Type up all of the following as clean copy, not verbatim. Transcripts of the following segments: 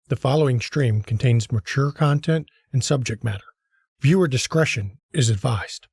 The following stream contains mature content and subject matter. Viewer discretion is advised.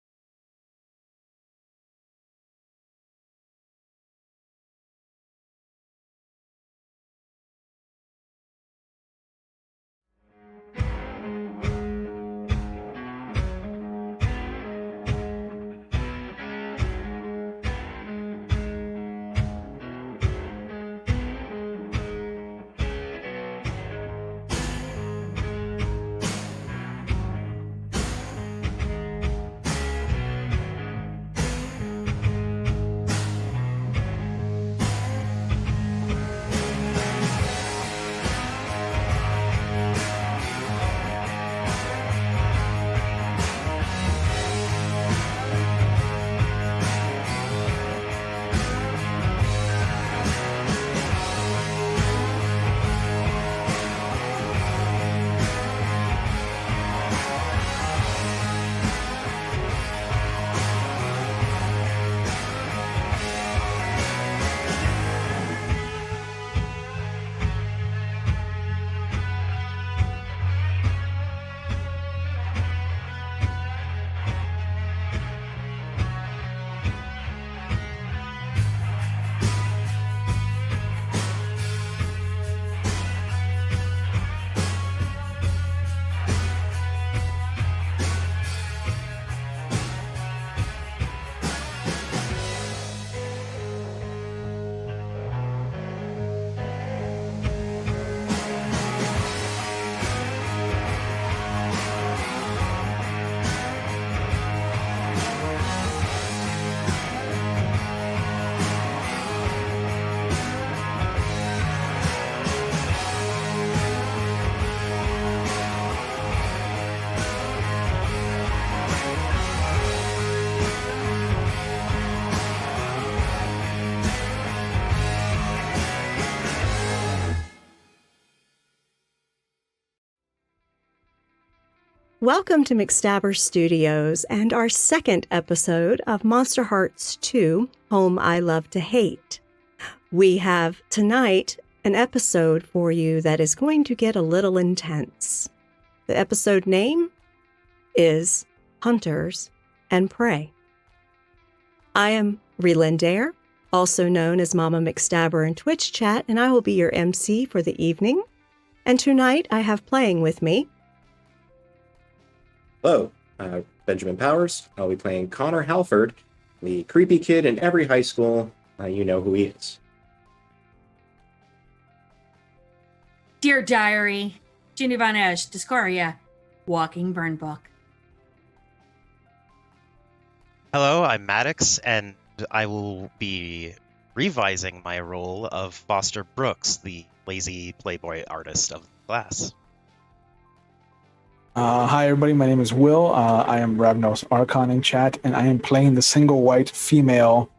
Welcome to McStabber Studios and our second episode of Monsterhearts 2, Home I Love to Hate. We have tonight an episode for you that is going to get a little intense. The episode name is Hunters and Prey. I am Relindair, also known as Mama McStabber in Twitch chat, and I will be your MC for the evening. And tonight I have playing with me Hello, Benjamin Powers. I'll be playing Connor Halford, the creepy kid in every high school. You know who he is. Dear Diary, Ginny Von Esch, Discoria, Walking Burn Book. Hello, I'm Maddox, and I will be revising my role of Foster Brooks, the lazy playboy artist of the class. Hi everybody, my name is Will. I am Ravnos Archon in chat, and I am playing the single white female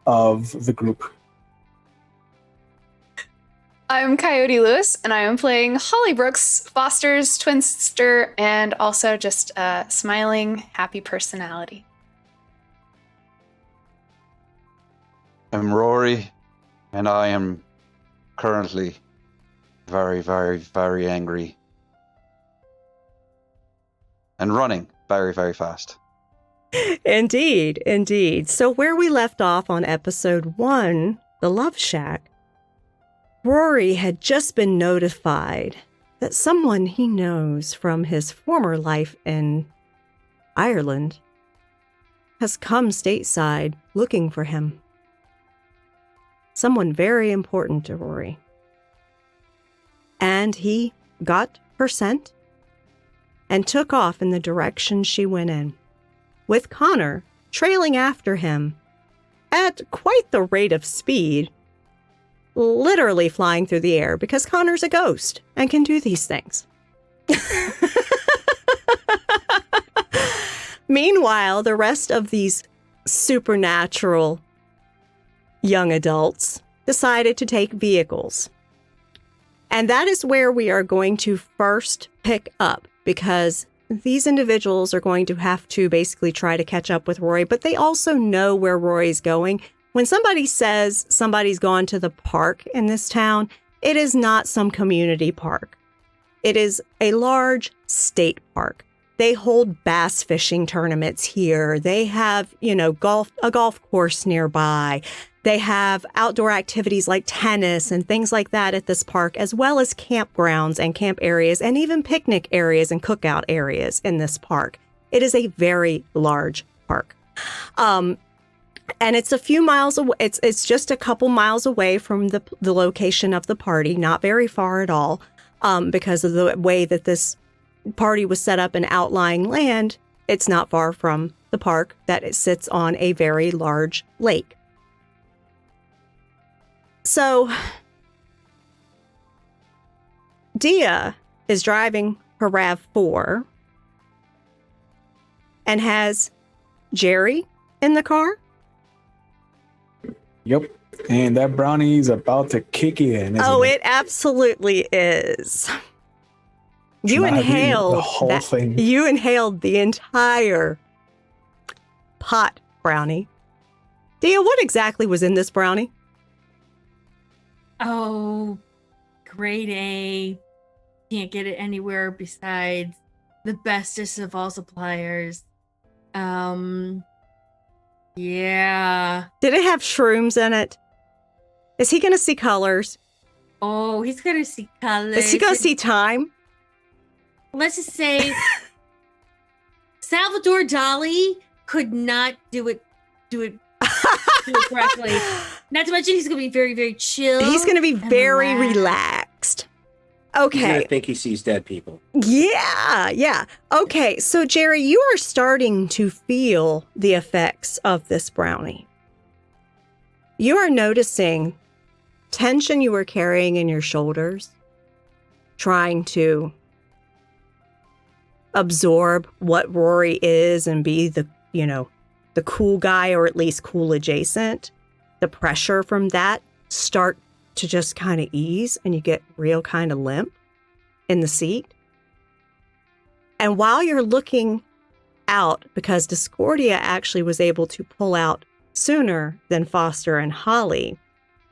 of the group. I'm Coyote Lewis, and I am playing Holly Brooks, Foster's twin sister, and also just a smiling, happy personality. I'm Rory, and I am currently very, very, very angry. And running very, very fast. Indeed, indeed. So where we left off on episode 1, The Love Shack, Rory had just been notified that someone he knows from his former life in Ireland has come stateside looking for him. Someone very important to Rory. And he got her scent and took off in the direction she went in, with Connor trailing after him at quite the rate of speed, literally flying through the air because Connor's a ghost and can do these things. Meanwhile, the rest of these supernatural young adults decided to take vehicles. And that is where we are going to first pick up, because these individuals are going to have to basically try to catch up with Rory, but they also know where Rory's going. When somebody says somebody's gone to the park in this town, it is not some community park. it is a large state park. They hold bass fishing tournaments here. They have, a golf course nearby. They have outdoor activities like tennis and things like that at this park, as well as campgrounds and camp areas and even picnic areas and cookout areas in this park. It is a very large park. And it's a few miles away. It's just a couple miles away from the location of the party, not very far at all, because of the way that this party was set up in outlying land. It's not far from the park that it sits on a very large lake. So, Dia is driving her RAV4 and has Jerry in the car. Yep. And that brownie's about to kick in. It absolutely is. You inhaled the whole thing. You inhaled the entire pot brownie. Dia, what exactly was in this brownie? Oh, grade A. Can't get it anywhere besides the bestest of all suppliers. Yeah. Did it have shrooms in it? Is he going to see colors? Oh, he's going to see colors. Is he going to see time? Let's just say Salvador Dali could not do it correctly. Not to mention he's going to be very, very chill. He's going to be very relaxed. Okay. He's going to think he sees dead people. Yeah. Okay, so Jerry, you are starting to feel the effects of this brownie. You are noticing tension you were carrying in your shoulders, trying to absorb what Rory is and be the cool guy, or at least cool adjacent. The pressure from that start to just kind of ease, and you get real kind of limp in the seat. And while you're looking out, because Discordia actually was able to pull out sooner than Foster and Holly,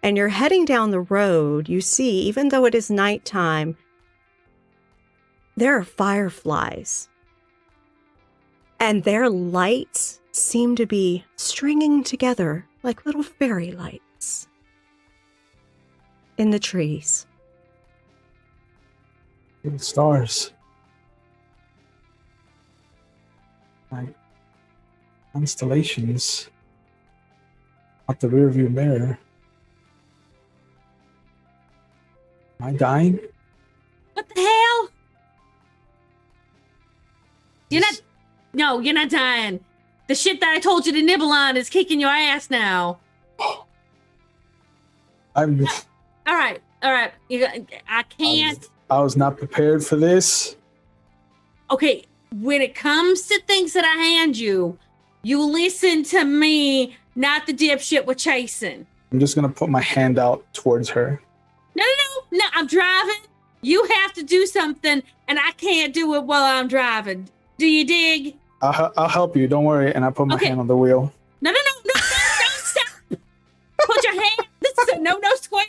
and you're heading down the road, you see, even though it is nighttime, there are fireflies. And their lights seem to be stringing together like little fairy lights in the trees. Stars. Like constellations out the rearview mirror. Am I dying? What the hell? You're not dying. The shit that I told you to nibble on is kicking your ass now. I'm. All right. I can't. I was not prepared for this. Okay, when it comes to things that I hand you, you listen to me, not the dipshit we're chasing. I'm just gonna put my hand out towards her. No, I'm driving. You have to do something, and I can't do it while I'm driving. Do you dig? I'll help you. Don't worry. And I put my hand on the wheel. No, stop. Put your hand. This is a no square,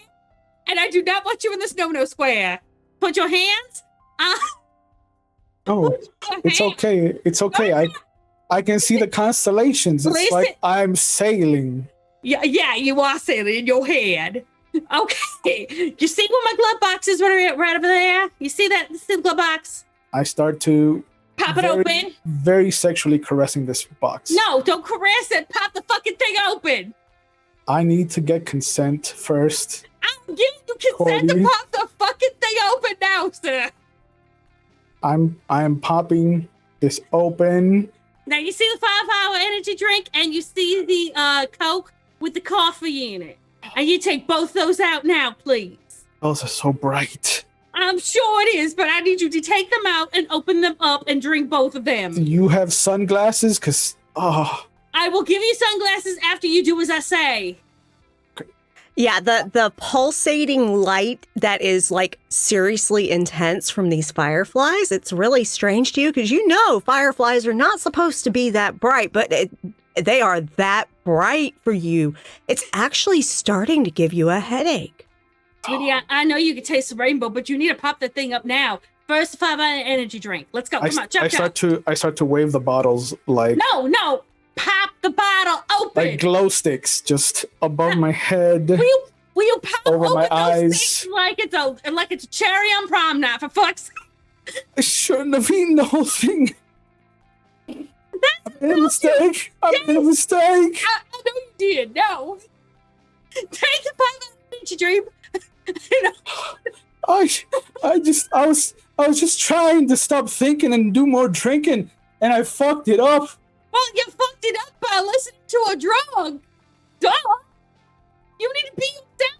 and I do not want you in this no square. Put your hands. Oh, it's okay. It's okay. I can see the constellations. It's like I'm sailing. Yeah, you are sailing in your head. Okay. You see what my glove box is right over there? You see that? This is the glove box. I start to pop it open. Very sexually caressing this box. No, don't caress it. Pop the fucking thing open. I need to get consent first. I'm giving you consent to pop the fucking thing open now, sir. I am popping this open. Now you see the 5-hour energy drink, and you see the Coke with the coffee in it. And you take both those out now, please. Those are so bright. I'm sure it is, but I need you to take them out and open them up and drink both of them. Do you have sunglasses? I will give you sunglasses after you do as I say. Yeah, the pulsating light that is like seriously intense from these fireflies, it's really strange to you because fireflies are not supposed to be that bright, but they are that bright for you. It's actually starting to give you a headache. Sweetie, I know you can taste the rainbow, but you need to pop that thing up now. First 5 hour energy drink. Let's go. Come on, jump. I start to wave the bottles like No. Pop the bottle open. like glow sticks just above my head. Will you pop over open my those eyes things like it's a cherry on prom night, for fuck's sake? I shouldn't have eaten the whole thing. I made a mistake. I made a mistake. I know you did. No. Take the 5 hour energy drink. I was just trying to stop thinking and do more drinking, and I fucked it up. Well, you fucked it up by listening to a drug. Duh. You need to be down.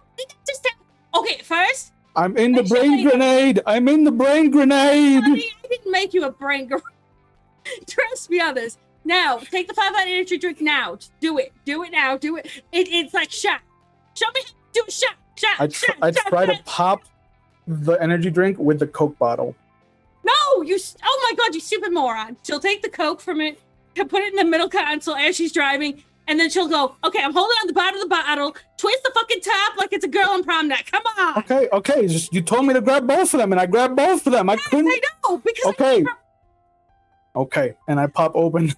Just down. Okay, first. I'm in the brain grenade. I'm in the brain grenade. Honey, I didn't make you a brain grenade. Trust me on this. Now, take the 5 hour energy drink now. Just do it. Do it now. Do it. It's like shot. Show me how to do a shot. I try to pop the energy drink with the Coke bottle. No, oh my God, you stupid moron. She'll take the Coke from it and put it in the middle console as she's driving, and then she'll go, okay, I'm holding on the bottom of the bottle, twist the fucking top like it's a girl on prom night. Come on. Okay. Just you told me to grab both of them, and I grabbed both of them. I couldn't. I know, because Okay, and I pop open.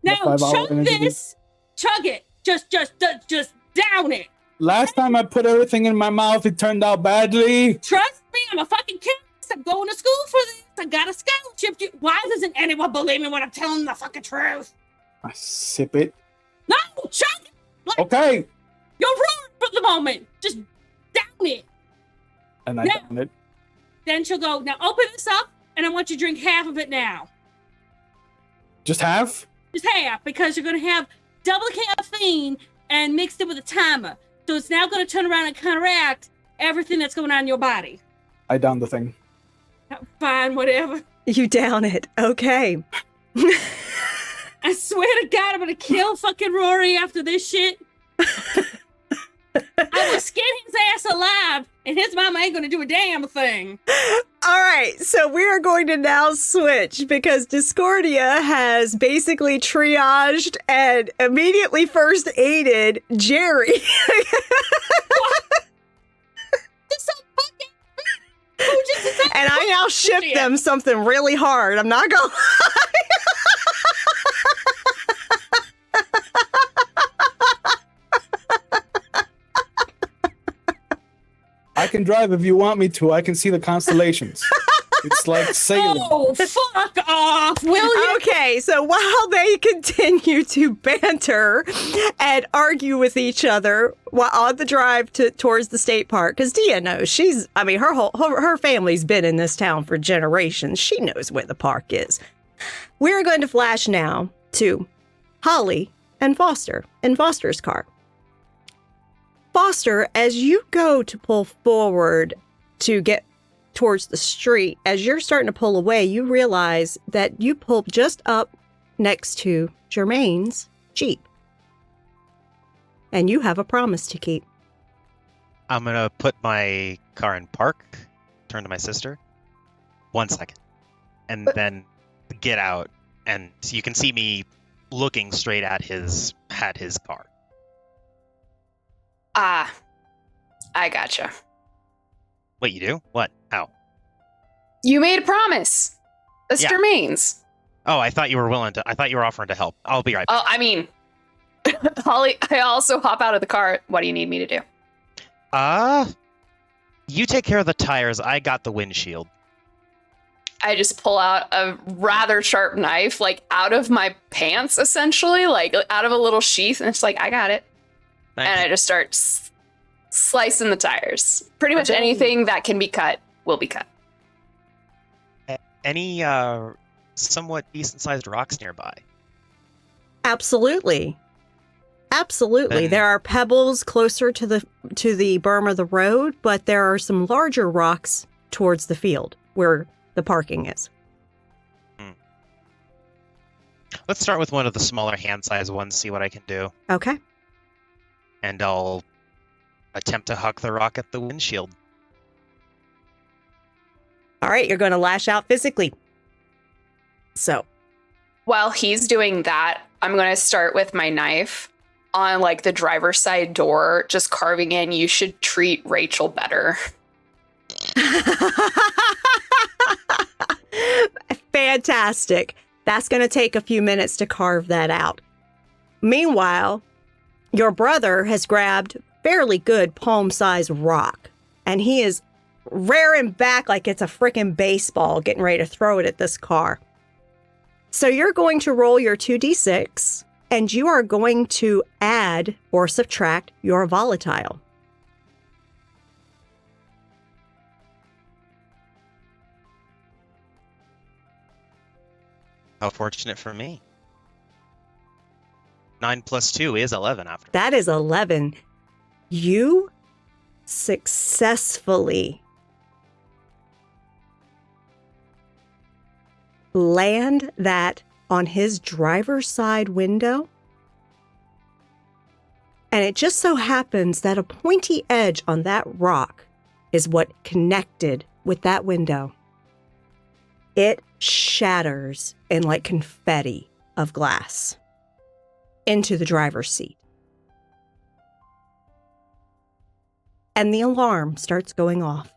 Now chug this. Chug it. Just down it. Last time I put everything in my mouth, it turned out badly. Trust me, I'm a fucking chemist. I'm going to school for this. I got a scholarship. Why doesn't anyone believe me when I'm telling the fucking truth? I sip it. No, chug it. Like, okay. You're ruined for the moment. Just down it. And I down it. Then she'll go, now open this up, and I want you to drink half of it now. Just half? Just half, because you're going to have double caffeine and mixed it with a timer. So it's now going to turn around and counteract everything that's going on in your body. I down the thing. Fine, whatever. You down it. Okay. I swear to God, I'm going to kill fucking Rory after this shit. I will skin his ass alive, and his mama ain't going to do a damn thing. All right, so we are going to now switch because Discordia has basically triaged and immediately first aided Jerry. And I now ship them something really hard. I'm not going to lie. I can drive if you want me to. I can see the constellations. It's like sailing. Oh, fuck off, will you? Okay, so while they continue to banter and argue with each other while on the drive towards the state park, because Dia knows her family's been in this town for generations. She knows where the park is. We're going to flash now to Holly and Foster in Foster's car. Foster, as you go to pull forward to get towards the street, as you're starting to pull away, you realize that you pulled just up next to Jermaine's Jeep. And you have a promise to keep. I'm going to put my car in park, turn to my sister. 1 second. And then get out. And so you can see me looking straight at his car. I gotcha. Wait, you do? What? How? You made a promise. That's Yeah. Jermaine's. Oh, I thought you were offering to help. I'll be right back. Oh, I mean, Holly, I also hop out of the car. What do you need me to do? You take care of the tires. I got the windshield. I just pull out a rather sharp knife, like out of my pants, essentially, like out of a little sheath, and it's like, I got it. Thank And you. I just start slicing the tires. Pretty much anything that can be cut will be cut. Any somewhat decent-sized rocks nearby? Absolutely. Absolutely. Then- There are pebbles closer to the berm of the road, but there are some larger rocks towards the field where the parking is. Let's start with one of the smaller hand-sized ones, see what I can do. Okay. And I'll attempt to huck the rock at the windshield. All right, you're going to lash out physically. So, While he's doing that, I'm going to start with my knife on like the driver's side door, just carving in, "You should treat Rachel better." Fantastic. That's going to take a few minutes to carve that out. Meanwhile, your brother has grabbed fairly good palm-sized rock, and he is rearing back like it's a freaking baseball, getting ready to throw it at this car. So you're going to roll your 2d6, and you are going to add or subtract your volatile. How fortunate for me. 9 plus 2 is 11 after. That is 11. You successfully land that on his driver's side window. And it just so happens that a pointy edge on that rock is what connected with that window. It shatters in like confetti of glass into the driver's seat. And the alarm starts going off.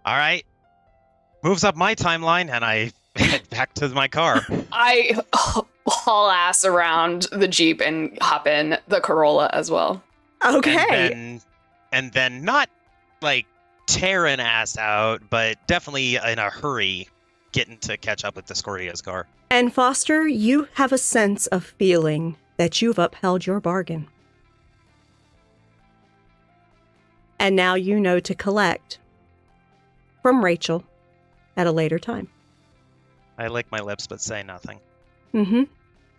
All right. Moves up my timeline, and I head back to my car. I haul ass around the Jeep and hop in the Corolla as well. Okay. And then not like tearing ass out, but definitely in a hurry getting to catch up with Discordia's car. And Foster, you have a sense of feeling that you've upheld your bargain. And now you know to collect from Rachel at a later time. I lick my lips but say nothing. Mm-hmm.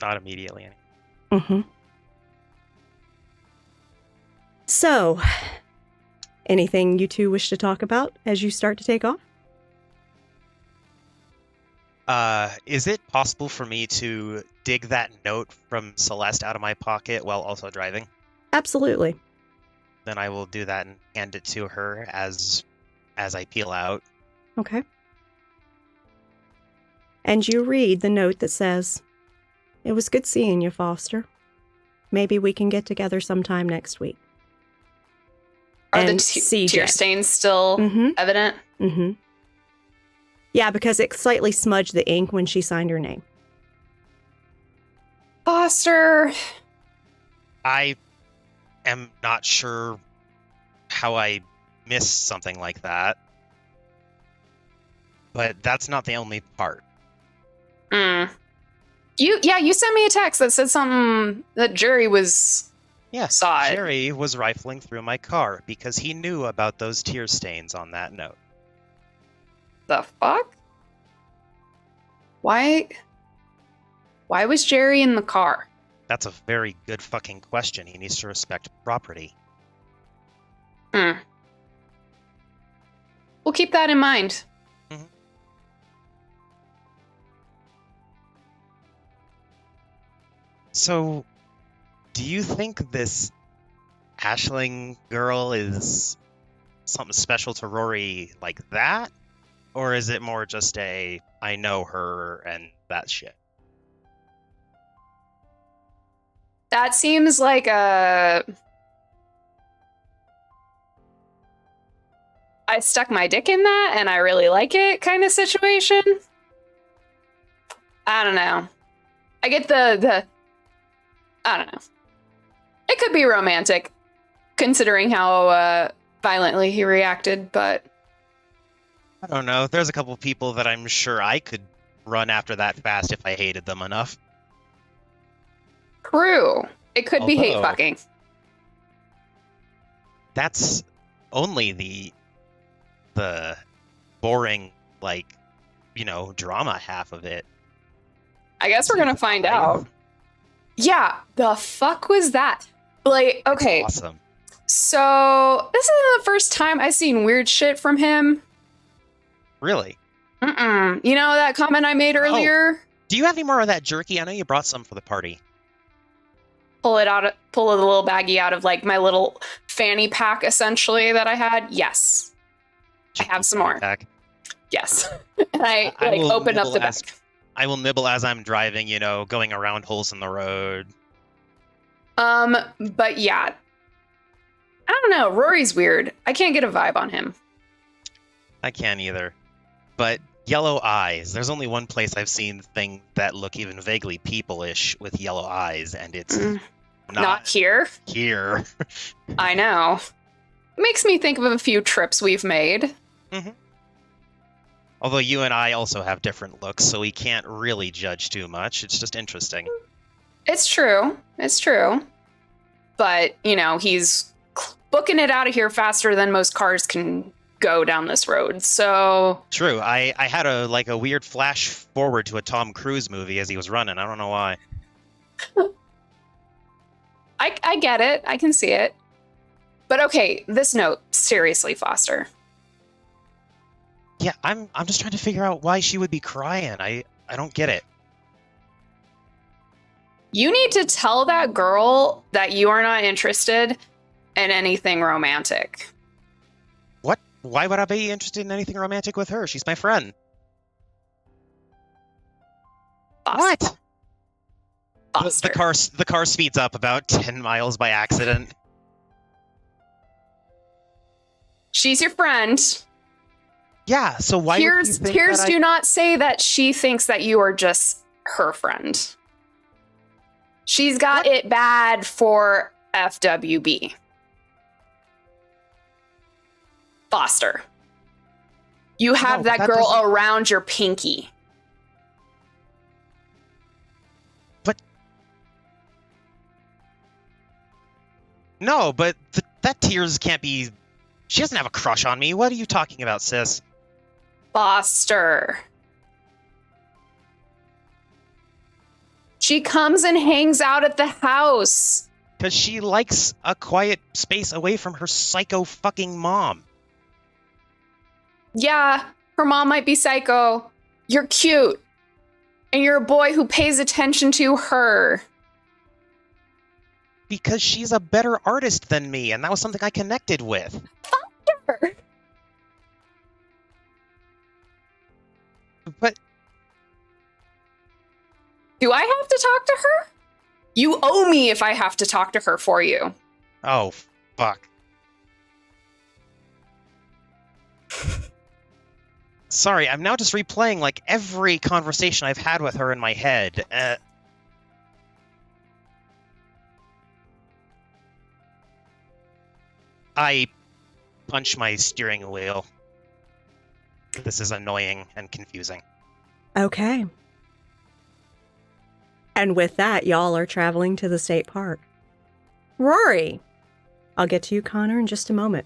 Not immediately. Mm-hmm. So, anything you two wish to talk about as you start to take off? Is it possible for me to dig that note from Celeste out of my pocket while also driving? Absolutely. Then I will do that and hand it to her as I peel out. Okay. And you read the note that says, "It was good seeing you, Foster. Maybe we can get together sometime next week." Are the And tear CJ. stains still Mhm. evident? Mm-hmm. Yeah, because it slightly smudged the ink when she signed her name. Foster. I am not sure how I missed something like that. But that's not the only part. You sent me a text that said something that Jerry was saw it. Jerry was rifling through my car because he knew about those tear stains on that note. The fuck? Why was Jerry in the car? That's a very good fucking question. He needs to respect property. We'll keep that in mind. Mhm. So, do you think this Ashling girl is something special to Rory like that? Or is it more just a, I know her and that shit? That seems like a... I stuck my dick in that and I really like it kind of situation. I don't know. I get the I don't know. It could be romantic, considering how violently he reacted, but... I don't know. There's a couple people that I'm sure I could run after that fast if I hated them enough. True. It could be hate Although- fucking. That's only the boring, like, drama half of it. I guess we're gonna find out. Yeah, the fuck was that? Like, okay, Awesome. so this isn't the first time I've seen weird shit from him. Really? You know that comment I made earlier? Do you have any more of that jerky? I know you brought some for the party. Pull a little baggie out of like my little fanny pack essentially that I had. Yes. I have some more. Back. Yes. And I will open up the back. I will nibble as I'm driving, going around holes in the road. But yeah. I don't know. Rory's weird. I can't get a vibe on him. I can't either. But yellow eyes. There's only one place I've seen things that look even vaguely people-ish with yellow eyes, and it's Not here. here. I know. Makes me think of a few trips we've made. Mm-hmm. Although you and I also have different looks, so we can't really judge too much. It's just interesting. It's true. It's true. But, he's booking it out of here faster than most cars can go down this road, so... True. I had a weird flash forward to a Tom Cruise movie as he was running. I don't know why. I get it. I can see it. But okay, this note, seriously, Foster. Yeah, I'm just trying to figure out why she would be crying. I don't get it. You need to tell that girl that you are not interested in anything romantic. What? Why would I be interested in anything romantic with her? She's my friend. Foster. What? Foster. The car speeds up about 10 miles by accident. She's your friend. Yeah, so why would you think Tears that do not say that she thinks that you are just her friend. She's got it bad for FWB. Foster. You have No, that that girl doesn't- around your pinky. No, but that Tears can't be... She doesn't have a crush on me. What are you talking about, sis? Foster. She comes and hangs out at the house. Because she likes a quiet space away from her psycho fucking mom. Yeah, her mom might be psycho. You're cute. And you're a boy who pays attention to her. Because she's a better artist than me, and that was something I connected with. Foster. But Do I have to talk to her? You owe me if I have to talk to her for you. oh, fuck. Sorry, I'm now just replaying every conversation I've had with her in my head. I punch my steering wheel. This is annoying and confusing. Okay. And with that, y'all are traveling to the state park. Rory. I'll get to you, Connor, in just a moment.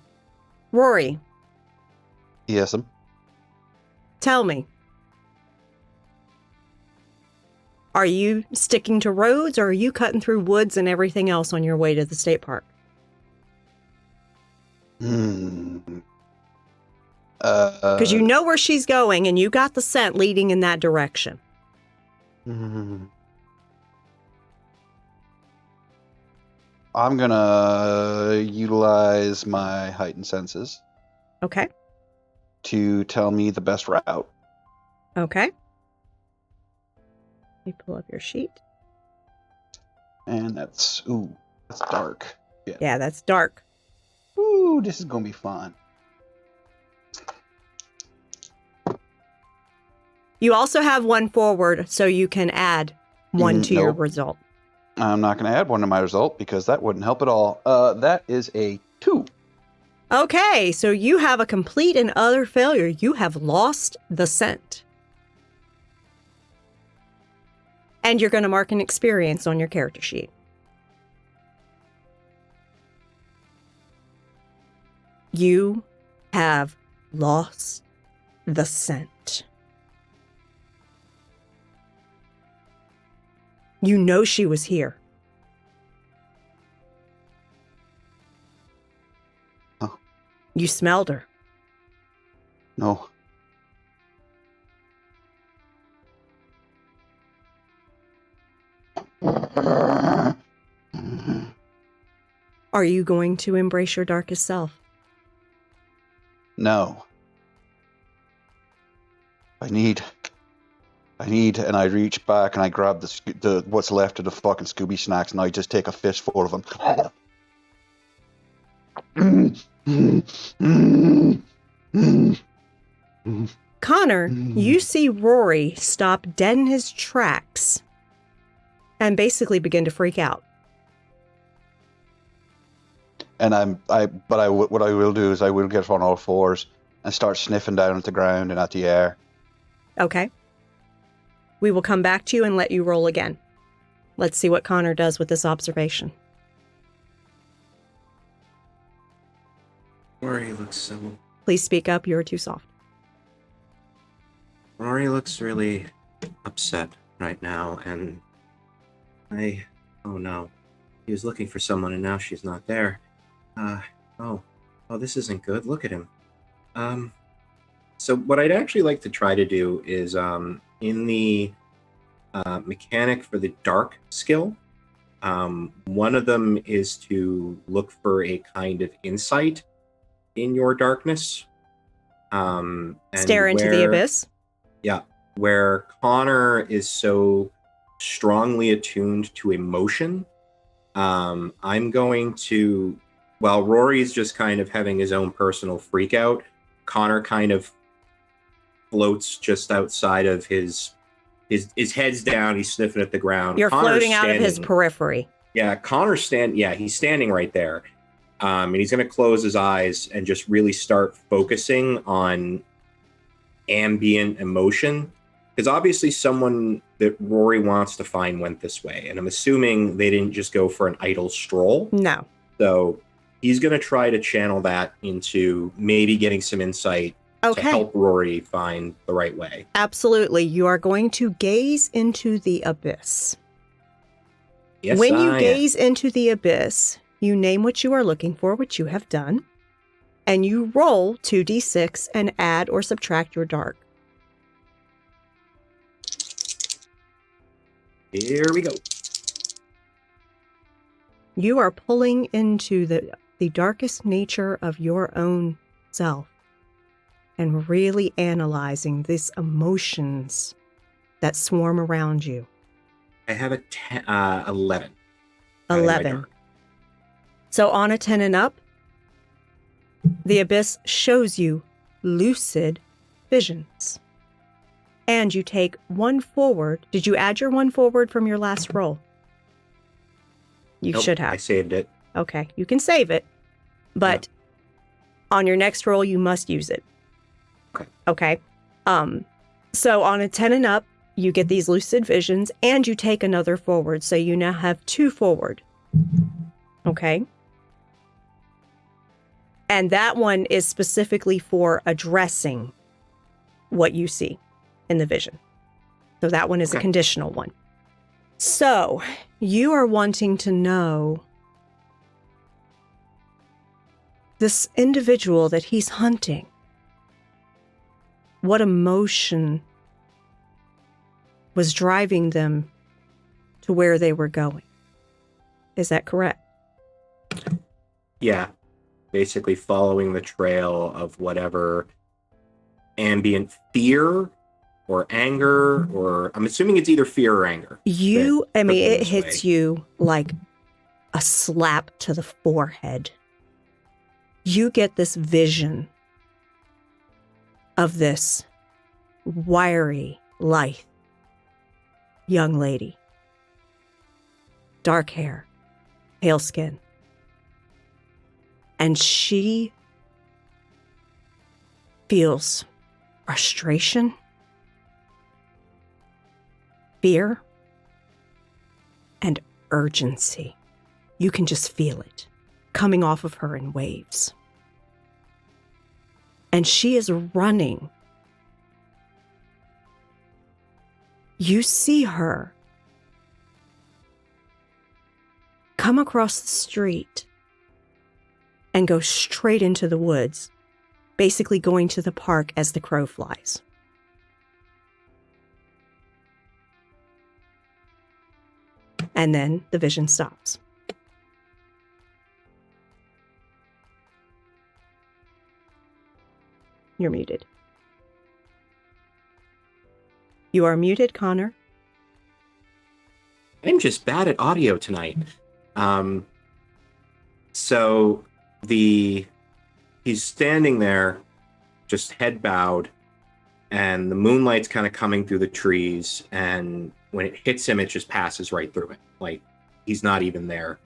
Rory, Yes, tell me. Are you sticking to roads or are you cutting through woods and everything else on your way to the state park? Because you know where she's going and you got the scent leading in that direction. I'm gonna utilize my heightened senses Okay. to tell me the best route. Okay. Let me pull up your sheet. And that's dark. Yeah, that's dark. Ooh, this is gonna be fun. You also have one forward, so you can add one to your Nope. result. I'm not gonna add one to my result because that wouldn't help at all. That is a 2. Okay, so you have a complete and utter failure. You have lost the scent. And you're going to mark an experience on your character sheet. You have lost the scent. You know she was here. Oh. You smelled her. No. Are you going to embrace your darkest self? No. I need and I reach back and I grab the what's left of the fucking Scooby snacks, and I just take a fistful of them. Connor, you see Rory stop dead in his tracks and basically begin to freak out. And what I will do is I will get on all fours and start sniffing down at the ground and at the air. Okay. We will come back to you and let you roll again. Let's see what Connor does with this observation. Rory looks so... Please speak up. You're too soft. Rory looks really upset right now, and oh no. He was looking for someone and now she's not there. Oh, this isn't good. Look at him. So what I'd actually like to try to do is, in the mechanic for the dark skill, one of them is to look for a kind of insight in your darkness. And Stare into the abyss. Yeah, where Connor is so strongly attuned to emotion, I'm going to, while Rory's just kind of having his own personal freak out, Connor kind of floats just outside of his head's down, he's sniffing at the ground. You're Connor's floating out of his periphery. Yeah, he's standing right there. And he's going to close his eyes and just really start focusing on ambient emotion. Because obviously someone that Rory wants to find went this way. And I'm assuming they didn't just go for an idle stroll. No. So he's going to try to channel that into maybe getting some insight to help Rory find the right way. Absolutely. You are going to gaze into the abyss. Yes, when you gaze into the abyss, you name what you are looking for, which you have done, and you roll 2d6 and add or subtract your dark. Here we go. You are pulling into the darkest nature of your own self and really analyzing these emotions that swarm around you. I have a 11. 11. So on a 10 and up, the abyss shows you lucid visions. And you take one forward. Did you add your one forward from your last roll? You should have. I saved it. Okay, you can save it. But on your next roll, you must use it. Okay. So on a 10 and up, you get these lucid visions and you take another forward. So you now have 2 forward. Okay. And that one is specifically for addressing what you see in the vision. So that one is a conditional one. So you are wanting to know this individual that he's hunting. What emotion was driving them to where they were going? Is that correct? Yeah. Basically following the trail of whatever ambient fear or anger, or I'm assuming it's either fear or anger. It hits you like a slap to the forehead. You get this vision of this wiry, lithe young lady. Dark hair, pale skin. And she feels frustration, fear, and urgency. You can just feel it coming off of her in waves. And she is running. You see her come across the street and go straight into the woods, basically going to the park as the crow flies. And then the vision stops. You're muted. You are muted, Connor. I'm just bad at audio tonight. So he's standing there, just head bowed, and the moonlight's kind of coming through the trees, and when it hits him, it just passes right through it. Like he's not even there.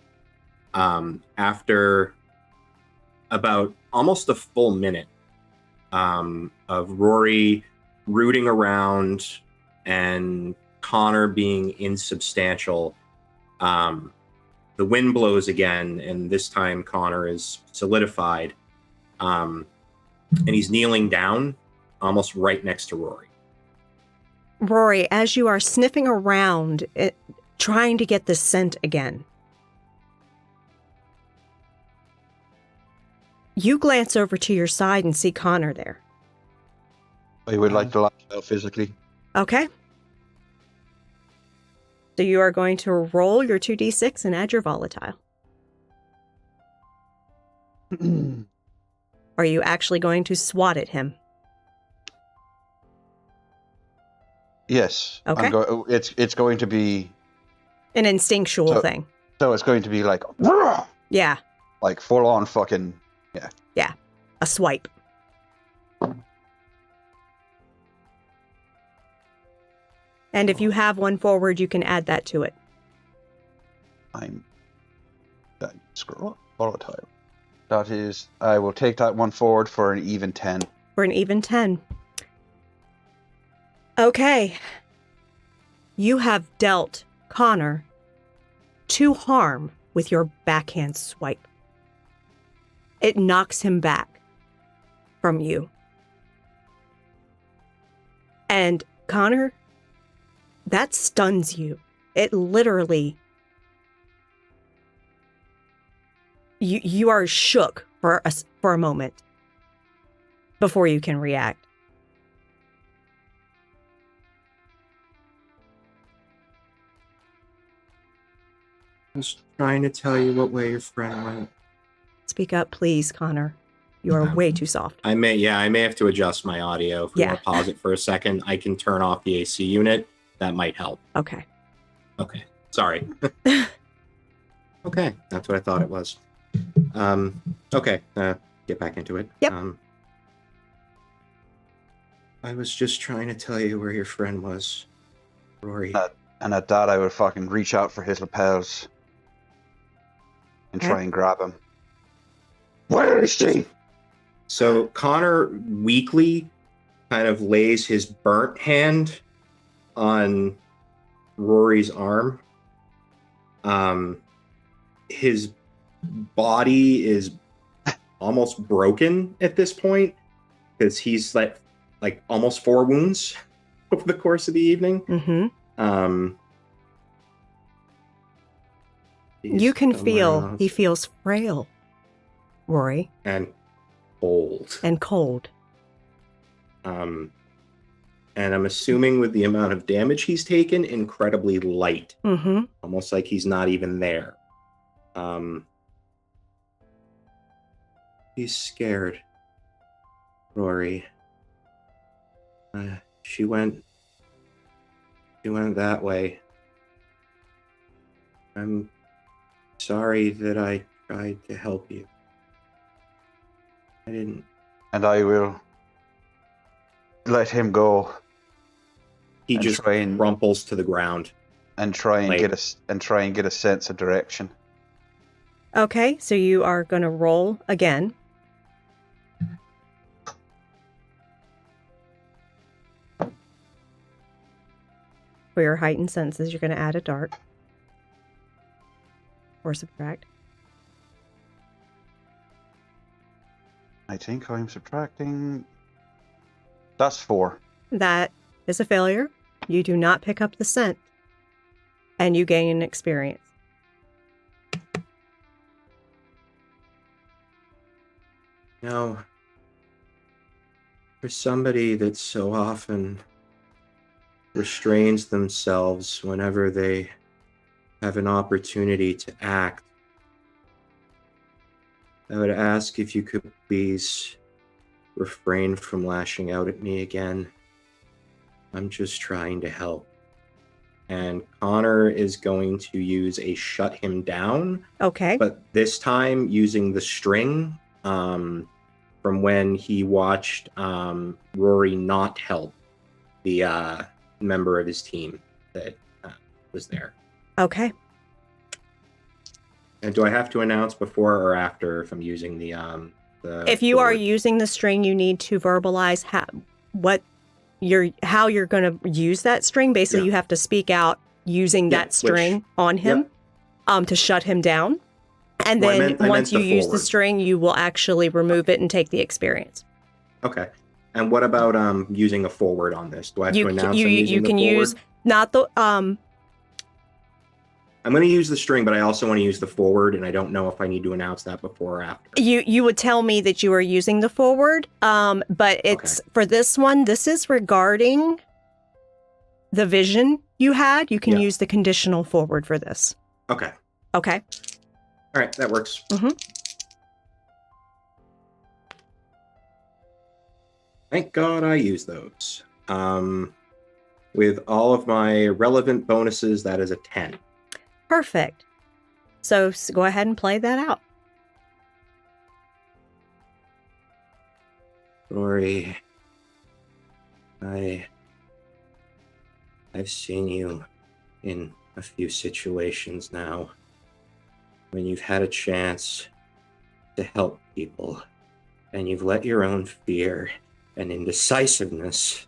After about almost a full minute of Rory rooting around and Connor being insubstantial, the wind blows again, and this time Connor is solidified, and he's kneeling down almost right next to Rory. Rory, as you are sniffing around, trying to get the scent again, you glance over to your side and see Connor there. I would like to lash out physically. Okay. So you are going to roll your 2d6 and add your volatile. Are you actually going to swat at him? Yes. Okay. It's going to be An instinctual thing. So it's going to be like Yeah. like full on fucking Yeah. A swipe. And if you have one forward, you can add that to it. Scroll up. Volatile. That is, I will take that one forward for an even 10. For an even 10. Okay. You have dealt Connor 2 harm with your backhand swipe. It knocks him back from you. And Connor, that stuns you. It literally... You are shook for a moment before you can react. I was trying to tell you what way your friend went. Speak up, please, Connor. You are way too soft. I may have to adjust my audio. If we want to pause it for a second, I can turn off the AC unit. That might help. Okay. Okay. Sorry. Okay. That's what I thought it was. Okay. Get back into it. Yep. I was just trying to tell you where your friend was, Rory. And at that, I would fucking reach out for his lapels and try and grab him. Where is she? So Connor weakly kind of lays his burnt hand on Rory's arm. His body is almost broken at this point because he's like almost 4 wounds over the course of the evening. Mm-hmm. You can feel he feels frail, Rory. And cold. And cold. And I'm assuming with the amount of damage he's taken, incredibly light. Mm-hmm. Almost like he's not even there. He's scared. Rory. She went that way. I'm sorry that I tried to help you. I didn't. And I will let him go. He just crumples to the ground and try and get a sense of direction. Okay, so you are going to roll again. For your heightened senses, you're going to add a dart. Or subtract. I think I'm subtracting. That's 4. That is a failure. You do not pick up the scent. And you gain an experience. Now, for somebody that so often restrains themselves whenever they have an opportunity to act, I would ask if you could please refrain from lashing out at me again. I'm just trying to help. And Connor is going to use a shut him down, Okay. but this time using the string from when he watched Rory not help the member of his team that was there. Okay. And do I have to announce before or after if I'm using the If you are forward? using the string, you need to verbalize how you're going to use that string. Basically, Yeah. you have to speak out using Yeah, that string on him to shut him down. And Well, I then meant once you the use the forward. string, you will actually remove it and take the experience. Okay. And what about using a forward on this? Do I have You to announce you I'm using you the can forward? use not the I'm going to use the string, but I also want to use the forward, and I don't know if I need to announce that before or after. You would tell me that you are using the forward, but it's for this one. This is regarding the vision you had. You can use the conditional forward for this. Okay. Okay. All right, that works. Mm-hmm. Thank God I use those. With all of my relevant bonuses, that is a 10. Perfect. So go ahead and play that out. Rory, I've seen you in a few situations now when you've had a chance to help people, and you've let your own fear and indecisiveness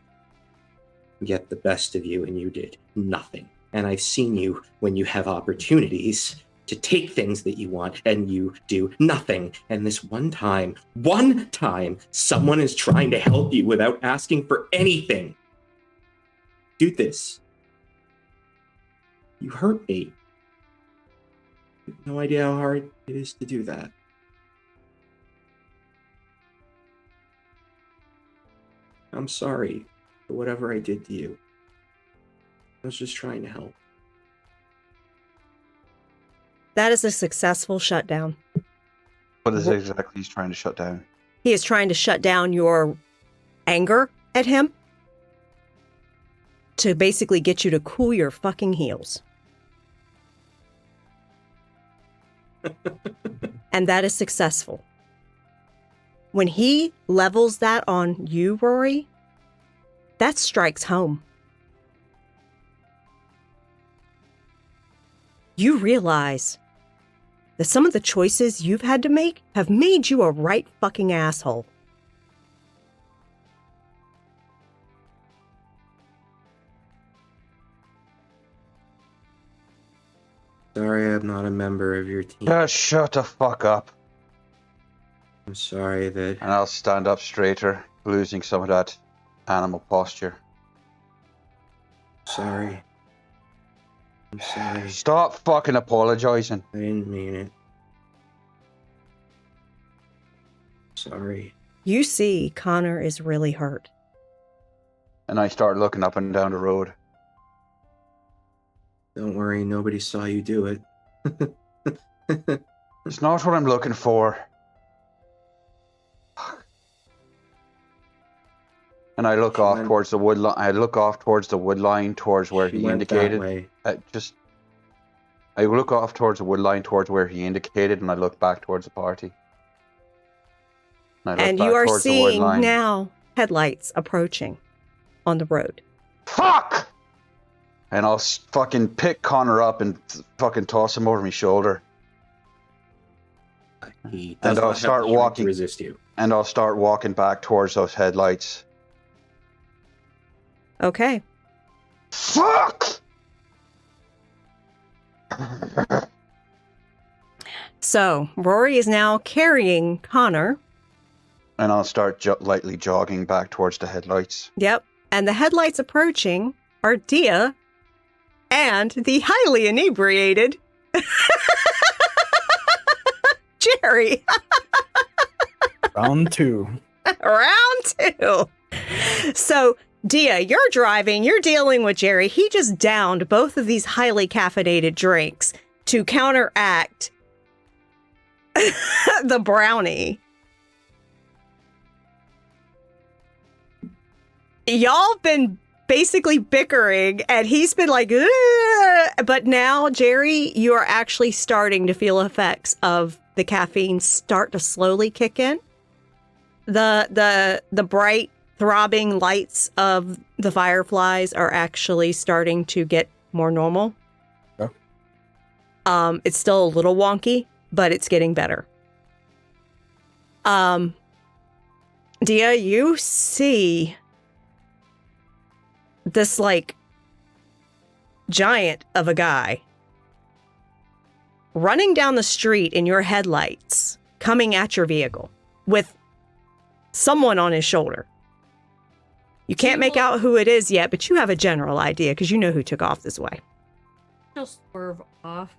get the best of you, and you did nothing. And I've seen you when you have opportunities to take things that you want and you do nothing. And this one time, someone is trying to help you without asking for anything. Do this. You hurt me. You have no idea how hard it is to do that. I'm sorry for whatever I did to you. I was just trying to help. That is a successful shutdown. What is it exactly he's trying to shut down? He is trying to shut down your anger at him to basically get you to cool your fucking heels. And that is successful. When he levels that on you, Rory, that strikes home. You realize that some of the choices you've had to make have made you a right fucking asshole. Sorry I'm not a member of your team. Just shut the fuck up. I'm sorry that... And I'll stand up straighter, losing some of that animal posture. Sorry. I'm sorry. Stop fucking apologizing. I didn't mean it. Sorry. You see, Connor is really hurt. And I start looking up and down the road. Don't worry, nobody saw you do it. It's not what I'm looking for. And I look off towards the wood line. I look off towards the wood line, towards where he indicated. I look off towards the wood line, towards where he indicated, and I look back towards the party. And you are seeing now headlights approaching on the road. Fuck! And I'll fucking pick Connor up and fucking toss him over my shoulder. He And I'll start walking. to resist you. And I'll start walking back towards those headlights. Okay. Fuck! So, Rory is now carrying Connor. And I'll start lightly jogging back towards the headlights. Yep. And the headlights approaching are Dia and the highly inebriated Jerry. Round two. Round two. So, Dia, you're driving, you're dealing with Jerry. He just downed both of these highly caffeinated drinks to counteract the brownie. Y'all been basically bickering, and he's been like, "Ugh." But now, Jerry, you are actually starting to feel effects of the caffeine start to slowly kick in. The bright, throbbing lights of the fireflies are actually starting to get more normal. Yeah. It's still a little wonky, but it's getting better. Dia, you see this like giant of a guy running down the street in your headlights, coming at your vehicle with someone on his shoulder. You can't make out who it is yet, but you have a general idea because you know who took off this way. She'll swerve off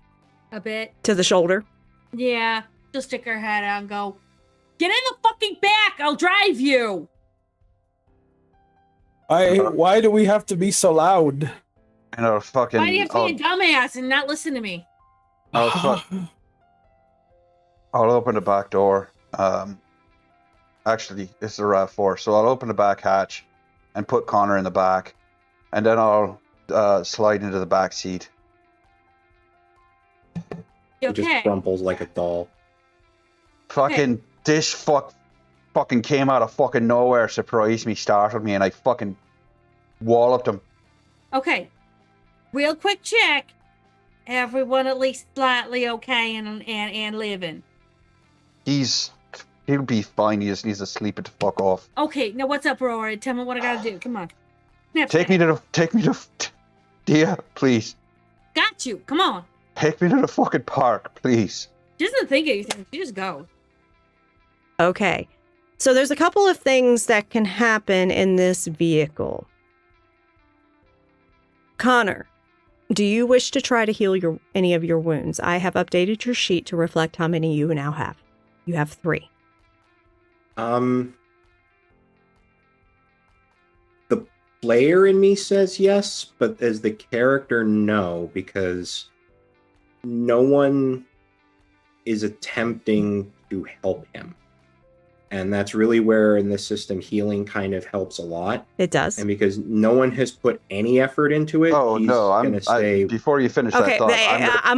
a bit. To the shoulder? Yeah. She'll stick her head out and go, "Get in the fucking back! I'll drive you!" Why do we have to be so loud? And I'll fucking. Why do you have to be a dumbass and not listen to me? I'll open the back door. Actually, it's a RAV4, so I'll open the back hatch and put Connor in the back, and then I'll slide into the back seat. He Okay. just crumples like a doll. Fucking this fucking came out of fucking nowhere, surprised me, startled me, and I fucking walloped him. Okay. Real quick check. Everyone at least slightly okay and living. He'll be fine. He just needs to sleep it the fuck off. Okay, now what's up, Rory? Tell me what I gotta do. Come on. Snap, Take me snap. to Dia, please. Got you. Come on. Take me to the fucking park, please. She doesn't think anything. She just goes. Okay. So there's a couple of things that can happen in this vehicle. Connor, do you wish to try to heal any of your wounds? I have updated your sheet to reflect how many you now have. You have 3. The player in me says yes, but as the character, no, because no one is attempting to help him. And that's really where in this system healing kind of helps a lot. It does. And because no one has put any effort into it, Oh he's no! gonna say before you finish Okay, that thought, I'm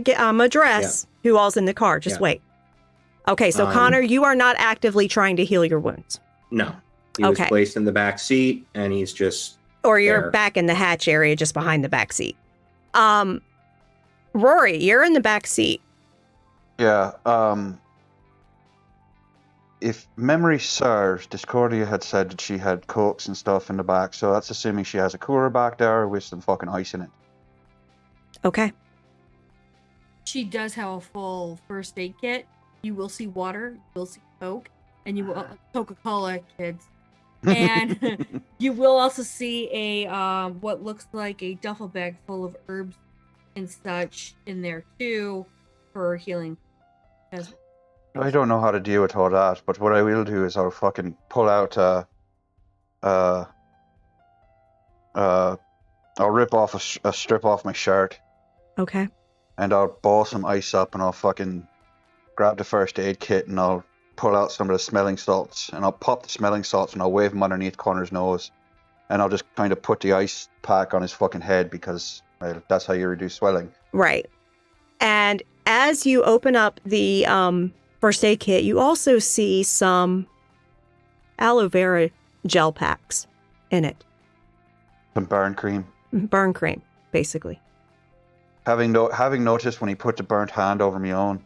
gonna address who all's in the car. Just wait. Okay, so Connor, you are not actively trying to heal your wounds. no. He was placed in the back seat, and he's just Or you're there. back in the hatch area just behind the back seat. Rory, you're in the back seat. Yeah. If memory serves, Discordia had said that she had cokes and stuff in the back, so that's assuming she has a cooler back there with some fucking ice in it. Okay. She does have a full first aid kit. You will see water, you will see Coke, and you will Coca-Cola, kids. And you will also see a what looks like a duffel bag full of herbs and such in there too for healing. I don't know how to deal with all that, but what I will do is I'll fucking pull out I'll rip off a strip off my shirt. Okay. And I'll ball some ice up, and I'll fucking grab the first aid kit, and I'll pull out some of the smelling salts, and I'll pop the smelling salts, and I'll wave them underneath Connor's nose, and I'll just kind of put the ice pack on his fucking head because that's how you reduce swelling. Right. And as you open up the first aid kit, you also see some aloe vera gel packs in it. Some burn cream. Burn cream, basically. Having noticed when he put the burnt hand over my own,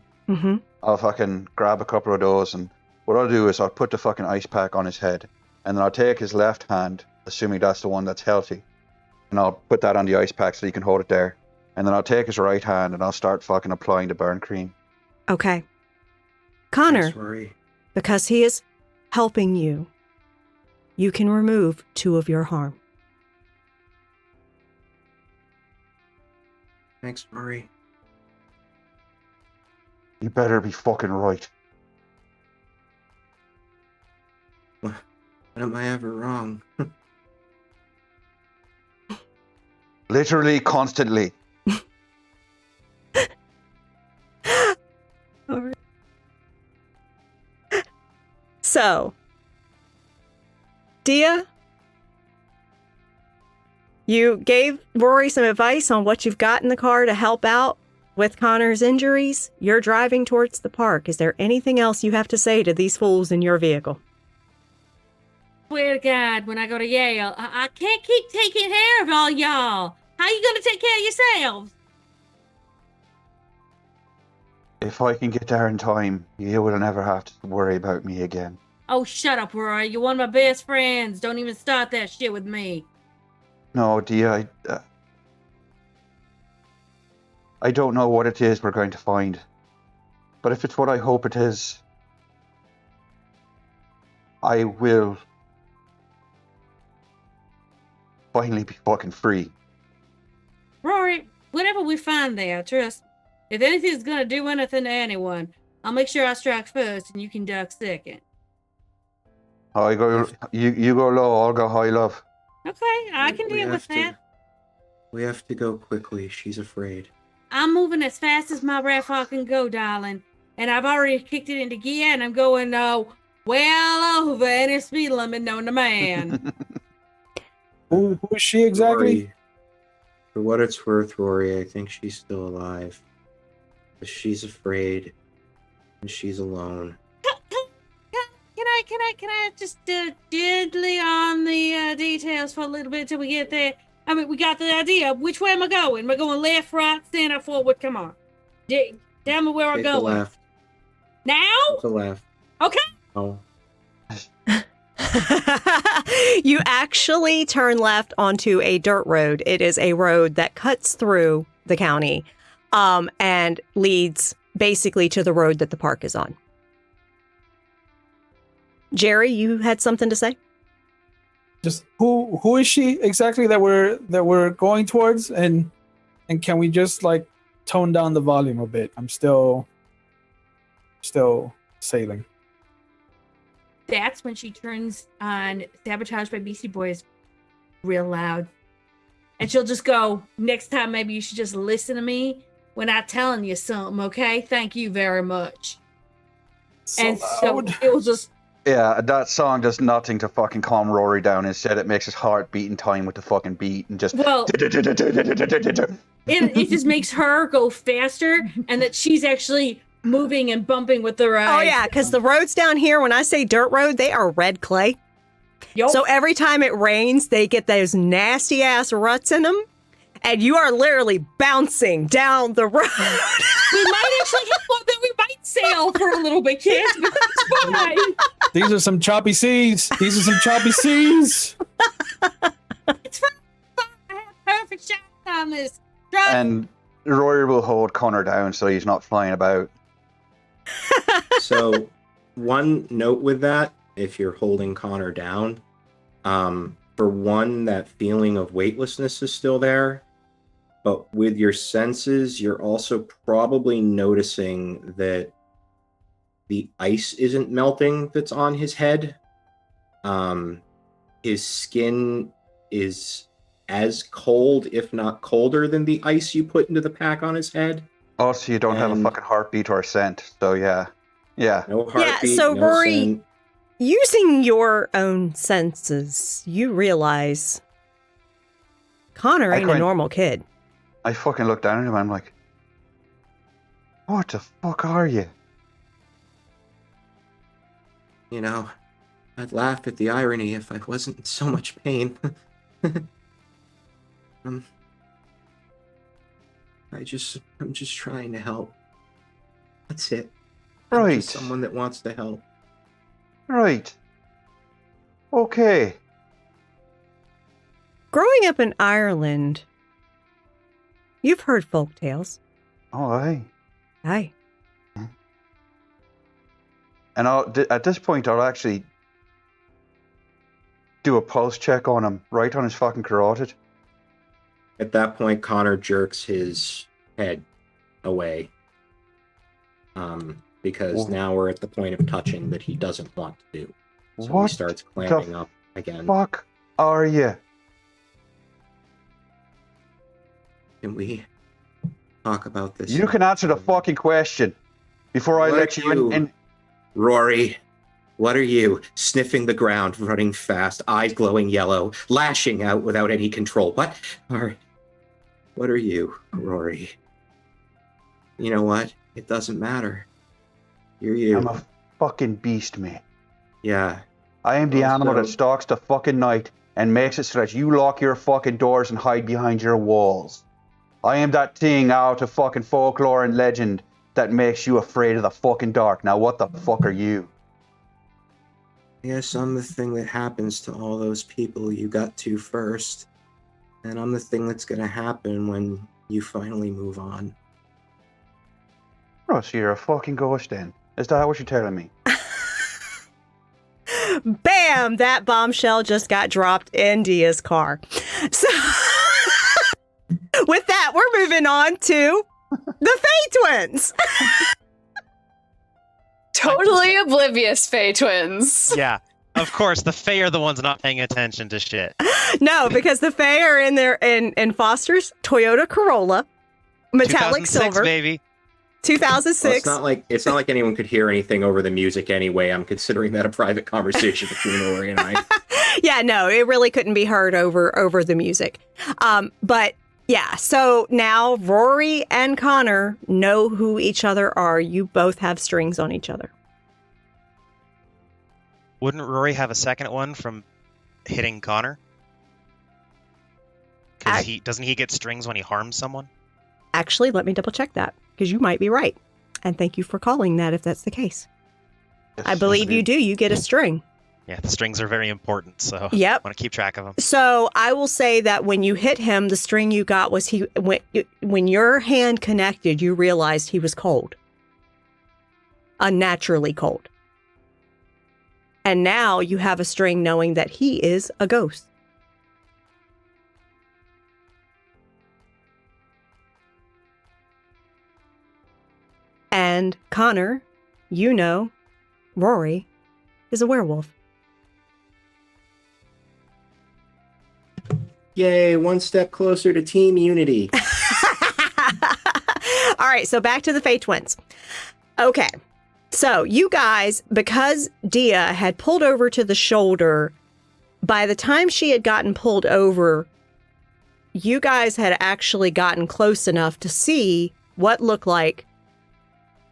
I'll fucking grab a couple of those, and what I'll do is I'll put the fucking ice pack on his head, and then I'll take his left hand, assuming that's the one that's healthy, and I'll put that on the ice pack so he can hold it there. And then I'll take his right hand, and I'll start fucking applying the burn cream. Okay. Connor, Thanks, Rory. because he is helping you, you can remove 2 of your harm. Thanks, Rory. You better be fucking right. When am I ever wrong? Literally, constantly. So, Dia, You gave Rory some advice on what you've got in the car to help out with Connor's injuries. You're driving towards the park. Is there anything else you have to say to these fools in your vehicle? Swear to God, when I go to Yale, I can't keep taking care of all y'all. How you gonna take care of yourselves? If I can get there in time, you will never have to worry about me again. Oh, shut up, Rory. You're one of my best friends. Don't even start that shit with me. No, Dia, I don't know what it is we're going to find. But if it's what I hope it is, I will finally be fucking free. Rory, whatever we find there, trust me. If anything's gonna do anything to anyone, I'll make sure I strike first and you can duck second. You go low, I'll go high, love. Okay, I can deal with that. We have to go quickly. She's afraid. I'm moving as fast as my raffle can go, darling. And I've already kicked it into gear and I'm going well over any speed limit known to man. Who is she exactly? Rory, for what it's worth, Rory, I think she's still alive. But she's afraid. And she's alone. Can I just diddly on the details for a little bit till we get there? I mean, we got the idea. Which way am I going? Am I going left, right, center, forward? Come on. Tell me where I'm going. The left. Now? The left. Okay. Oh. You actually turn left onto a dirt road. It is a road that cuts through the county and leads basically to the road that the park is on. Jerry, you had something to say? Just who is she exactly that we're going towards, and can we just like tone down the volume a bit? I'm still sailing. That's when she turns on Sabotage by Beastie Boys real loud. And she'll just go, next time maybe you should just listen to me when I'm telling you something, okay? Thank you very much. So it will just... Yeah, that song does nothing to fucking calm Rory down. Instead, it makes his heart beat in time with the fucking beat and just... Well, it just makes her go faster and that she's actually moving and bumping with the ride. Oh, yeah, because the roads down here, when I say dirt road, they are red clay. Yep. So every time it rains, they get those nasty-ass ruts in them, and you are literally bouncing down the road. We might actually have one that we might sail for a little bit, kids, but it's fine. These are some choppy seas. It's fine. I have perfect shot on this. And Rory will hold Connor down so he's not flying about. So, one note with that, if you're holding Connor down, for one, that feeling of weightlessness is still there. But with your senses, you're also probably noticing that the ice isn't melting that's on his head. His skin is as cold, if not colder, than the ice you put into the pack on his head. Oh, so you don't have a fucking heartbeat or a scent. So, yeah. No heartbeat, so no Rory, scent. using your own senses, you realize Connor ain't a normal kid. I fucking look down at him and I'm like, what the fuck are you? You know, I'd laugh at the irony if I wasn't in so much pain. I'm just trying to help. That's it. I'm Right. just someone that wants to help. Right. Okay. Growing up in Ireland, you've heard folk tales. Oh, aye. Aye. And at this point, I'll actually do a pulse check on him, right on his fucking carotid. At that point, Connor jerks his head away. Because now we're at the point of touching that he doesn't want to do. So What he starts clamping up again. Fuck are you? Can we talk about this? You can answer the fucking question before I let you in. Rory, What are you? Sniffing the ground, running fast, eyes glowing yellow, lashing out without any control. What are you, Rory? You know what? It doesn't matter. You're you. I'm a fucking beast, mate. Yeah. I am the animal Also- that stalks the fucking night and makes it so that you lock your fucking doors and hide behind your walls. I am that thing out of fucking folklore and legend that makes you afraid of the fucking dark. Now what the fuck are you? Yes, I'm the thing that happens to all those people you got to first. And I'm the thing that's gonna happen when you finally move on. Oh, so you're a fucking ghost then? Is that what you're telling me? Bam! That bombshell just got dropped in Dia's car. So, with that, we're moving on to the Fae Twins. Totally oblivious Fae twins. Yeah, of course. The Fae are the ones not paying attention to shit. No, because the Fae are in Foster's Toyota Corolla, metallic 2006, silver, baby. 2006. Well, it's not like anyone could hear anything over the music anyway. I'm considering that a private conversation between Rory and I. Yeah, no, it really couldn't be heard over the music. But yeah, so now Rory and Connor know who each other are. You both have strings on each other. Wouldn't Rory have a second one from hitting Connor? Because doesn't he get strings when he harms someone? Actually, let me double check that, because you might be right. And thank you for calling that if that's the case. Yes, I believe you do. You get a string. Yeah, the strings are very important, so Yep. I want to keep track of them. So I will say that when you hit him, the string you got was when your hand connected, you realized he was cold. Unnaturally cold. And now you have a string knowing that he is a ghost. And Connor, you know, Rory is a werewolf. Yay, one step closer to team unity. All right, so back to the Fae Twins. Okay, so you guys, because Dia had pulled over to the shoulder, by the time she had gotten pulled over, you guys had actually gotten close enough to see what looked like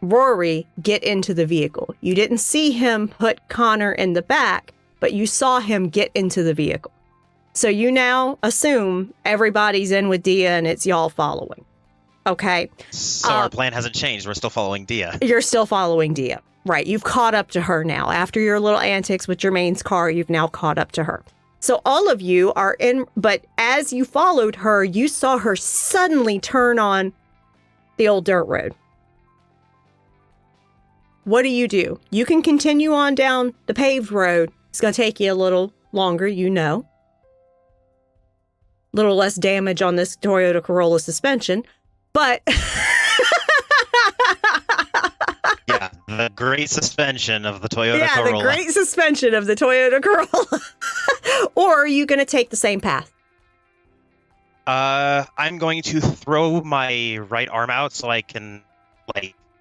Rory get into the vehicle. You didn't see him put Connor in the back, but you saw him get into the vehicle. So you now assume everybody's in with Dia and it's y'all following. Okay? So our plan hasn't changed. We're still following Dia. You're still following Dia. Right. You've caught up to her now. After your little antics with Jermaine's car, you've now caught up to her. So all of you are in, but as you followed her, you saw her suddenly turn on the old dirt road. What do? You can continue on down the paved road. It's going to take you a little longer, you know. Little less damage on this Toyota Corolla suspension, but Yeah, the great suspension of the Toyota Corolla. the great suspension of the Toyota Corolla. Or are you going to take the same path? I'm going to throw my right arm out so I can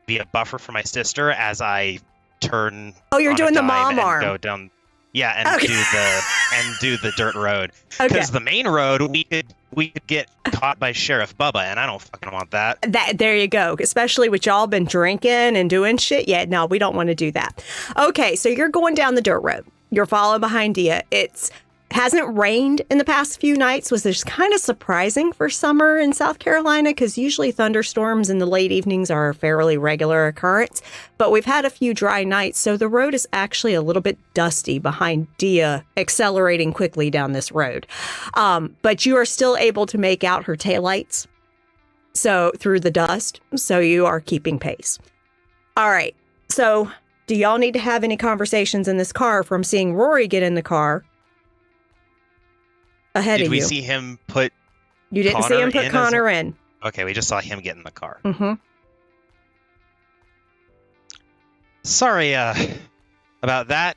be a buffer for my sister as I turn. Oh, you're on a doing the dime mom and arm. Go down. Yeah, and Okay. do the dirt road. Okay. Because the main road we could get caught by Sheriff Bubba, and I don't fucking want that. There you go. Especially with y'all been drinking and doing shit. Yeah, no, we don't want to do that. Okay, so you're going down the dirt road. You're following behind Dia. It hasn't rained in the past few nights, which is kind of surprising for summer in South Carolina, because usually thunderstorms in the late evenings are a fairly regular occurrence. But we've had a few dry nights, so the road is actually a little bit dusty behind Dia accelerating quickly down this road. But you are still able to make out her taillights through the dust, so you are keeping pace. All right, so do y'all need to have any conversations in this car from seeing Rory get in the car ahead Did of we you? see him put? You didn't see Connor him put in Connor in. Okay, we just saw him get in the car. Mm-hmm. Sorry, about that.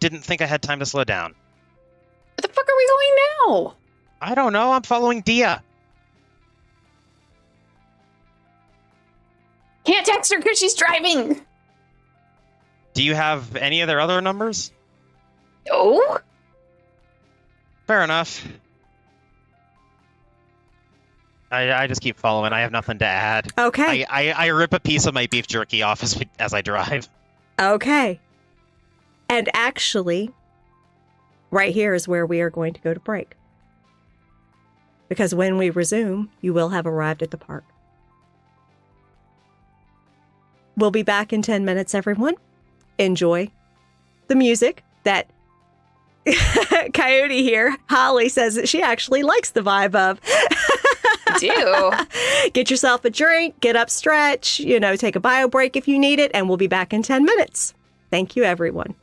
Didn't think I had time to slow down. Where the fuck are we going now? I don't know. I'm following Dia. Can't text her because she's driving. Do you have any of their other numbers? Oh? Fair enough. I just keep following. I have nothing to add. Okay. I rip a piece of my beef jerky off as I drive. Okay. And actually, right here is where we are going to go to break. Because when we resume, you will have arrived at the park. We'll be back in 10 minutes, everyone. Enjoy the music that Coyote here, Holly, says that she actually likes the vibe of. Do. Get yourself a drink, get up, stretch, take a bio break if you need it, and we'll be back in 10 minutes. Thank you, everyone.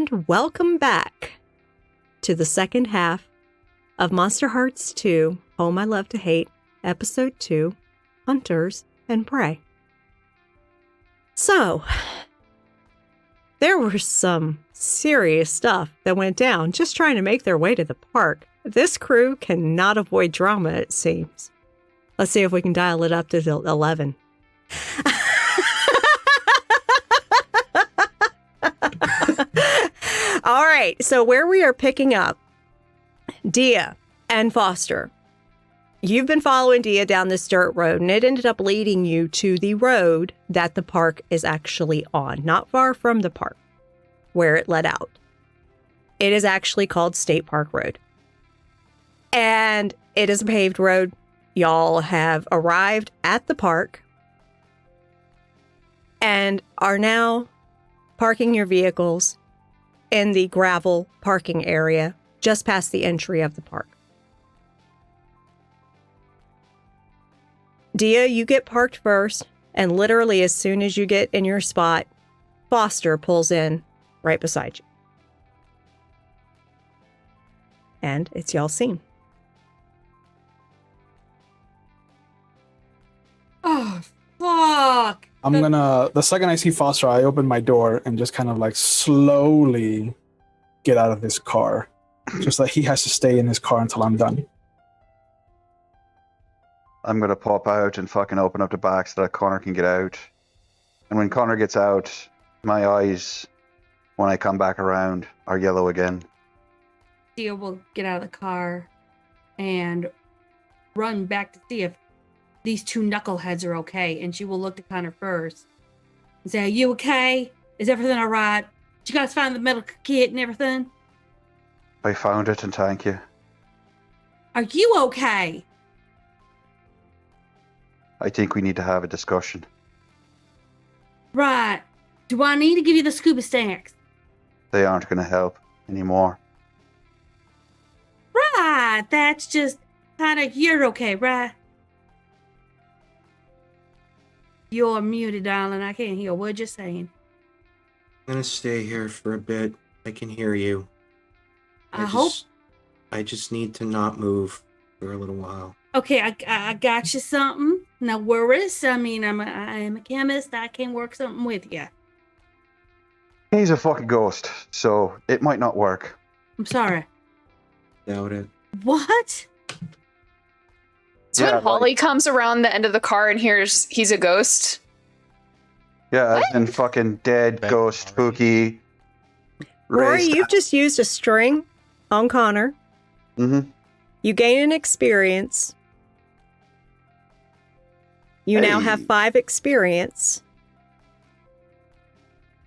And welcome back to the second half of Monsterhearts 2, Home I Love to Hate, Episode 2, Hunters and Prey. So, there was some serious stuff that went down just trying to make their way to the park. This crew cannot avoid drama, it seems. Let's see if we can dial it up to 11. All right, so where we are picking up, Dia and Foster. You've been following Dia down this dirt road, and it ended up leading you to the road that the park is actually on, not far from the park where it led out. It is actually called State Park Road. And it is a paved road. Y'all have arrived at the park and are now parking your vehicles in the gravel parking area just past the entry of the park. Dia, you get parked first, and literally as soon as you get in your spot, Foster pulls in right beside you. And it's y'all's scene. Oh, fuck. The second I see Foster, I open my door and just kind of like slowly get out of this car. Just like he has to stay in his car until I'm done. I'm gonna pop out and fucking open up the back so that Connor can get out. And when Connor gets out, my eyes, when I come back around, are yellow again. Dia will get out of the car and run back to see if these two knuckleheads are okay. And she will look to Connor first and say, "Are you okay? Is everything all right? Did you guys find the metal kit and everything? I found it and thank you. Are you okay?" I think we need to have a discussion. Right. Do I need to give you the scuba stacks? They aren't gonna help anymore. Right. That's just kind of, you're okay, right? You're muted, darling. I can't hear what you're saying. I'm gonna stay here for a bit. I can hear you. I just need to not move for a little while. Okay, I got you something. No worries. I mean, I'm a chemist. I can work something with you. He's a fucking ghost, so it might not work. I'm sorry. Doubt it. What? So Yeah, when Holly comes around the end of the car and hears he's a ghost. Yeah, as in fucking dead, Back ghost, already. spooky. Rory, you've just used a string on Connor. Mm-hmm. You gain an experience. You now Hey. have 5 experience.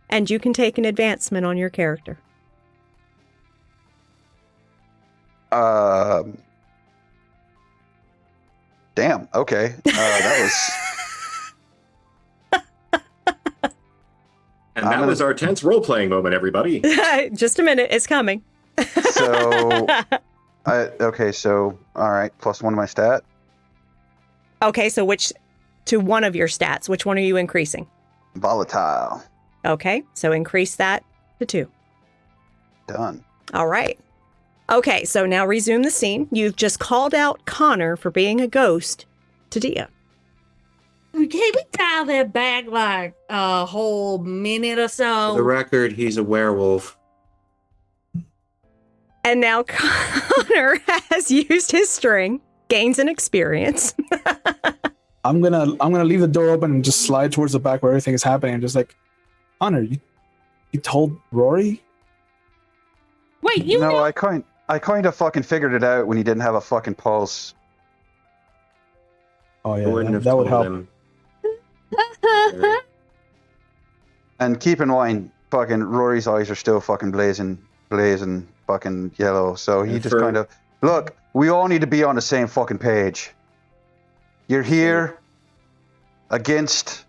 And you can take an advancement on your character. Damn. Okay. That was. And that was our tense role-playing moment, everybody. Just a minute, it's coming. So. Okay. So, all right. +1 to my stat. Okay, so to one of your stats, which one are you increasing? Volatile. Okay, so increase that to 2. Done. All right. Okay, so now resume the scene. You've just called out Connor for being a ghost to Dia. Can we dial that back like a whole minute or so? For the record, he's a werewolf. And now Connor has used his string, gains an experience. I'm gonna leave the door open and just slide towards the back where everything is happening. I'm just like, Connor, you told Rory? Wait, you No, know? I kind of fucking figured it out when he didn't have a fucking pulse. Oh I yeah, wouldn't have that would told help. him. And keep in mind, fucking Rory's eyes are still fucking blazing fucking yellow. So he And just for- kind of, look, we all need to be on the same fucking page. You're here against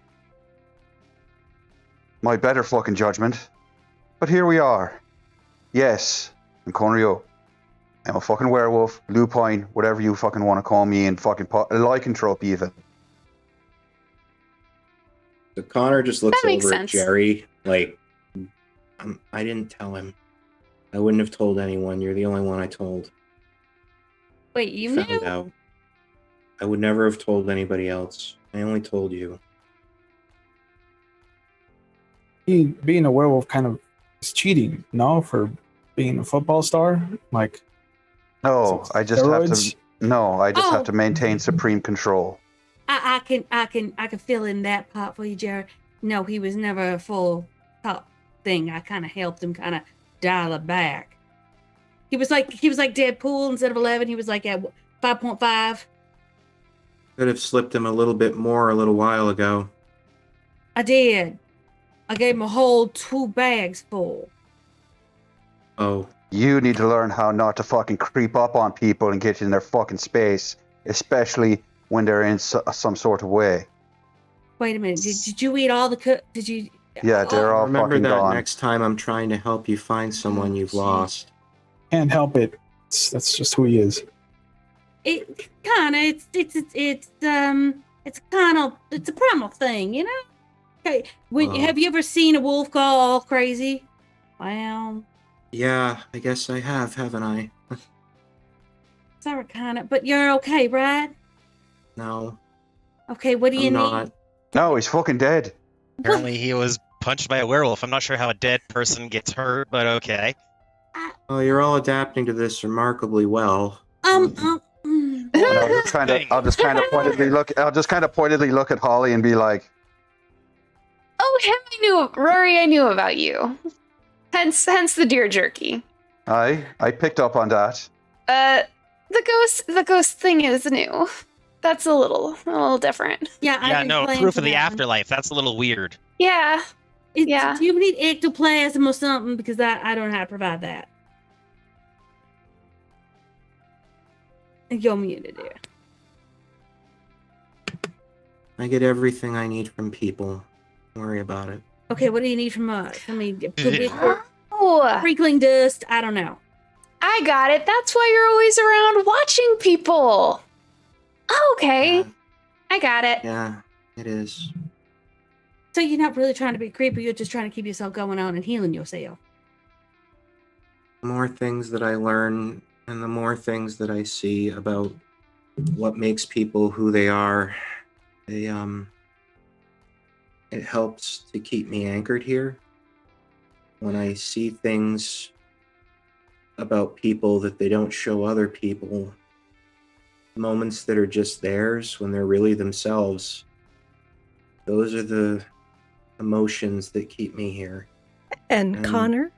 my better fucking judgment, but here we are. Yes, I'm Conrio. I'm a fucking werewolf, lupine, whatever you fucking want to call me, and fucking lycanthrope even. So Connor just looks That makes over at sense. Jerry, like I didn't tell him. I wouldn't have told anyone. You're the only one I told. Wait, you Found knew? out. I would never have told anybody else. I only told you. Being a werewolf kind of is cheating, no? For being a football star, like No, I just have steroids? to. No, I just have Oh. to maintain supreme control. I can fill in that part for you, Jared. No, he was never a full top thing. I kind of helped him kind of dial it back. He was like Deadpool. Instead of 11, he was like at 5.5. Could have slipped him a little bit more a little while ago. I did. I gave him a whole 2 bags full. Oh, You need to learn how not to fucking creep up on people and get in their fucking space, especially when they're in some sort of way. Wait a minute. Did you eat all the Did you? Yeah, they're all remember fucking that gone. next time I'm trying to help you find someone you've lost. Can't help it. That's just who he is. It kind of it's kind of it's a primal thing, you know. Okay, have you ever seen a wolf go all crazy? Well, Yeah, I guess I have, haven't I? sorry, kind of, but you're okay, right? No, Okay, what do you I'm need? not. No, he's fucking dead. Apparently, he was punched by a werewolf. I'm not sure how a dead person gets hurt, but okay. Well, you're all adapting to this remarkably well. And I'll just kind of pointedly look at Holly and be like, Oh, him I knew. Rory, I knew about you. Hence the deer jerky. I picked up on that. The ghost thing is new. That's a little different. Yeah, Yeah, no, proof of the afterlife. That's a little weird. Yeah. Yeah. Do you need ectoplasm or something? Because I don't know how to provide that. You're muted, dear. I get everything I need from people. Don't worry about it. Okay, what do you need from us? I mean, Oh, sprinkling dust. I don't know. I got it. That's why you're always around watching people. Oh, okay. Yeah. I got it. Yeah, it is. So you're not really trying to be creepy. You're just trying to keep yourself going on and healing yourself. The more things that I learn and the more things that I see about what makes people who they are, it helps to keep me anchored here. When I see things about people that they don't show other people, moments that are just theirs when they're really themselves, those are the emotions that keep me here. And Connor,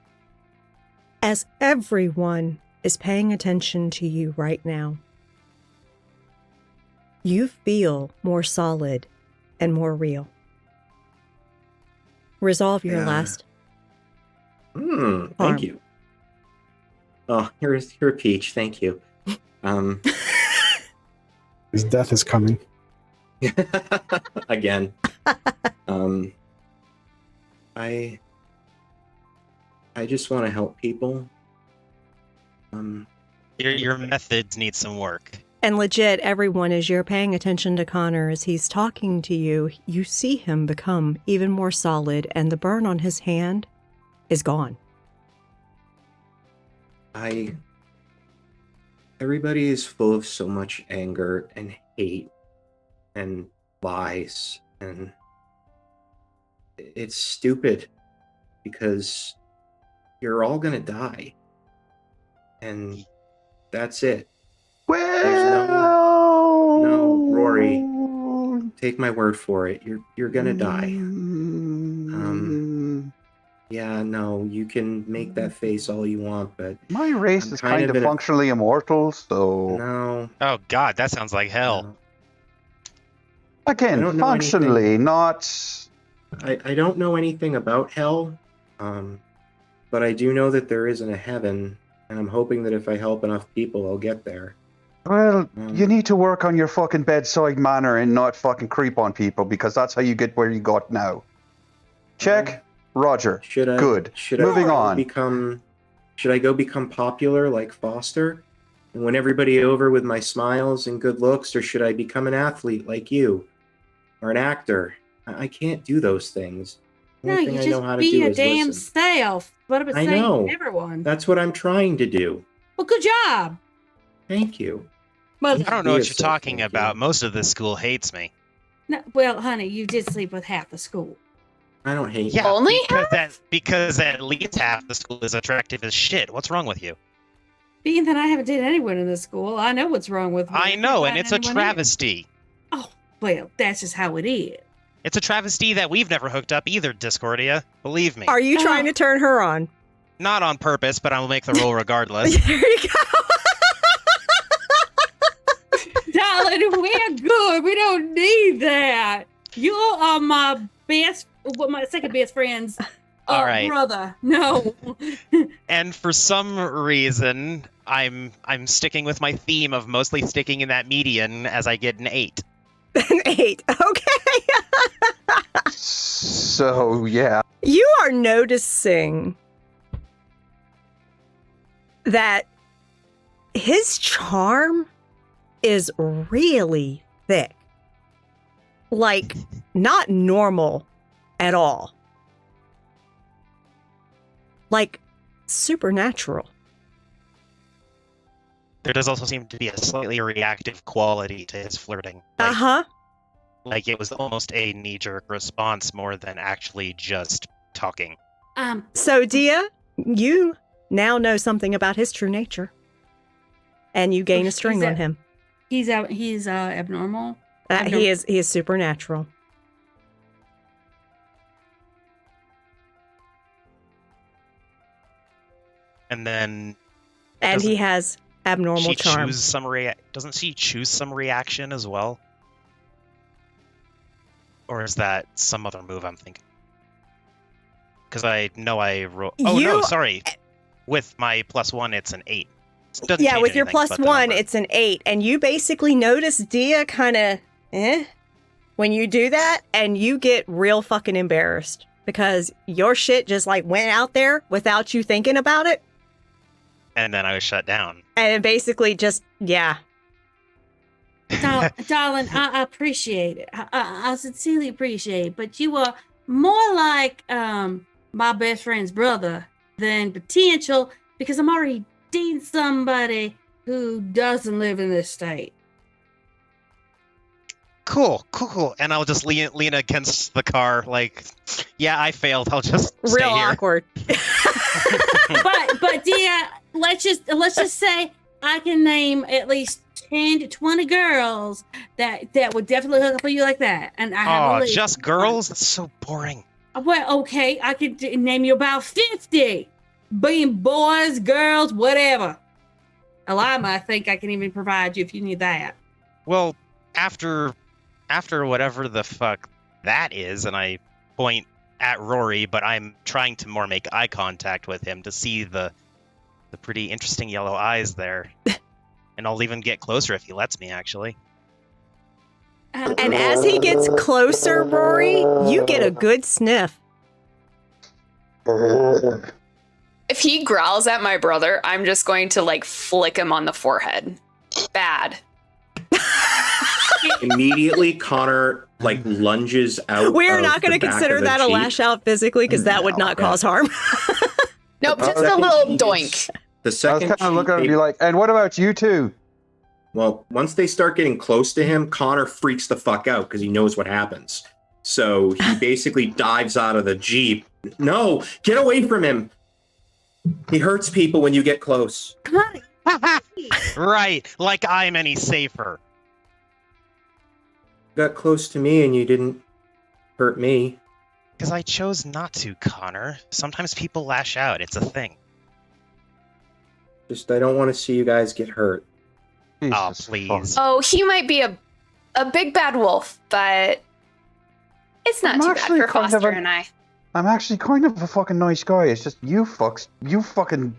as everyone is paying attention to you right now, you feel more solid and more real. Resolve your last. Thank you. Oh, here's Peach. Thank you. His death is coming. Again. I just want to help people. Your methods need some work. And legit, everyone, as you're paying attention to Connor, as he's talking to you, you see him become even more solid, and the burn on his hand is gone. Everybody is full of so much anger and hate and lies, and it's stupid because you're all gonna die, and that's it. There's no, Rory, take my word for it. You're gonna die. Yeah, no, you can make that face all you want, but my race is kind of functionally immortal, so no. Oh God, that sounds like hell. No. Again, functionally, not. I don't know anything about hell, but I do know that there isn't a heaven, and I'm hoping that if I help enough people, I'll get there. Well, you need to work on your fucking bedside manner and not fucking creep on people, because that's how you get where you got now. Check. Roger. Good. Moving on. Should I go become popular like Foster and win everybody over with my smiles and good looks, or should I become an athlete like you or an actor? I can't do those things. No, Only you thing I just know how to be do your is damn listen. self. What about I saying know. to everyone? That's what I'm trying to do. Well, good job. Thank you. Well, I don't know what Yes, you're sir, talking thank about. you. Most of this school hates me. no, well, honey, you did sleep with half the school. I don't hate Yeah, you. Only because at least half the school is attractive as shit. What's wrong with you? Being that I haven't dated anyone in this school, I know what's wrong with me. I know, and can't it's a find anyone here. travesty. Oh, well, that's just how it is. It's a travesty that we've never hooked up either, Discordia. Believe me. Are you trying to turn her on? Not on purpose, but I will make the roll regardless. There you go. Darling, we're good. We don't need that. You are my second best friend's All right. brother. No. And for some reason, I'm sticking with my theme of mostly sticking in that median as I get an 8. An 8. Okay. So yeah, You are noticing that his charm is really thick. Like, not normal at all. Like, supernatural. There does also seem to be a slightly reactive quality to his flirting. Like, Uh-huh. like it was almost a knee-jerk response more than actually just talking. So, Dia, you now know something about his true nature. And you gain a string on him. He's abnormal. He is supernatural. And then And he has abnormal she charm. choose some doesn't she choose some reaction as well? Or is that some other move I'm thinking? Because I know I roll. Oh no, sorry. With my +1, it's an 8. Doesn't Yeah, change with your anything but the +1, number. it's an 8. And you basically notice Dia kind of, when you do that, and you get real fucking embarrassed because your shit just like went out there without you thinking about it. And then I was shut down. And it basically just, yeah. Darling, I appreciate it. I sincerely appreciate it. But you are more like my best friend's brother than potential because I'm already dating somebody who doesn't live in this state. Cool. And I'll just lean against the car like, yeah, I failed. I'll just stay Real here. awkward. but dear, let's just say I can name at least 10 to 20 girls that would definitely hook up with you like that. And I have a list. Just girls? That's so boring. Well, okay, I could name you about 50. Being boys, girls, whatever. Alima, I think I can even provide you if you need that. Well, after whatever the fuck that is, and I point at Rory, but I'm trying to more make eye contact with him to see the pretty interesting yellow eyes there. And I'll even get closer if he lets me, actually. And as he gets closer, Rory, you get a good sniff. If he growls at my brother, I'm just going to like flick him on the forehead. Bad. Immediately, Connor like lunges out. We're not going to consider that a lash out physically because that would not cause harm. Nope, just a little doink. The I was second kind of looking at him and be like, and what about you two? Well, once they start getting close to him, Connor freaks the fuck out because he knows what happens. So he basically dives out of the Jeep. No, get away from him. He hurts people when you get close. Right, like I'm any safer. Got close to me and you didn't hurt me. Because I chose not to, Connor. Sometimes people lash out. It's a thing. Just, I don't want to see you guys get hurt. Oh, Jesus please. fuck. Oh, he might be a big bad wolf, but it's not I'm too bad actually for kind of Foster a- and I. I'm actually kind of a fucking nice guy. It's just you fucking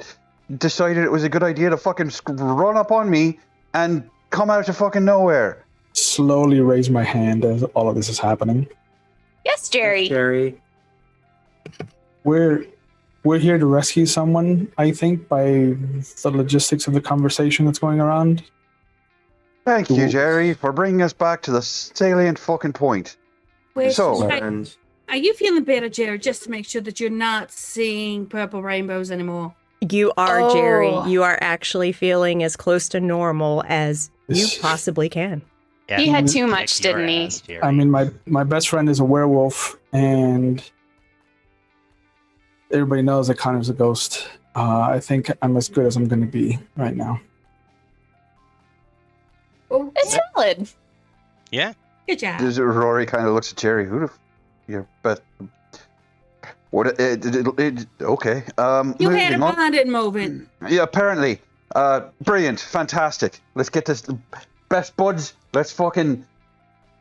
decided it was a good idea to fucking run up on me and come out of fucking nowhere. Slowly raise my hand as all of this is happening. Yes, Jerry. Jerry. We're here to rescue someone, I think, by the logistics of the conversation that's going around. Thank you, Cool. Jerry, for bringing us back to the salient fucking point. Wait, So- wait. And Are you feeling better, Jared, just to make sure that you're not seeing purple rainbows anymore? You are, Jerry. Oh. You are actually feeling as close to normal as you possibly can. Yeah, He had too kick much, your didn't he? ass, Jerry. I mean, my best friend is a werewolf, and everybody knows that Connor's a ghost. I think I'm as good as I'm going to be right now. It's solid. Yeah. Good job. Rory kind of looks at Jerry. Your best? What? Okay. You had a moving on. bonded moment. Yeah, apparently. Brilliant. Fantastic. Let's get this. Best buds. Let's fucking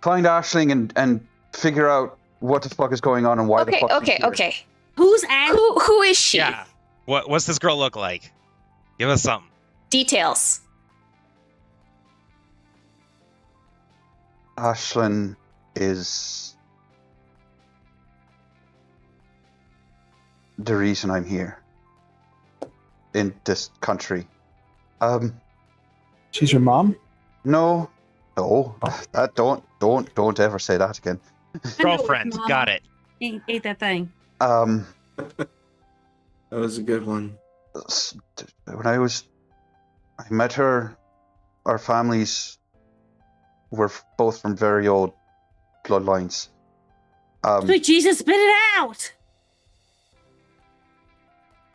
find Aisling and figure out what the fuck is going on and why the fuck she's here. Okay. Who's Ash? Who is she? Yeah. What's this girl look like? Give us something. Details. Aisling is the reason I'm here in this country. She's your mom? No, that don't ever say that again. Girlfriend. Got it. Ate that thing. That was a good one. When I met her, our families were both from very old bloodlines. Sweet Jesus, spit it out!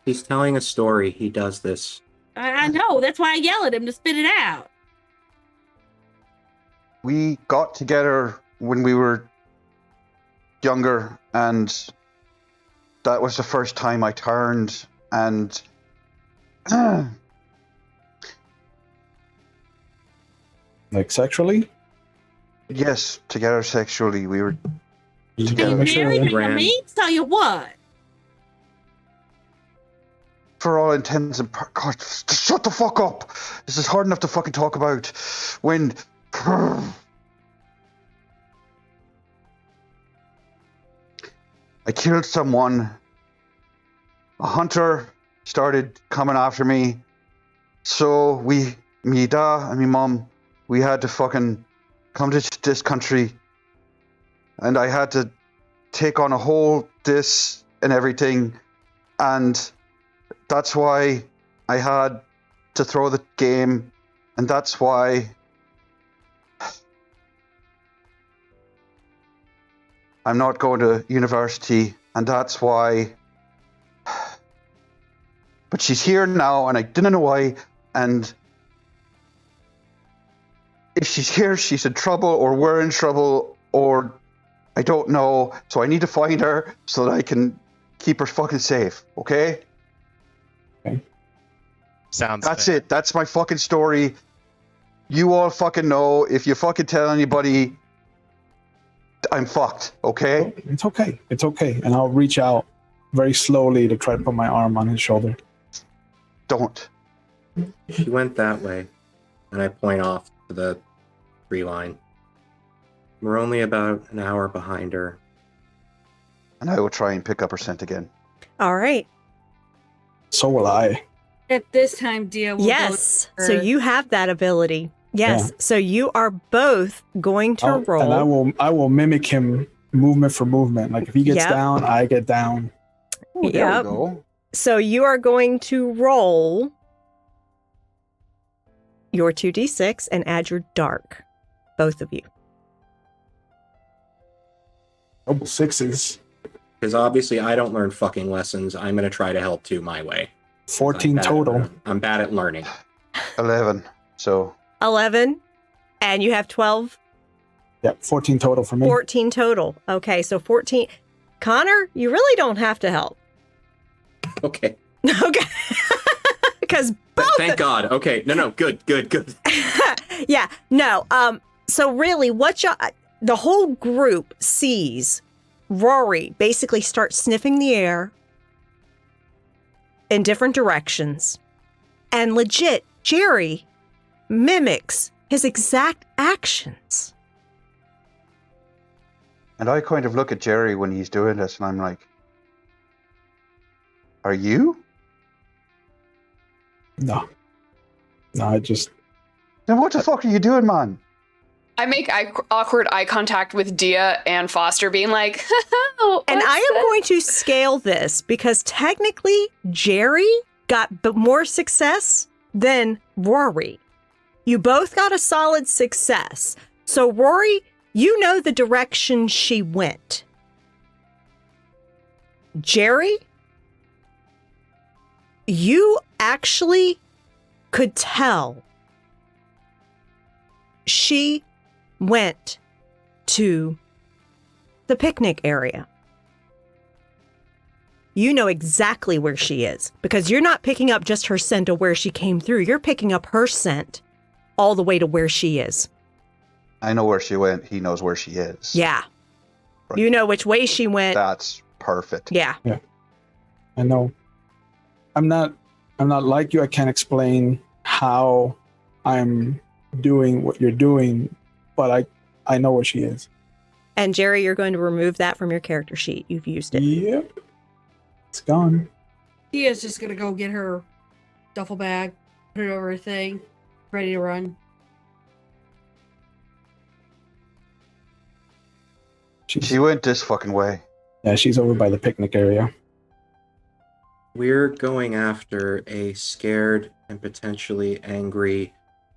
He's telling a story. He does this. I know. That's why I yell at him to spit it out. We got together when we were younger, and that was the first time I turned, and Like sexually? yes, together sexually. We were You Together. gotta make sure. Married Grand. me? Tell you what. for all intents and God, just shut the fuck up. This is hard enough to fucking talk about. When I killed someone, a hunter started coming after me. So me dad and me mom, we had to fucking come to this country, and I had to take on a whole this and everything, and that's why I had to throw the game, and that's why I'm not going to university, and that's why. But she's here now, and I didn't know why, and if she's here, she's in trouble, or we're in trouble, or I don't know, so I need to find her so that I can keep her fucking safe, okay? Sounds That's fair. it. That's my fucking story. You all fucking know. If you fucking tell anybody, I'm fucked, okay? It's okay. It's okay. And I'll reach out very slowly to try to put my arm on his shoulder. Don't. She went that way, and I point off to the tree line. We're only about an hour behind her. And I will try and pick up her scent again. All right. So will I. At this time, dear, we'll Yes. go So you have that ability. Yes. Yeah. So you are both going to roll. And I will mimic him movement for movement. Like if he gets Yep. down, I get down. Ooh, there Yep. we go. So you are going to roll your 2d6 and add your dark. Both of you. Double sixes. Because obviously I don't learn fucking lessons. I'm going to try to help too my way. 14 total. I'm bad at learning. 11. So 11. And you have 12. Yep, 14 total for me. 14 total. Okay. So 14. Connor, you really don't have to help. Okay. Okay. Because Thank God. Okay. No. Good. yeah, no. So really, the whole group sees Rory basically start sniffing the air in different directions, and legit Jerry mimics his exact actions. and I kind of look at Jerry when he's doing this, and I'm like, "Are you?" No, I just Then what the fuck are you doing, man? I make awkward eye contact with Dia and Foster, being like, and I am going to scale this because technically Jerry got more success than Rory. You both got a solid success. So Rory, you know the direction she went. Jerry, you actually could tell she went to the picnic area. You know exactly where she is because you're not picking up just her scent of where she came through. You're picking up her scent all the way to where she is. I know where she went. He knows where she is. Yeah. Right. You know which way she went. That's perfect. Yeah. Yeah. I know. I'm not like you. I can't explain how I'm doing what you're doing, but I know where she is. And Jerry, you're going to remove that from your character sheet. You've used it. Yep. It's gone. Tia's just gonna go get her duffel bag, put it over her thing, ready to run. She went this fucking way. Yeah, she's over by the picnic area. We're going after a scared and potentially angry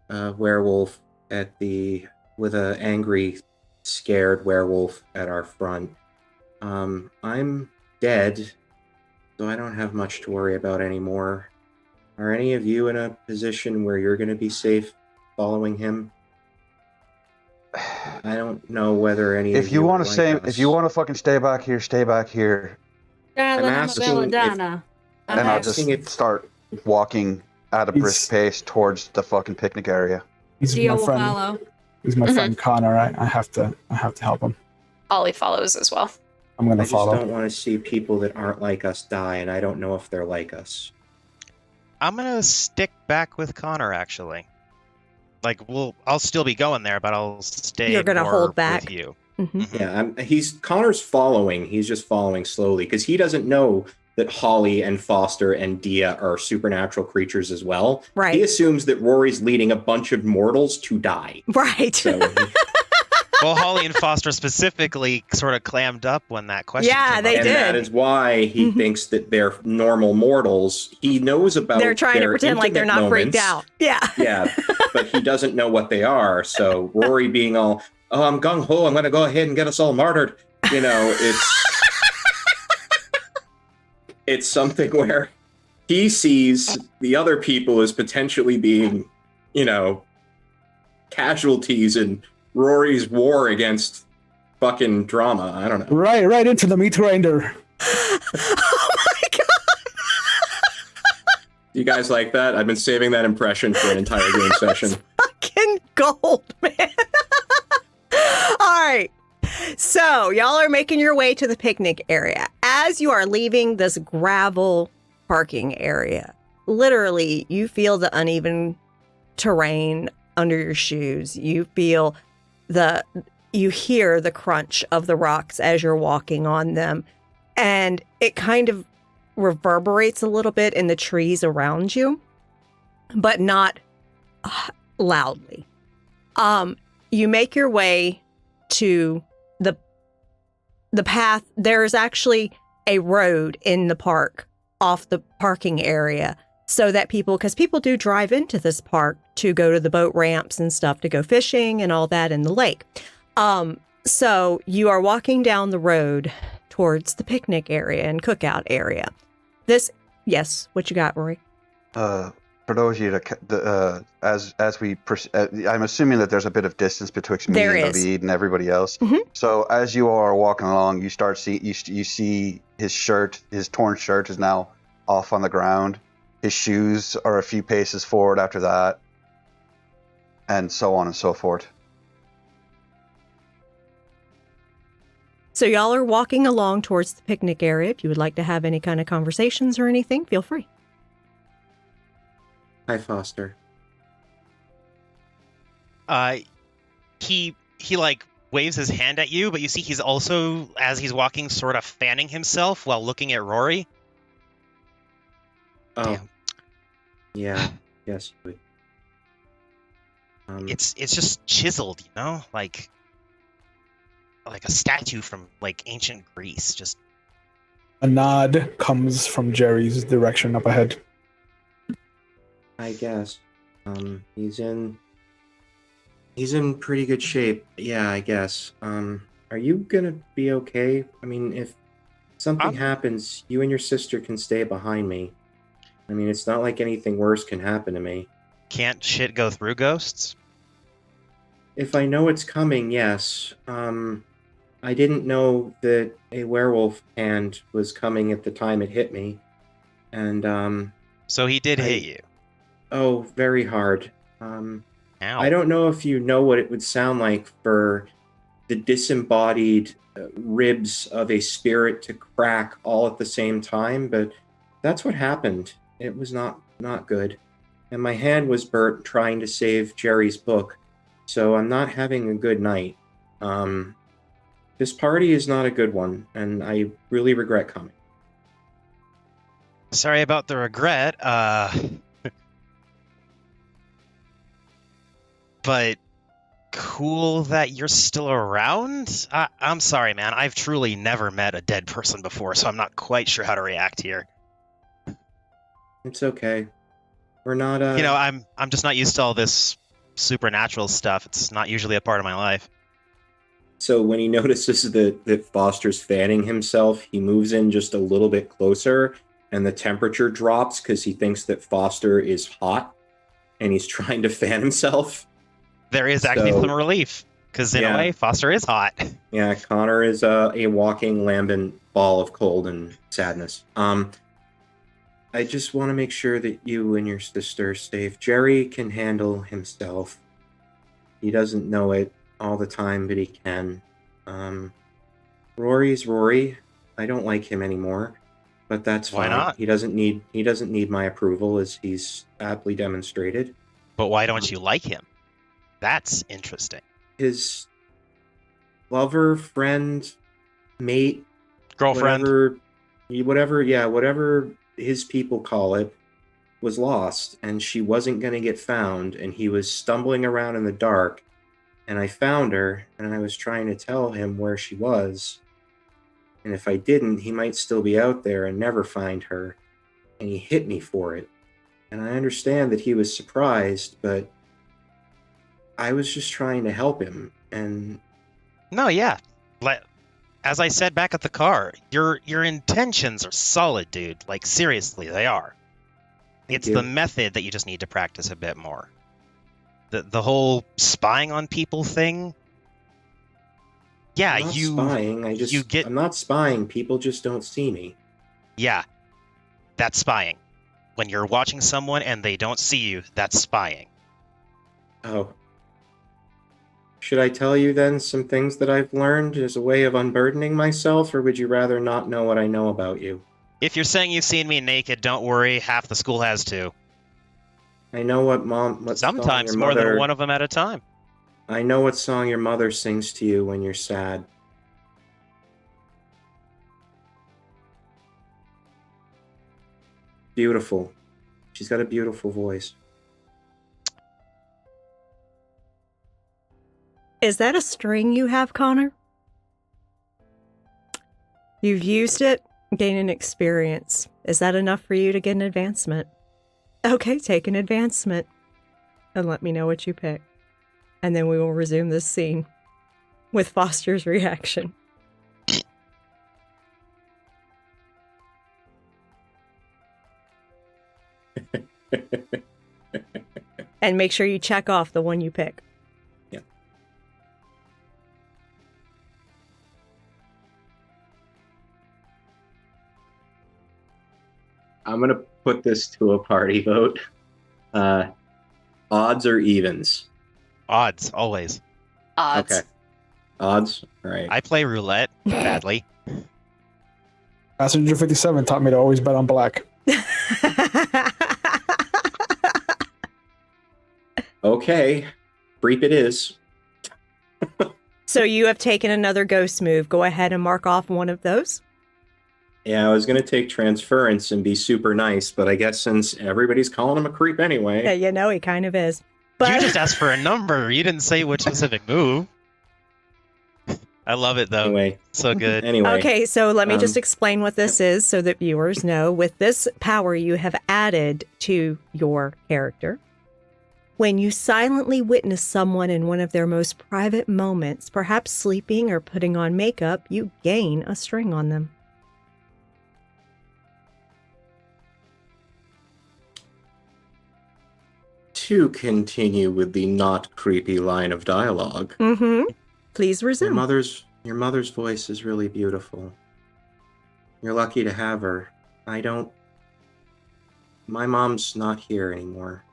werewolf with an angry, scared werewolf at our front. I'm dead, so I don't have much to worry about anymore. Are any of you in a position where you're going to be safe following him? I don't know whether any. If you want to if you want to fucking stay back here, stay back here. I'm asking Belladonna. And I'll just start walking at a brisk pace towards the fucking picnic area. He's Tia my will friend. follow. He's my friend Connor. I have to help him. Ollie follows as well. I'm gonna I just follow. don't want to see people that aren't like us die, and I don't know if they're like us. I'm gonna stick back with Connor actually. Like I'll still be going there, but I'll stay. You're gonna more hold back. with you. Mm-hmm. Yeah, Connor's following. He's just following slowly because he doesn't know that Holly and Foster and Dia are supernatural creatures as well. Right. He assumes that Rory's leading a bunch of mortals to die. Right. So Well, Holly and Foster specifically sort of clammed up when that question Yeah, came they up. did. And that is why he thinks that they're normal mortals. He knows about They're trying to their pretend like they're intimate not freaked moments. out. Yeah. Yeah, but he doesn't know what they are. So Rory being all, "Oh, I'm gung ho. I'm going to go ahead and get us all martyred." You know, it's something where he sees the other people as potentially being, casualties in Rory's war against fucking drama. I don't know. Right into the meat grinder. Oh my god. You guys like that? I've been saving that impression for an entire game session. Fucking gold, man. All right. So, y'all are making your way to the picnic area. As you are leaving this gravel parking area, literally, you feel the uneven terrain under your shoes. You feel you hear the crunch of the rocks as you're walking on them. And it kind of reverberates a little bit in the trees around you, but not loudly. You make your way to the path. There's actually a road in the park off the parking area so that because people do drive into this park to go to the boat ramps and stuff, to go fishing and all that in the lake. So you are walking down the road towards the picnic area and cookout area. Yes, what you got, Rory? For those of you that, I'm assuming that there's a bit of distance betwixt me There and is. the lead and everybody else. Mhm. So as you are walking along, you see his shirt, his torn shirt is now off on the ground. His shoes are a few paces forward after that, and so on and so forth. So y'all are walking along towards the picnic area. If you would like to have any kind of conversations or anything, feel free. Hi, Foster. He like waves his hand at you, but you see he's also, as he's walking, sort of fanning himself while looking at Rory. Oh, Damn. yeah. Yes, you would. It's just chiseled, you know, like a statue from like ancient Greece. Just A nod comes from Jerry's direction up ahead. I guess. He's in pretty good shape. Yeah, I guess. Are you gonna be okay? I mean, if something happens, you and your sister can stay behind me. I mean, it's not like anything worse can happen to me. can't shit go through ghosts. If I know it's coming, yes. I didn't know that a werewolf hand was coming at the time it hit me. And, So he did hit you. Oh, very hard. Ow. I don't know if you know what it would sound like for the disembodied ribs of a spirit to crack all at the same time, but that's what happened. It was not good. And my hand was burnt trying to save Jerry's book, so I'm not having a good night. This party is not a good one, and I really regret coming. Sorry about the regret. But cool that you're still around. I'm sorry, man. I've truly never met a dead person before, so I'm not quite sure how to react here. It's okay. We're not. You know, I'm just not used to all this supernatural stuff. It's not usually a part of my life. So when he notices that Foster's fanning himself, he moves in just a little bit closer, and the temperature drops because he thinks that Foster is hot, and he's trying to fan himself. There is actually some relief, because in a way, Foster is hot. Yeah, Connor is a walking lambent ball of cold and sadness. I just want to make sure that you and your sister are safe. Jerry can handle himself. He doesn't know it all the time, but he can. Rory's Rory. I don't like him anymore, but that's fine. Why not? He doesn't need my approval, as he's aptly demonstrated. But why don't you like him? That's interesting. His lover, friend, mate, girlfriend, whatever his people call it, was lost, and she wasn't going to get found, and he was stumbling around in the dark, and I found her, and I was trying to tell him where she was, and if I didn't, he might still be out there and never find her, and he hit me for it. And I understand that he was surprised, but I was just trying to help him, and... No, yeah. As I said back at the car, your intentions are solid, dude. Like, seriously, they are. It's the method that you just need to practice a bit more. The whole spying on people thing. Yeah, I'm not spying. I'm not spying. People just don't see me. Yeah, that's spying. When you're watching someone and they don't see you, that's spying. Oh. Should I tell you then some things that I've learned as a way of unburdening myself, or would you rather not know what I know about you? If you're saying you've seen me naked, don't worry, half the school has too. I know what sometimes more than one of them at a time. I know what song your mother sings to you when you're sad. Beautiful. She's got a beautiful voice. Is that a string you have, Connor? You've used it, gaining experience. Is that enough for you to get an advancement? Okay, take an advancement. And let me know what you pick. And then we will resume this scene with Foster's reaction. And make sure you check off the one you pick. Yeah. I'm going to put this to a party vote. Odds or evens? Odds, always. Odds. Okay. Odds? All right. I play roulette badly. Passenger 57 taught me to always bet on black. Okay. Creep it is. So you have taken another ghost move. Go ahead and mark off one of those. Yeah, I was going to take transference and be super nice, but I guess since everybody's calling him a creep anyway. Yeah, you know he kind of is. But You just asked for a number. You didn't say which specific move. I love it though. Anyway, So good. anyway. okay, so let me just um, explain what this is so that viewers know. With this power you have added to your character, when you silently witness someone in one of their most private moments, perhaps sleeping or putting on makeup, you gain a string on them. To continue with the not creepy line of dialogue, Mm-hmm. Please your resume. mother's voice is really beautiful. You're lucky to have her. My mom's not here anymore.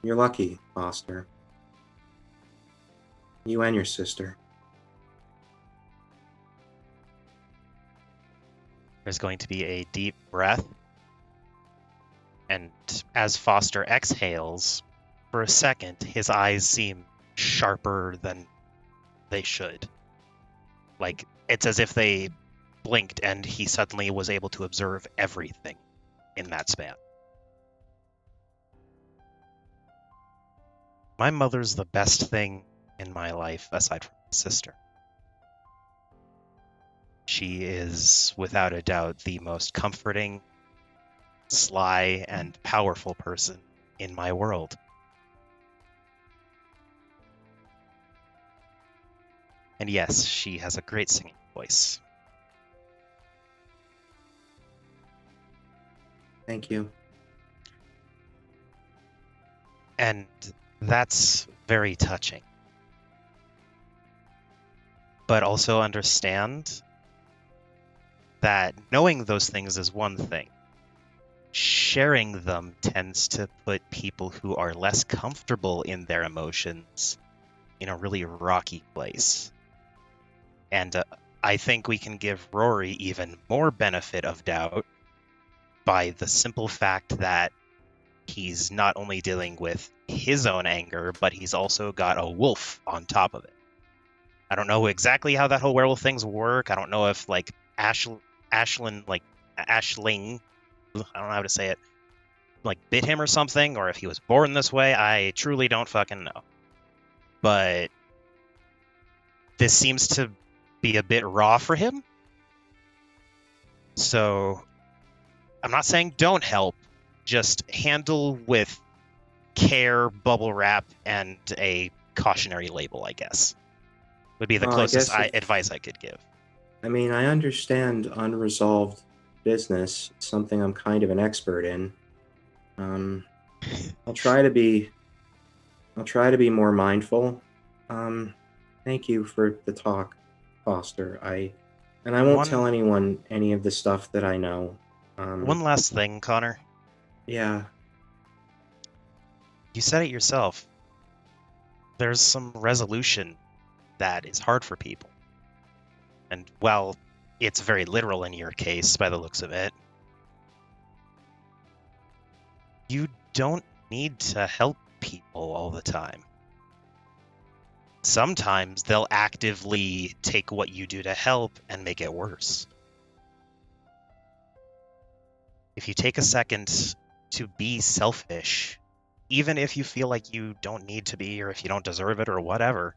You're lucky, Foster. You and your sister. There's going to be a deep breath. And as Foster exhales, for a second, his eyes seem sharper than they should. Like, it's as if they blinked and he suddenly was able to observe everything in that span. My mother's the best thing in my life aside from my sister. She is, without a doubt, the most comforting, sly, and powerful person in my world. And yes, she has a great singing voice. Thank you. And that's very touching. But also understand that knowing those things is one thing. Sharing them tends to put people who are less comfortable in their emotions in a really rocky place. And I think we can give Rory even more benefit of doubt by the simple fact that he's not only dealing with his own anger, but he's also got a wolf on top of it. I don't know exactly how that whole werewolf things work. I don't know if like Aisling, I don't know how to say it, like bit him or something, or if he was born this way. I truly don't fucking know. But this seems to be a bit raw for him. So I'm not saying don't help, just handle with care, bubble wrap, and a cautionary label, I guess. Would be the closest advice I could give. I mean, I understand unresolved business. It's something I'm kind of an expert in. I'll try to be more mindful. Thank you for the talk, Foster. I won't tell anyone any of the stuff that I know. One last thing, Connor. Yeah. You said it yourself. There's some resolution that is hard for people. And while it's very literal in your case, by the looks of it, you don't need to help people all the time. Sometimes they'll actively take what you do to help and make it worse. If you take a second to be selfish, even if you feel like you don't need to be, or if you don't deserve it, or whatever,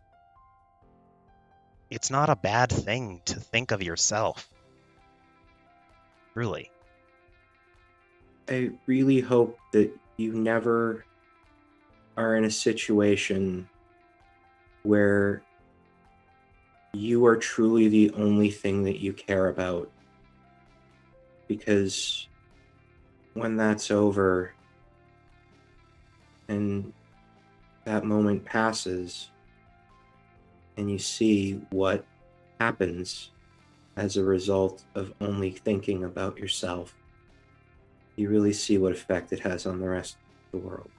it's not a bad thing to think of yourself. Really. I really hope that you never are in a situation where you are truly the only thing that you care about. Because when that's over and that moment passes and you see what happens as a result of only thinking about yourself, you really see what effect it has on the rest of the world.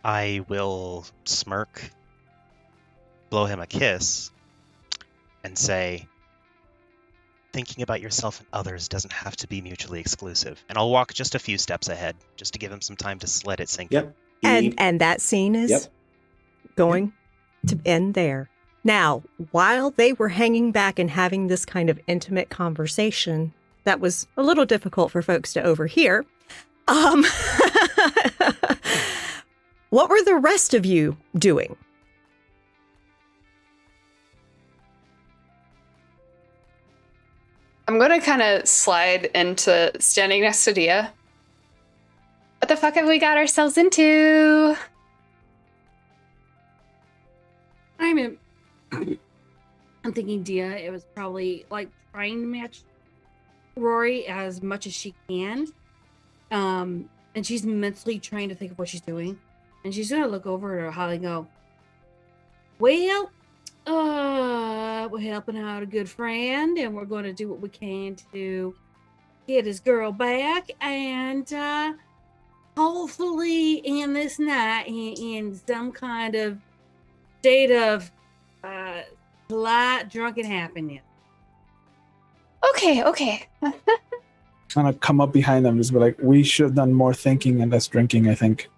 I will smirk, blow him a kiss, and say, thinking about yourself and others doesn't have to be mutually exclusive. And I'll walk just a few steps ahead, just to give him some time to let it sink in. Yep. And that scene is going to end there. Now, while they were hanging back and having this kind of intimate conversation that was a little difficult for folks to overhear, What were the rest of you doing? I'm going to kind of slide into standing next to Dia. What the fuck have we got ourselves into? I'm thinking Dia, it was probably like trying to match Rory as much as she can. And she's mentally trying to think of what she's doing. And she's gonna look over at her Holly and go, well, we're helping out a good friend, and we're gonna do what we can to get his girl back, and hopefully end this night in some kind of state of slight drunken happiness. Okay. Kind of come up behind them, just be like, we should have done more thinking and less drinking, I think.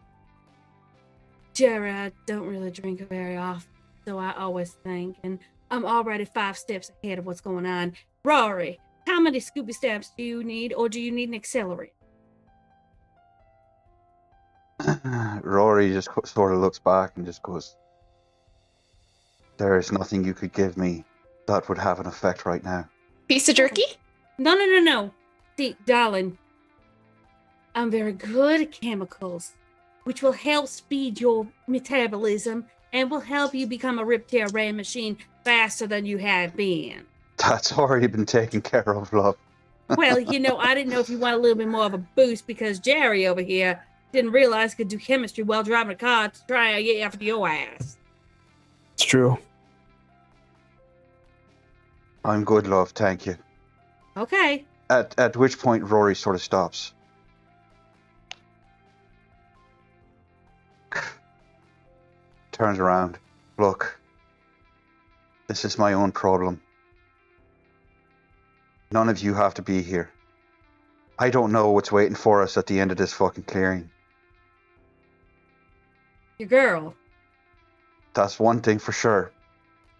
Jerry, I don't really drink very often, so I always think, and I'm already 5 steps ahead of what's going on. Rory, how many Scooby steps do you need, or do you need an accelerator? Rory just sort of looks back and just goes, there is nothing you could give me that would have an effect right now. Piece of jerky? No. See, darling, I'm very good at chemicals, which will help speed your metabolism and will help you become a rip-tear ran machine faster than you have been. That's already been taken care of, love. Well, I didn't know if you want a little bit more of a boost because Jerry over here didn't realize he could do chemistry while driving a car to try and get after your ass. It's true. I'm good, love, thank you. Okay. At which point Rory sort of stops. Turns around. Look, this is my own problem. None of you have to be here. I don't know what's waiting for us at the end of this fucking clearing. Your girl. That's one thing for sure.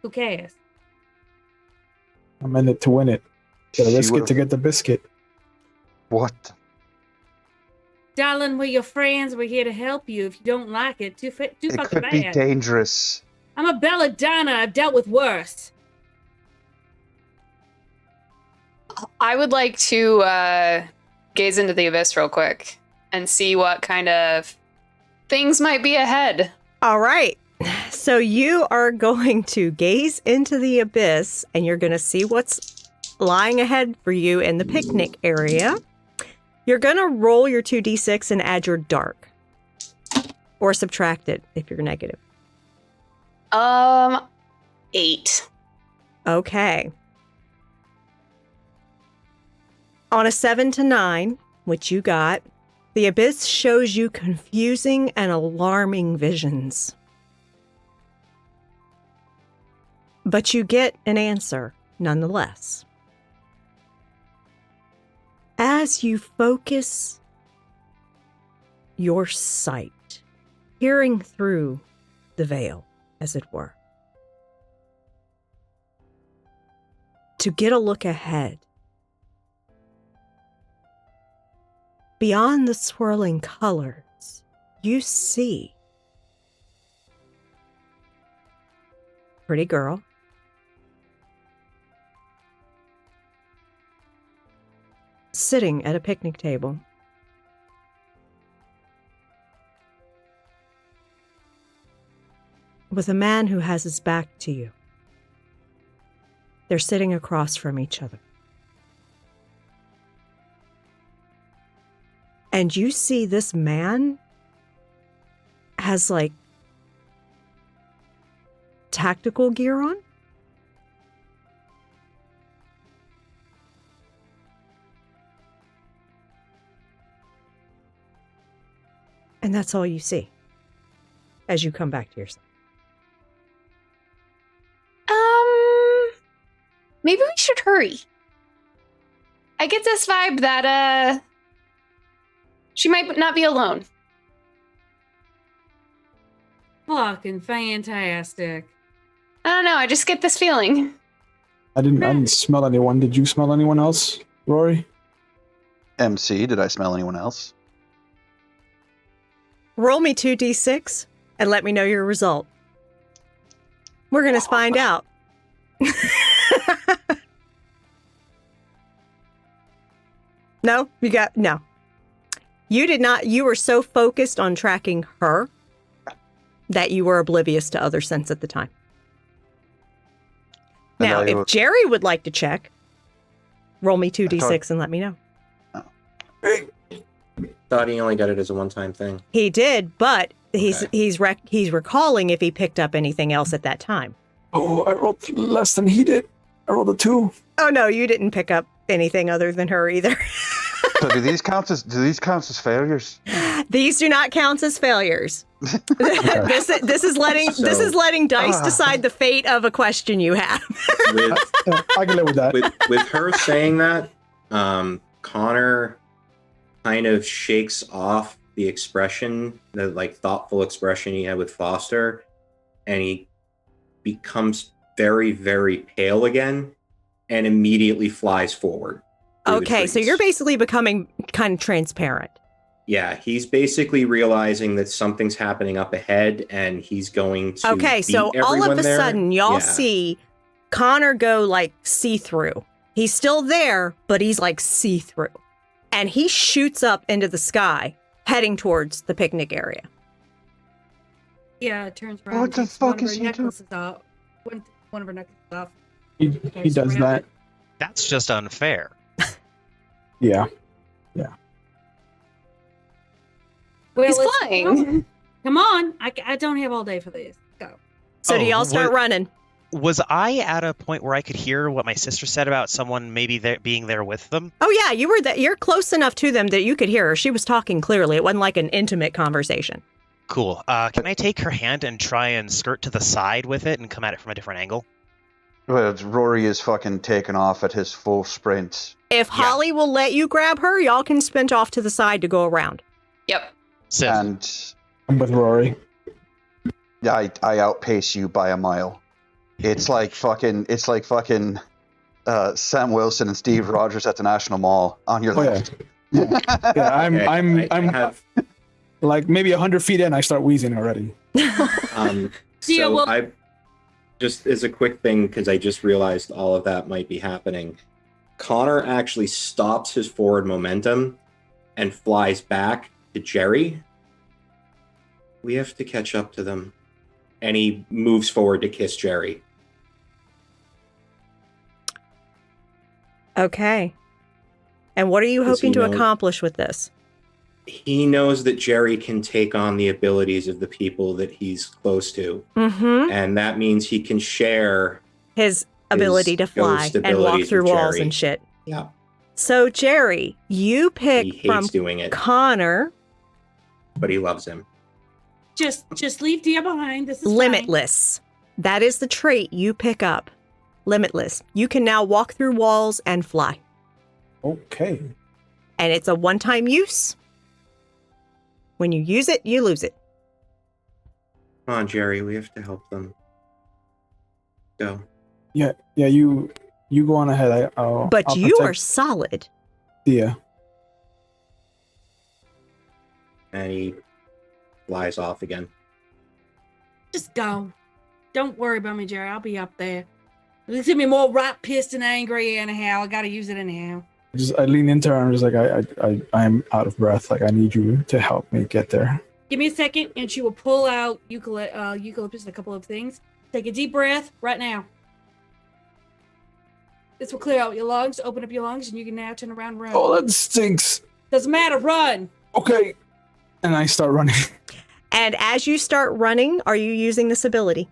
Who cares? I'm in it to win it. Gotta She risk it would've- to get the biscuit. What? Darling, we're your friends. We're here to help you. If you don't like it, too It fucking could be bad. dangerous. I'm a belladonna. I've dealt with worse. I would like to gaze into the abyss real quick and see what kind of things might be ahead. All right. So you are going to gaze into the abyss and you're going to see what's lying ahead for you in the picnic area. You're going to roll your 2d6 and add your dark. Or subtract it if you're negative. 8. Okay. On a 7 to 9, which you got, the abyss shows you confusing and alarming visions. But you get an answer nonetheless. As you focus your sight, peering through the veil, as it were, to get a look ahead, beyond the swirling colors, you see a pretty girl sitting at a picnic table. With a man who has his back to you. They're sitting across from each other. And you see this man has like tactical gear on. And that's all you see as you come back to yourself. Maybe we should hurry. I get this vibe that she might not be alone. Fucking fantastic. I don't know, I just get this feeling. I didn't smell anyone. Did you smell anyone else, Rory? MC, did I smell anyone else? roll me 2d6 and let me know your result. We're going to find out. No. You did not. You were so focused on tracking her that you were oblivious to other sense at the time. Now, if Jerry would like to check, roll me 2d6 and let me know. Thought he only got it as a one-time thing. He did, but he's recalling if he picked up anything else at that time. Oh, I rolled less than he did. I rolled a 2. Oh no, you didn't pick up anything other than her either. So do these count as failures? These do not count as failures. This is letting dice decide the fate of a question you have. I can live with that. With her saying that, Connor kind of shakes off the expression, the thoughtful expression he had with Foster, and he becomes very, very pale again and immediately flies forward. Okay, so you're basically becoming kind of transparent. Yeah, he's basically realizing that something's happening up ahead and he's going to Okay, so all of a sudden y'all see Connor go see-through. He's still there, but he's see-through. And he shoots up into the sky, heading towards the picnic area. Yeah, it turns around. What the fuck is he doing? One of her necklaces off. He does that. That's just unfair. Yeah. Well, He's flying. Come on. I don't have all day for this. Go. So do y'all start running? Was I at a point where I could hear what my sister said about someone maybe being there with them? Oh yeah, you were you're close enough to them that you could hear her. She was talking clearly. It wasn't like an intimate conversation. Cool. Can I take her hand and try and skirt to the side with it and come at it from a different angle? Well, Rory is fucking taking off at his full sprint. If Holly will let you grab her, y'all can sprint off to the side to go around. Yep. So, And I'm with Rory. I outpace you by a mile. It's like fucking Sam Wilson and Steve Rogers at the National Mall on your left. Yeah, I'm like maybe 100 feet in, I start wheezing already. I just as a quick thing, because I just realized all of that might be happening. Connor actually stops his forward momentum and flies back to Jerry. We have to catch up to them. And he moves forward to kiss Jerry. Okay. And what are you hoping to accomplish with this? He knows that Jerry can take on the abilities of the people that he's close to. Mm-hmm. And that means he can share his ability to fly and walk through walls and shit. Yeah. So, Jerry, you pick from doing it, Connor. but he loves him. Just leave Dia behind. This is Limitless. Fine. That is the trait you pick up. Limitless. You can now walk through walls and fly. Okay. And it's a one-time use. When you use it, you lose it. Come on, Jerry, we have to help them. Go. Yeah. You go on ahead. I'll you are solid. Yeah. And he flies off again. Just go. Don't worry about me, Jerry. I'll be up there. It's gonna be more right pissed and angry anyhow. I gotta use it anyhow. I lean into her and I'm just like, I'm out of breath. Like, I need you to help me get there. Give me a second, and she will pull out eucalyptus and a couple of things. Take a deep breath right now. This will clear out your lungs, open up your lungs, and you can now turn around and run. Oh, that stinks. Doesn't matter, run. Okay. And I start running. And as you start running, are you using this ability?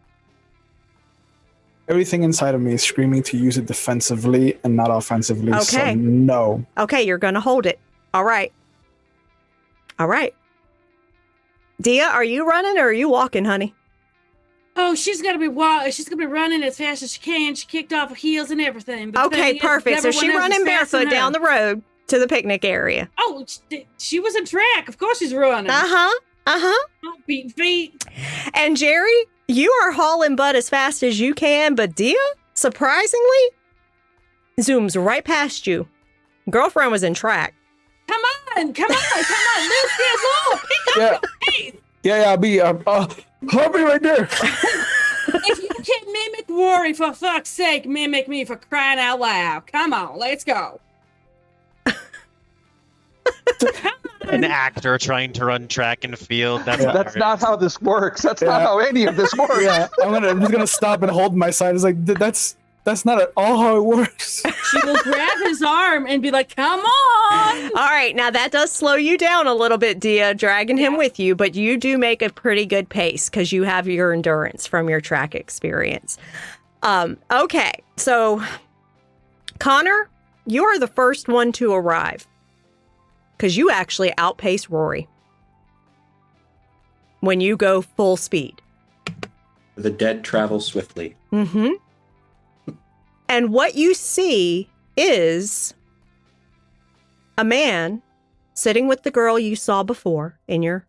Everything inside of me is screaming to use it defensively and not offensively. Okay. So no. Okay, you're going to hold it. All right. Dia, are you running or are you walking, honey? Oh, she's gonna be running as fast as she can. She kicked off her heels and everything. But okay, perfect. So she's running barefoot down the road to the picnic area. Oh, she was in track. Of course she's running. Beating feet. And Jerry, you are hauling butt as fast as you can, but Dia, surprisingly, zooms right past you. Girlfriend was in track. Come on. Let's get along. Pick up your pace. Yeah, I'll be right there. If you can mimic Rory, for fuck's sake, mimic me for crying out loud. Come on, let's go. An actor trying to run track and field. That's That's not how this works. That's not how any of this works. Yeah, I'm just gonna stop and hold my side. It's like that's not at all how it works. She will grab his arm and be like, come on. All right, now that does slow you down a little bit, Dia, dragging him with you, but you do make a pretty good pace because you have your endurance from your track experience. Okay, so Connor, you are the first one to arrive because you actually outpace Rory when you go full speed. The dead travel swiftly. Mm-hmm. And what you see is a man sitting with the girl you saw before in your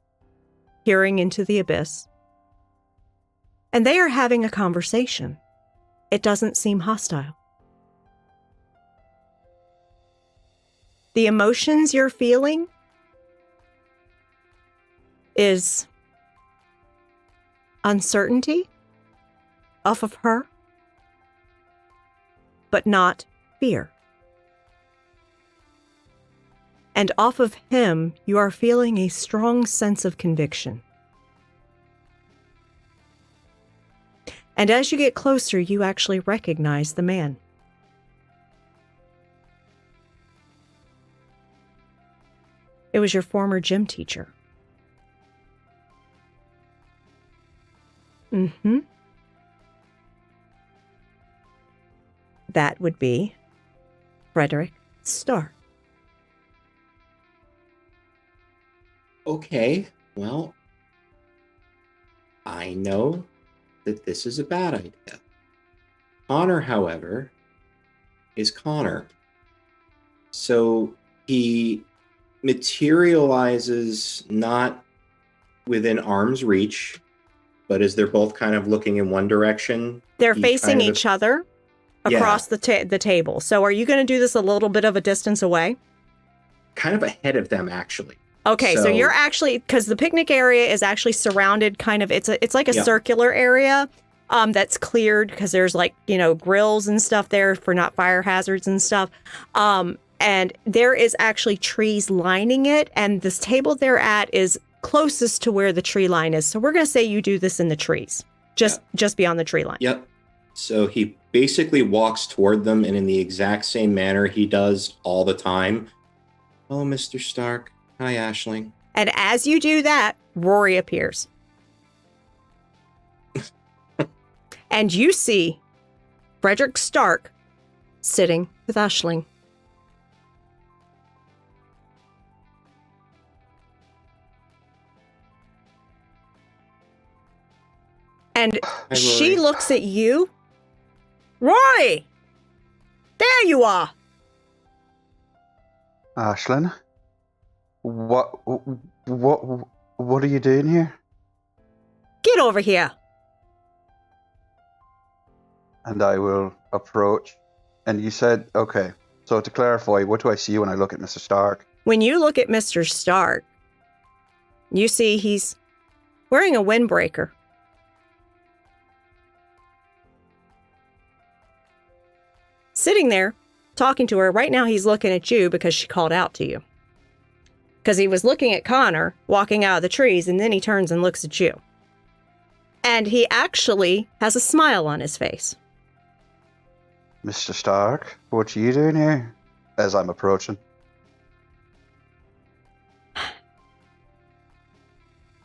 hearing into the abyss. And they are having a conversation. It doesn't seem hostile. The emotions you're feeling is uncertainty off of her, but not fear. And off of him, you are feeling a strong sense of conviction. And as you get closer, you actually recognize the man. It was your former gym teacher. Mm-hmm. That would be Frederick Stark. Okay, well, I know that this is a bad idea. Connor, however, is Connor. So he materializes not within arm's reach, but as they're both kind of looking in one direction. They're facing each other across the table. So are you going to do this a little bit of a distance away? Kind of ahead of them, actually. Okay, so you're actually, because the picnic area is actually surrounded kind of, it's like a circular area that's cleared because there's like, grills and stuff there for not fire hazards and stuff. And there is actually trees lining it. And this table they're at is closest to where the tree line is. So we're going to say you do this in the trees, just beyond the tree line. Yep. So he basically walks toward them, and in the exact same manner he does all the time. Oh, Mr. Stark. Hi, Aisling. And as you do that, Rory appears. And you see Frederick Stark sitting with Aisling. And she looks at you. Rory! There you are! Aisling? What are you doing here? Get over here. And I will approach. And you said, okay, so to clarify, what do I see when I look at Mr. Stark? When you look at Mr. Stark, you see he's wearing a windbreaker. Sitting there, talking to her. Right now he's looking at you because she called out to you. Because he was looking at Connor walking out of the trees, and then he turns and looks at you. And he actually has a smile on his face. Mr. Stark, what are you doing here? As I'm approaching.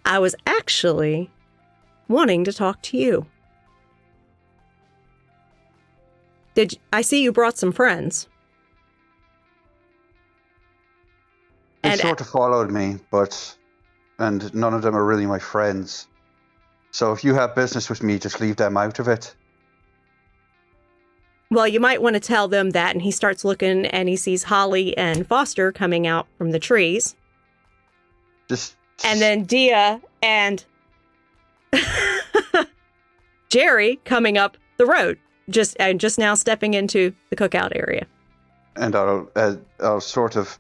I was actually wanting to talk to you. I see you brought some friends. They sort of followed me, and none of them are really my friends. So if you have business with me, just leave them out of it. Well, you might want to tell them that. And he starts looking and he sees Holly and Foster coming out from the trees. And then Dia and Jerry coming up the road, just now stepping into the cookout area. And I'll sort of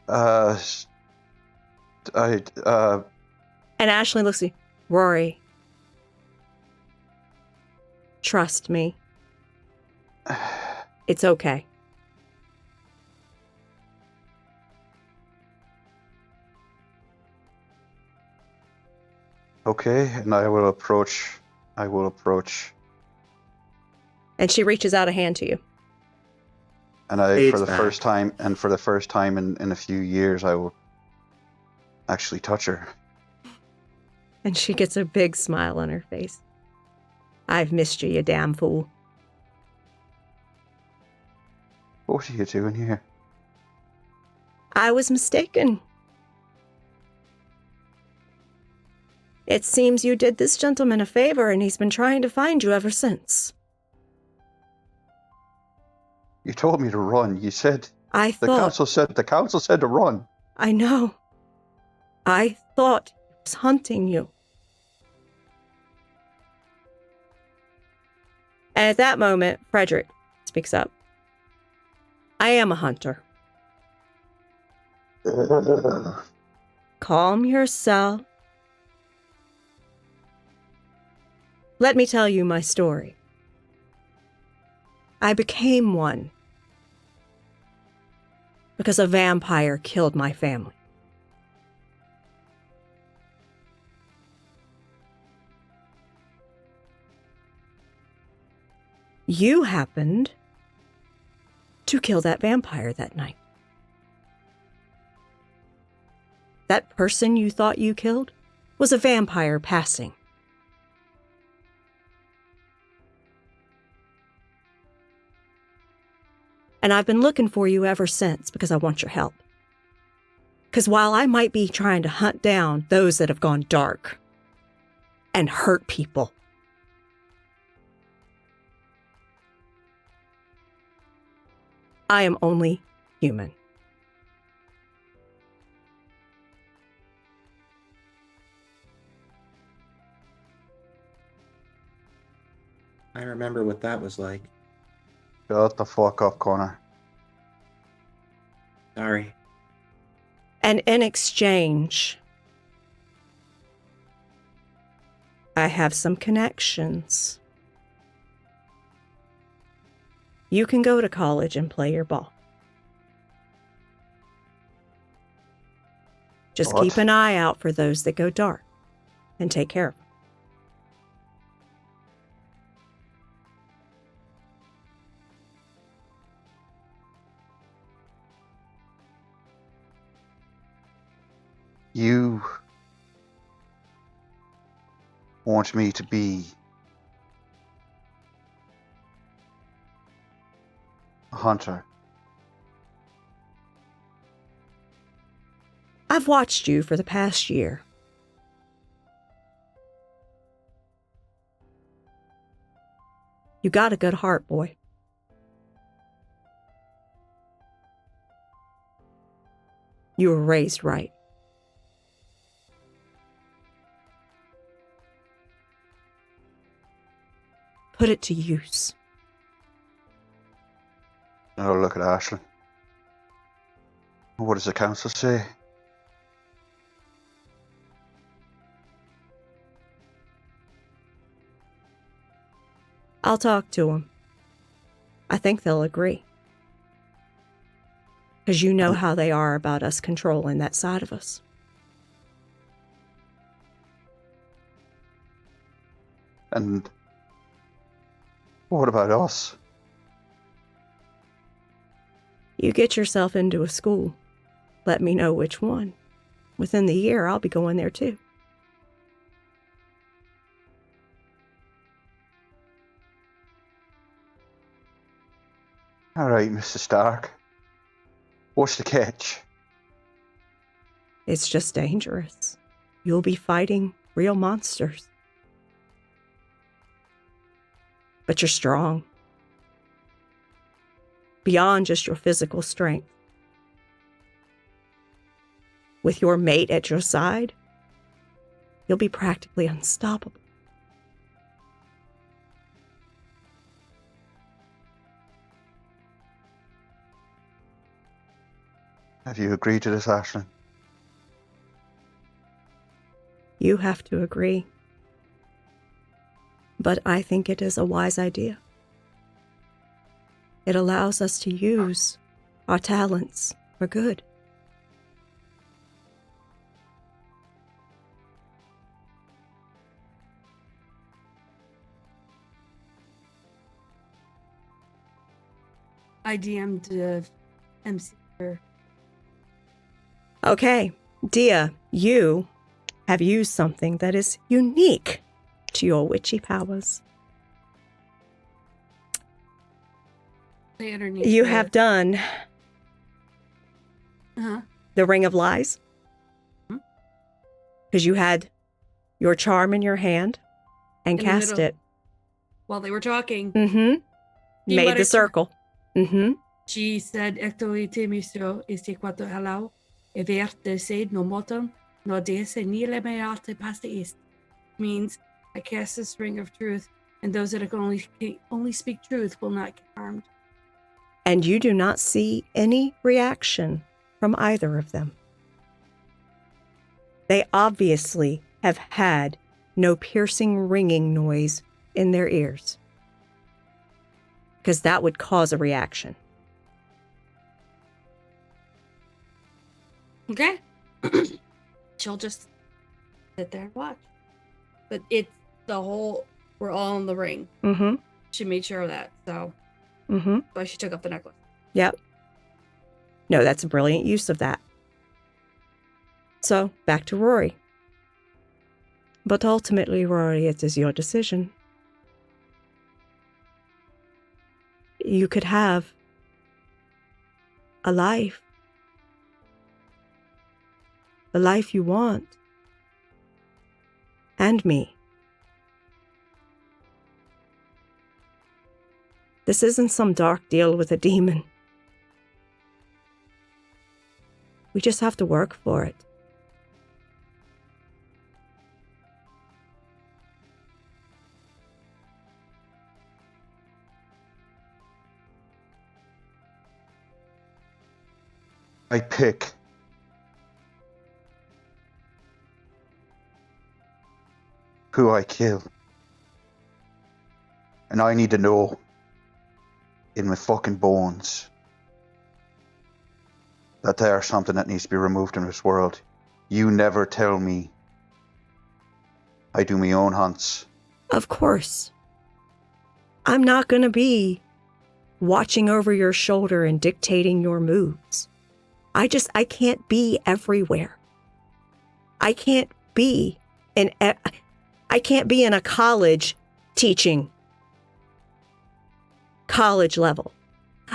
And Ashley looks at you. Rory, trust me. It's okay. Okay, and I will approach. And she reaches out a hand to you. And for the first time in a few years, I will actually touch her. And she gets a big smile on her face. I've missed you, you damn fool. What are you doing here? I was mistaken. It seems you did this gentleman a favor, and he's been trying to find you ever since. You told me to run. You said the council said to run. I know. I thought he was hunting you. And at that moment, Frederick speaks up. I am a hunter. Calm yourself. Let me tell you my story. I became one because a vampire killed my family. You happened to kill that vampire that night. That person you thought you killed was a vampire passing. And I've been looking for you ever since because I want your help. Because while I might be trying to hunt down those that have gone dark and hurt people, I am only human. I remember what that was like. Shut the fuck up, Connor. Sorry. And in exchange, I have some connections. You can go to college and play your ball. Just What? keep an eye out for those that go dark and take care of them. You want me to be a hunter? I've watched you for the past year. You got a good heart, boy. You were raised right. Put it to use. Oh, look at Ashley. What does the council say? I'll talk to them. I think they'll agree. Because you know how they are about us controlling that side of us. And what about us? You get yourself into a school. Let me know which one. Within the year, I'll be going there too. All right, Mr. Stark. What's the catch? It's just dangerous. You'll be fighting real monsters. But you're strong. Beyond just your physical strength. With your mate at your side, you'll be practically unstoppable. Have you agreed to this, Ashlyn? You have to agree. But I think it is a wise idea. It allows us to use our talents for good. I DM'd the MC. Okay, Dia, you have used something that is unique to your witchy powers. You have done the Ring of Lies. Because you had your charm in your hand and In the cast middle. it. While they were talking, Mm-hmm. He Made the muttered- circle. Mm-hmm. she said, "Esto ite miso este quato halau, e verte seid no moton, no dese ni le meate pasta east." Means I cast this ring of truth, and those that can only speak truth will not get harmed. And you do not see any reaction from either of them. They obviously have had no piercing ringing noise in their ears, because that would cause a reaction. Okay. She'll just sit there and watch. But it's the whole, we're all in the ring. Mm-hmm. She made sure of that, so Mm-hmm. but she took off the necklace. Yep. No, that's a brilliant use of that. So, back to Rory. But ultimately, Rory, it is your decision. You could have a life. The life you want. And me. This isn't some dark deal with a demon. We just have to work for it. I pick. Who I kill. And I need to know in my fucking bones that they are something that needs to be removed in this world. You never tell me. I do my own hunts. Of course. I'm not going to be watching over your shoulder and dictating your moves. I can't be everywhere. I can't be in a college teaching college level.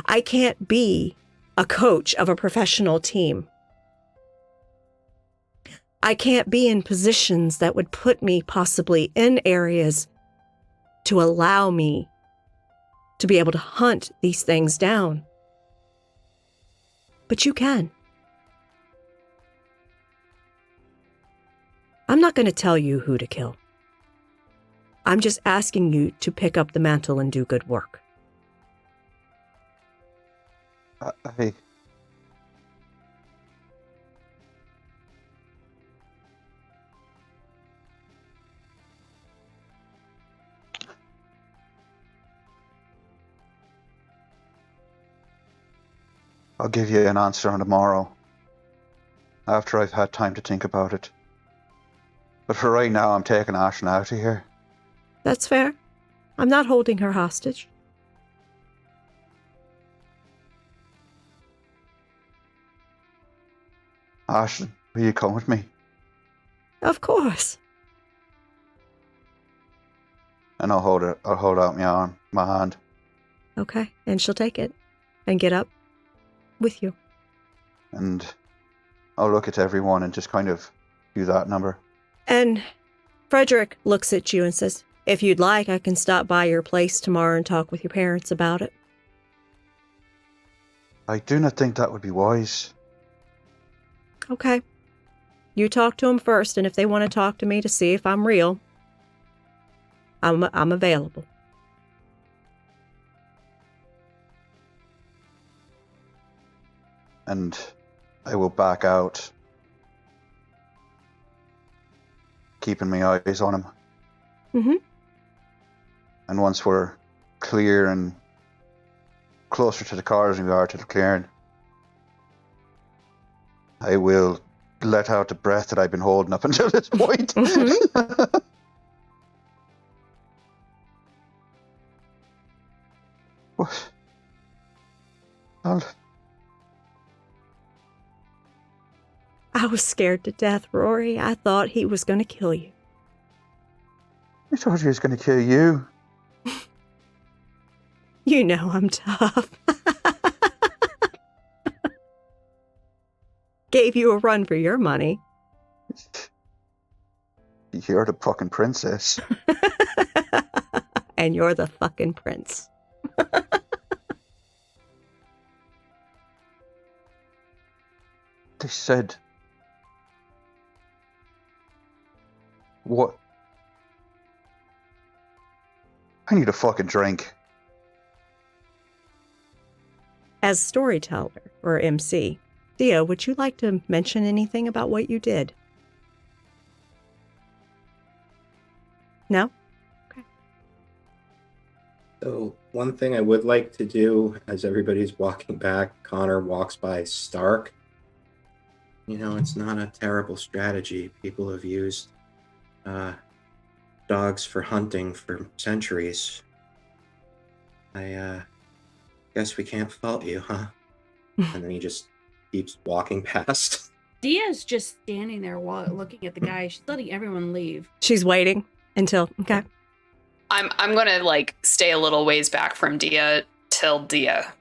I can't be a coach of a professional team. I can't be in positions that would put me possibly in areas to allow me to be able to hunt these things down. But you can. I'm not going to tell you who to kill. I'm just asking you to pick up the mantle and do good work. I'll give you an answer on tomorrow, after I've had time to think about it. But for right now, I'm taking Ashlyn out of here. That's fair. I'm not holding her hostage. Ashlyn, will you come with me? Of course. And I'll hold out my arm, my hand. Okay, and she'll take it and get up with you. And I'll look at everyone and just kind of do that number. And Frederick looks at you and says, if you'd like, I can stop by your place tomorrow and talk with your parents about it. I do not think that would be wise. Okay. You talk to them first, and if they want to talk to me to see if I'm real, I'm available. And I will back out, keeping my eyes on him. Mm-hmm. And once we're clear and closer to the cars than we are to the clearing, I will let out the breath that I've been holding up until this point. Mm-hmm. What? Well, I was scared to death, Rory. I thought he was going to kill you. I thought he was going to kill you. You know I'm tough. Gave you a run for your money. You're the fucking princess. And you're the fucking prince. They said... What? I need a fucking drink. As storyteller or MC, Dia, would you like to mention anything about what you did? No? So one thing I would like to do as everybody's walking back, Connor walks by Stark. You know, it's not a terrible strategy. People have used dogs for hunting for centuries. I guess we can't fault you, huh? And then he just keeps walking past. Dia's just standing there while looking at the guy. She's letting everyone leave. She's waiting until, okay. I'm gonna like stay a little ways back from Dia till Dia.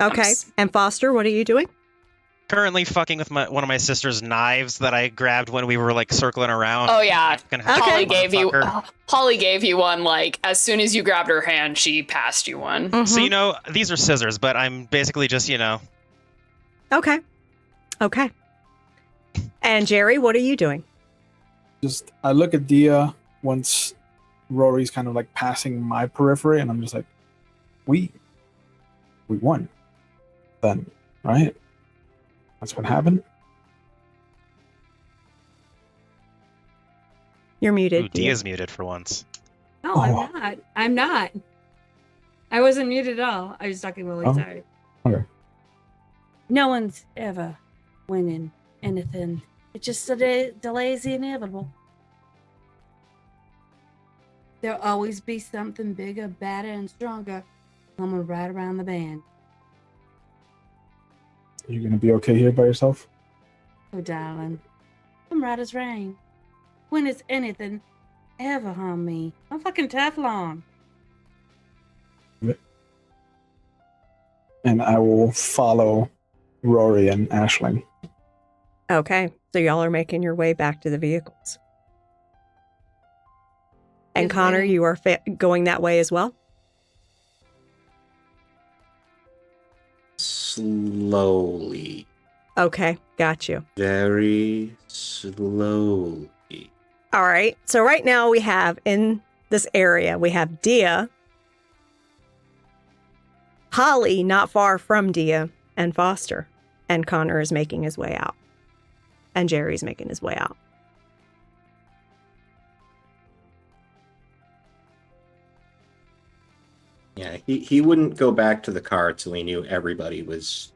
Okay. comes. And Foster, what are you doing? Currently fucking with one of my sister's knives that I grabbed when we were like circling around. Oh yeah, Gonna have to Holly motherfucker. Holly gave you one. Like as soon as you grabbed her hand, she passed you one. Mhm. So, you know, these are scissors, but I'm basically just, you know. Okay. Okay. And Jerry, what are you doing? Just I look at Dia once Rory's kind of like passing my periphery, and I'm just like, we won. Then, right? That's what happened. You're muted. Ooh, Dia's muted for once. No, Oh. I'm not. I'm not. I wasn't muted at all. I was talking really Oh. sorry. Okay. No one's ever winning anything. It just delays the inevitable. There'll always be something bigger, badder, and stronger coming right around the bend. Are you gonna be okay here by yourself? Oh, darling, I'm right as rain. When has anything ever harmed me? I'm fucking Teflon. And I will follow Rory and Aisling. Okay. So y'all are making your way back to the vehicles. And Yes, Connor, ma'am. you are going that way as well? Slowly. Okay. Got you. Very slowly. All right. So right now we have in this area, we have Dia, Holly not far from Dia, and Foster. And Connor is making his way out. And Jerry's making his way out. Yeah, he wouldn't go back to the car till he knew everybody was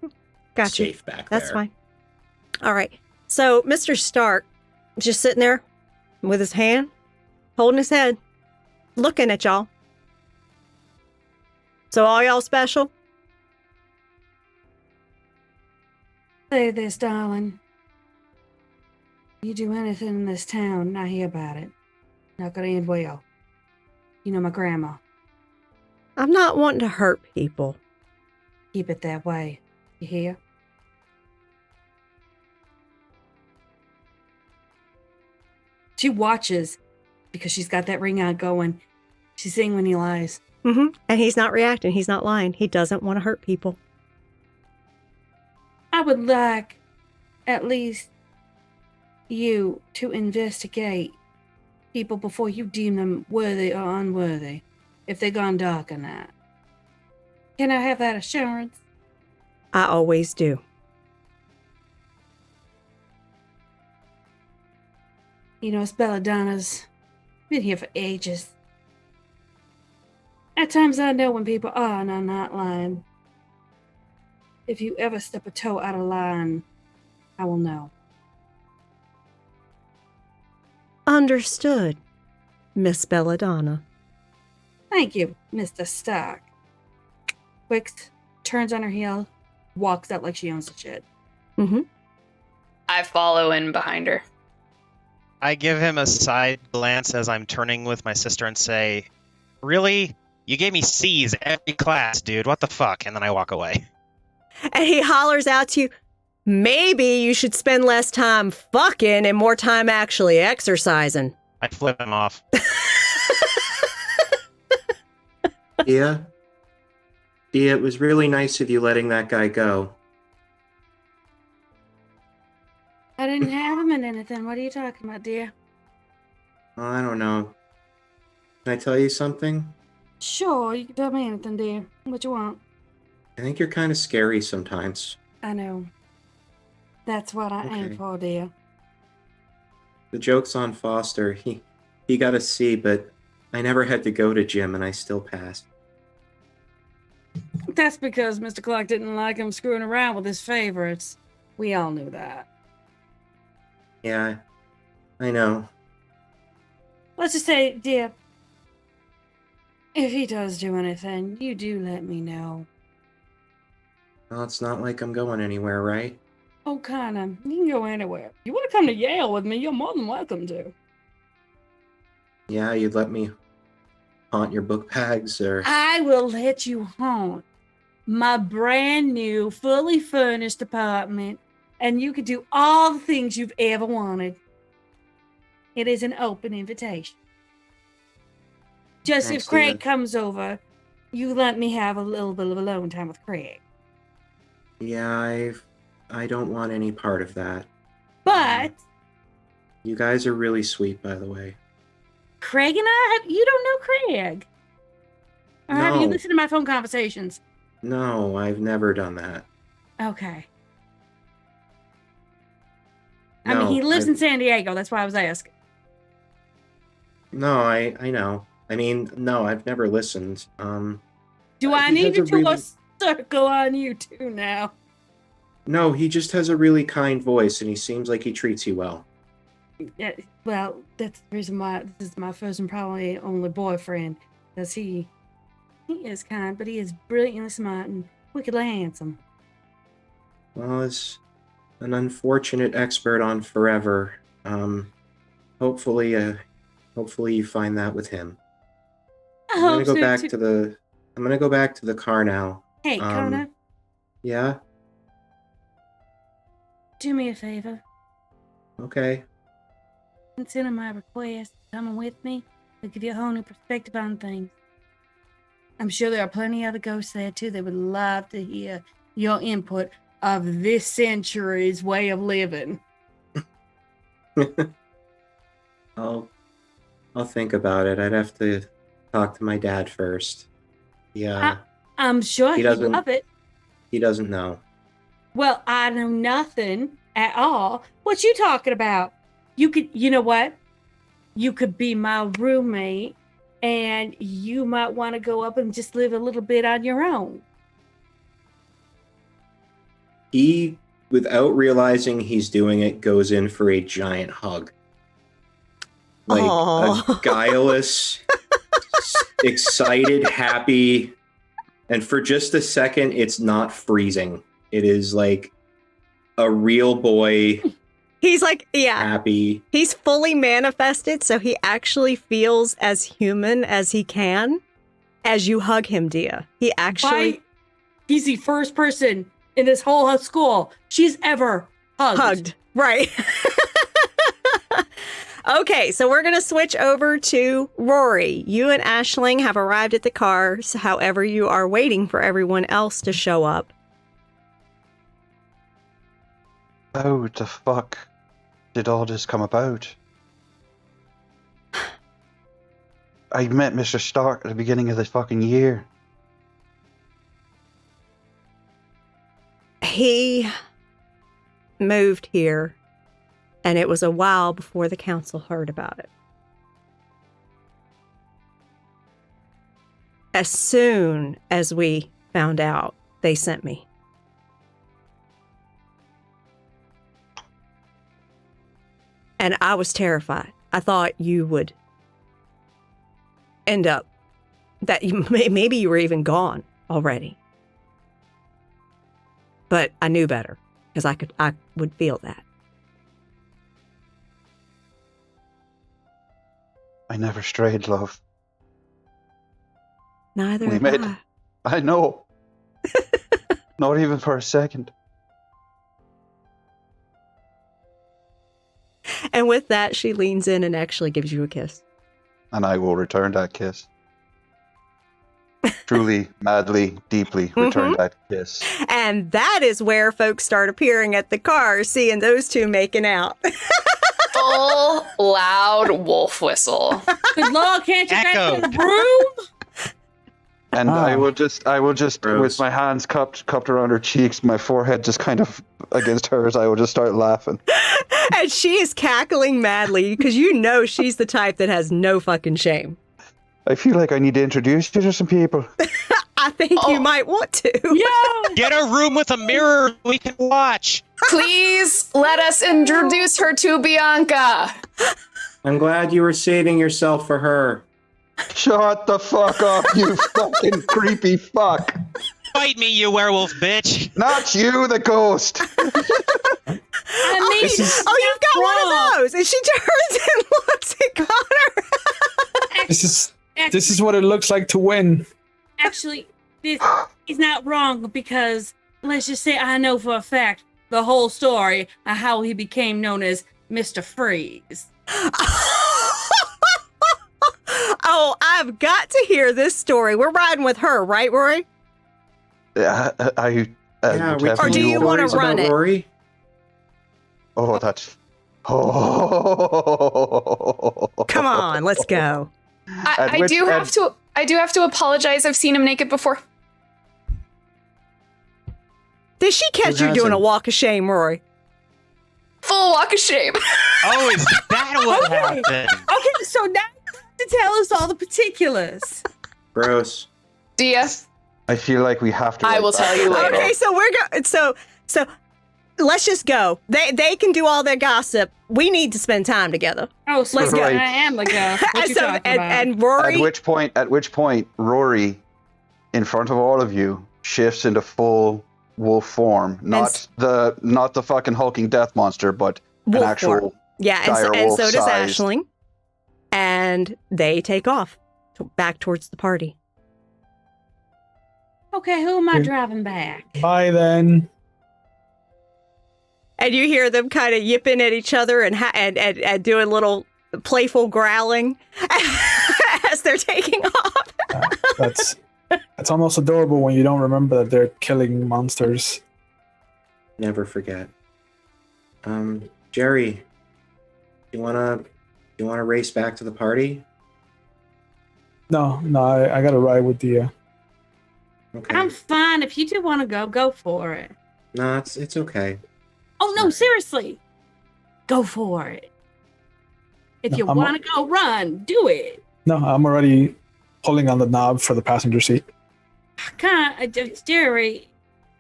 Got you. safe back That's there. fine. All right. So Mr. Stark just sitting there with his hand, holding his head, looking at y'all. So all y'all special? Say this, darling. You do anything in this town, and I hear about it. Not gonna end well. You know my grandma. I'm not wanting to hurt people. Keep it that way. You hear? She watches because she's got that ring on going. She's seeing when he lies. And he's not reacting. He's not lying. He doesn't want to hurt people. I would like at least you to investigate people before you deem them worthy or unworthy, if they've gone dark or not. Can I have that assurance? I always do. You know, Belladonna's been here for ages. At times I know when people are and I'm not lying. If you ever step a toe out of line, I will know. Understood, Miss Belladonna. Thank you, Mr. Stark. Wix turns on her heel, walks out like she owns the shit. Mm-hmm. I follow in behind her. I give him a side glance as I'm turning with my sister and say, "Really? You gave me C's every class, dude. What the fuck?" And then I walk away. And he hollers out to you, maybe you should spend less time fucking and more time actually exercising. I flip him off. Dia, it was really nice of you letting that guy go. I didn't have him in anything. What are you talking about, dear? Oh, I don't know. Can I tell you something? Sure, you can tell me anything, dear. What you want? I think you're kind of scary sometimes. I know. That's what I aim Okay. for, dear. The joke's on Foster. He got a C, but I never had to go to gym and I still passed. That's because Mr. Clark didn't like him screwing around with his favorites. We all knew that. Yeah, I know. Let's just say, dear, if he does do anything, you do let me know. Well, it's not like I'm going anywhere, right? Oh, kinda. You can go anywhere. You want to come to Yale with me, you're more than welcome to. Yeah, you'd let me haunt your book bags or... I will let you haunt my brand new, fully furnished apartment, and you can do all the things you've ever wanted. It is an open invitation. Just Thanks, if Craig Tina. comes over, you let me have a little bit of alone time with Craig. Yeah, I don't want any part of that. But You guys are really sweet, by the way. Craig and you don't know Craig. Or have you No. listened to my phone conversations? No, I've never done that. Okay. I mean, No, he lives in I've- San Diego. That's why I was asking. No, I know. I mean, no, I've never listened. Do I he need has to a do a really- circle on you too now? No, he just has a really kind voice and he seems like he treats you well. Yeah, well, that's the reason why this is my first and probably only boyfriend. Because he is kind, but he is brilliantly smart and wickedly handsome. Well, as an unfortunate expert on Forever, hopefully you find that with him. I I'm gonna hope go so, back too. to the I'm gonna go back to the car now. Hey, Connor, Yeah? do me a favor. Okay. Consider my request. Coming with me will give you a whole new perspective on things. I'm sure there are plenty of other ghosts there too that would love to hear your input of this century's way of living. I'll think about it. I'd have to talk to my dad first. Yeah. I'm sure He he'd doesn't- love it. He doesn't know. Well, I know nothing at all. What you talking about? You know what? You could be my roommate and you might want to go up and just live a little bit on your own. He, without realizing he's doing it, goes in for a giant hug. Like Aw. a guileless, excited, happy, and for just a second, it's not freezing. It is like a real boy, He's like, yeah, happy. he's fully manifested, so he actually feels as human as he can as you hug him, Dia. He actually He's the first person in this whole school she's ever hugged. Right. Okay, so we're going to switch over to Rory. You and Aisling have arrived at the cars, however, you are waiting for everyone else to show up. How the fuck did all this come about? I met Mr. Stark at the beginning of this fucking year. He moved here And it was a while before the council heard about it. As soon as we found out, they sent me. And I was terrified. I thought you would end up, that maybe you were even gone already. But I knew better because I would feel that. I never strayed, love. Neither We have made- I. I know. Not even for a second. And with that, she leans in and actually gives you a kiss. And I will return that kiss. Truly, madly, deeply return that kiss. And that is where folks start appearing at the car, seeing those two making out. Full loud wolf whistle. Good Lord, can't you guys Echo. get a broom? And I will just, Gross. with my hands cupped around her cheeks, my forehead just kind of against hers, I will just start laughing. And she is cackling madly because you know she's the type that has no fucking shame. I feel like I need to introduce you to some people. I think you might want to. Yeah. Get a room with a mirror we can watch. Please let us introduce her to Bianca. I'm glad you were saving yourself for her. Shut the fuck up, you fucking creepy fuck. Fight me, you werewolf bitch. Not you, the ghost. I mean, You've got one of those. And she turns and looks at Connor. This is what it looks like to win. actually, this is not wrong because let's just say I know for a fact the whole story of how he became known as Mr. Freeze. Oh, I've got to hear this story. We're riding with her, right, Rory? Yeah, we Or do you want to run it? Rory? Oh, that's. Oh. Come on, let's go. I do have to apologize. I've seen him naked before. Did she catch Who you doing a hasn't? walk of shame, Rory? Full walk of shame. Oh, is that what Okay. happened? Okay, so now you have to tell us all the particulars. Gross. Dia, I feel like we have to. I will tell you later. Okay, so we're going. So let's just go. They can do all their gossip. We need to spend time together. Oh, so Let's go. I am the ghost. What you So- talking about? and Rory. At which point, Rory, in front of all of you, shifts into full wolf form. Not the fucking hulking death monster, but Wolf an actual. form. Yeah, dire and so does wolf-sized. Aisling. And they take off back towards the party. Okay, who am I driving back? Bye then. And you hear them kind of yipping at each other and doing little playful growling as they're taking off. That's almost adorable when you don't remember that they're killing monsters. Never forget. Jerry, you wanna race back to the party? No, I gotta ride with Dia. Okay. I'm fine. If you do want to go for it. No, it's okay. Oh, no, seriously. Go for it. If you I'm- want to go run, do it. No, I'm already pulling on the knob for the passenger seat. Jerry.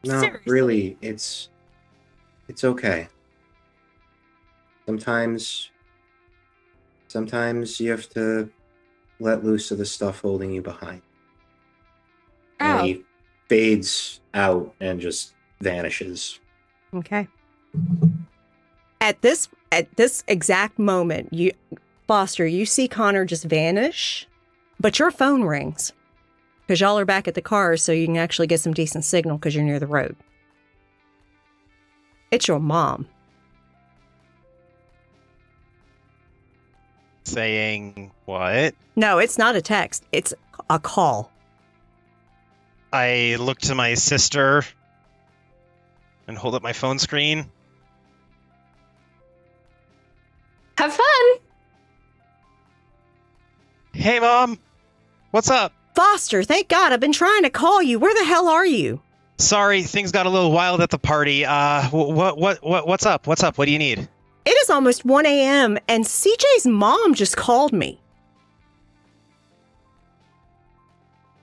No, Seriously. really, it's okay. Sometimes you have to let loose of the stuff holding you behind. And Oh, he fades out and just vanishes. Okay. At this exact moment, Foster, you see Connor just vanish, but your phone rings because y'all are back at the car, so you can actually get some decent signal because you're near the road. It's your mom. Saying what? No, it's not a text. It's a call. I look to my sister and hold up my phone screen. Have fun. Hey, Mom. What's up? Foster, thank God, I've been trying to call you. Where the hell are you? Sorry, things got a little wild at the party. What's up? What's up? What do you need? It is almost 1 a.m. and CJ's mom just called me.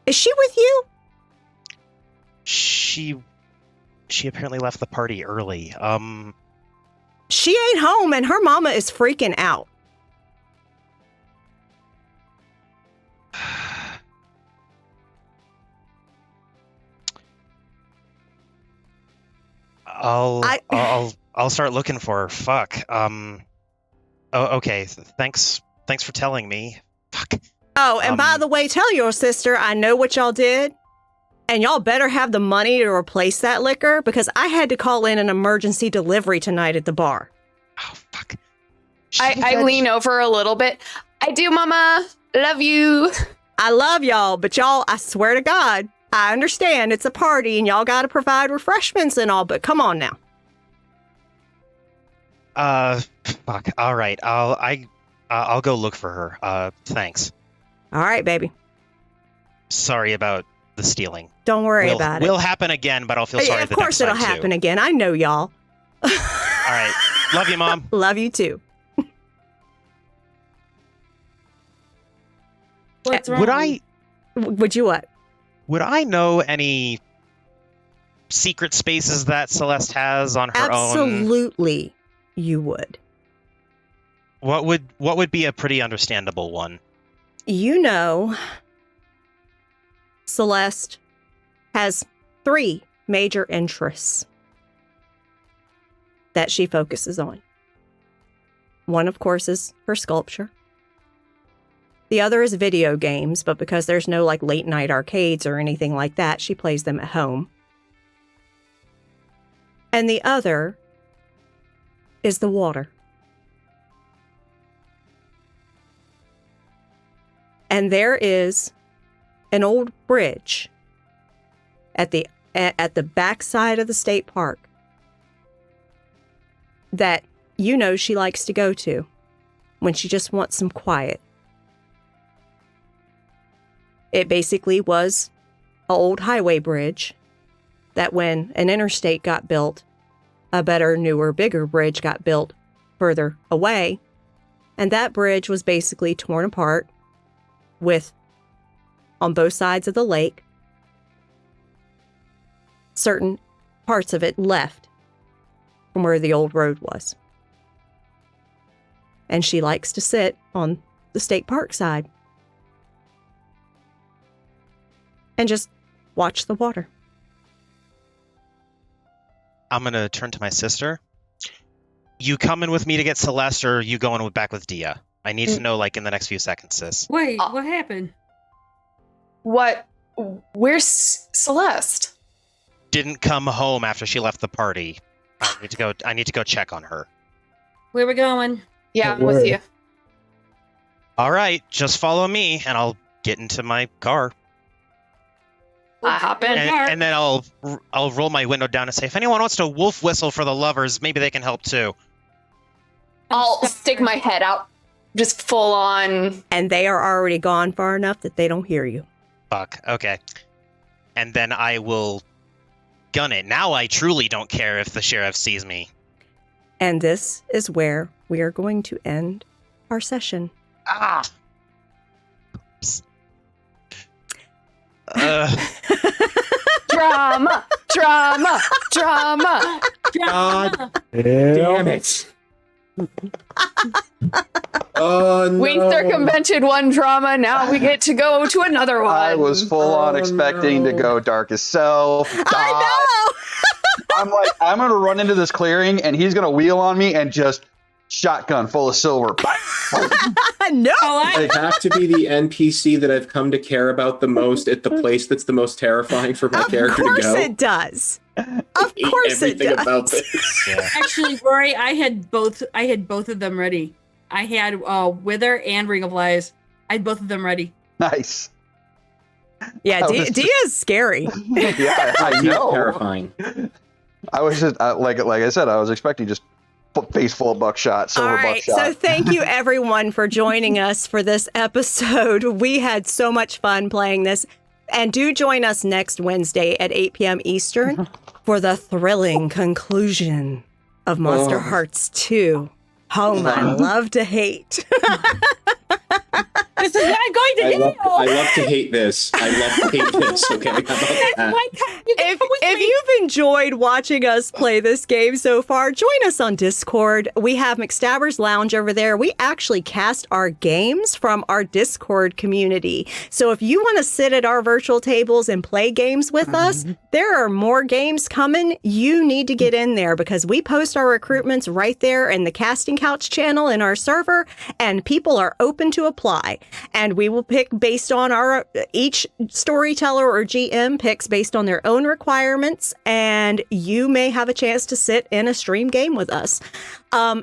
Is she with you? She apparently left the party early. She ain't home and her mama is freaking out. I'll start looking for her. Fuck. Okay. Thanks for telling me. Fuck. Oh, and by the way, tell your sister I know what y'all did. And y'all better have the money to replace that liquor because I had to call in an emergency delivery tonight at the bar. Oh, fuck. I lean over a little bit. I do, Mama. Love you. I love y'all, but y'all, I swear to God, I understand it's a party and y'all got to provide refreshments and all, but come on now. Fuck. All right. I'll go look for her. Thanks. All right, baby. Sorry about the stealing. Don't worry about it. Will happen again, but I'll feel sorry. Of course it'll happen again. I know y'all. All right. Love you, Mom. Love you too. What's wrong? Would you what? Would I know any secret spaces that Celeste has on her own? Absolutely, you would. What would be a pretty understandable one? You know, Celeste has 3 major interests that she focuses on. One, of course, is her sculpture. The other is video games, but because there's no like late night arcades or anything like that, she plays them at home. And the other is the water. And there is an old bridge at the back side of the state park that you know she likes to go to when she just wants some quiet. It basically was an old highway bridge that when an interstate got built, a better, newer, bigger bridge got built further away. And that bridge was basically torn apart with, on both sides of the lake, certain parts of it left from where the old road was. And she likes to sit on the state park side and just watch the water. I'm going to turn to my sister. You coming with me to get Celeste, or you going back with Dia? I need to know, like, in the next few seconds, sis. Wait, what happened? What? Where's Celeste? Didn't come home after she left the party. I need to go check on her. Where we going? Yeah, I'm with you. All right, just follow me, and I'll get into my car. I hop in. And then I'll roll my window down and say, if anyone wants to wolf whistle for the lovers, maybe they can help too. I'll stick my head out, just full on. And they are already gone far enough that they don't hear you. Fuck, okay. And then I will gun it. Now I truly don't care if the sheriff sees me. And this is where we are going to end our session. Ah! Oops. Drama! God damn it. Oh, no. We circumvented one drama, now we get to go to another one. I was full on expecting to go darkest self. I I'm like, I'm going to run into this clearing and he's going to wheel on me and just shotgun full of silver. No! I have to be the NPC that I've come to care about the most at the place that's the most terrifying for my character to go. Of course it does. Of course it Everything does. about this. Yeah. Actually, Rory, I had both of them ready. I had Wither and Ring of Lies. I had both of them ready. Nice. Yeah, Dia's scary. Yeah, I know. Terrifying. I was just, like I said, I was expecting just face full of buckshot, silver All right, buckshot. so thank you everyone for joining us for this episode. We had so much fun playing this. And do join us next Wednesday at 8 p.m. Eastern for the thrilling conclusion of Monsterhearts 2, Home I Love to Hate. This is what I'm going to do. I love to hate this. I love to hate this. Okay, how about that? If you've enjoyed watching us play this game so far, join us on Discord. We have McStabber's Lounge over there. We actually cast our games from our Discord community. So if you want to sit at our virtual tables and play games with us, there are more games coming. You need to get in there because we post our recruitments right there in the Casting Couch channel in our server, and people are open to apply. And we will pick based on each storyteller or GM picks based on their own requirements, and you may have a chance to sit in a stream game with us.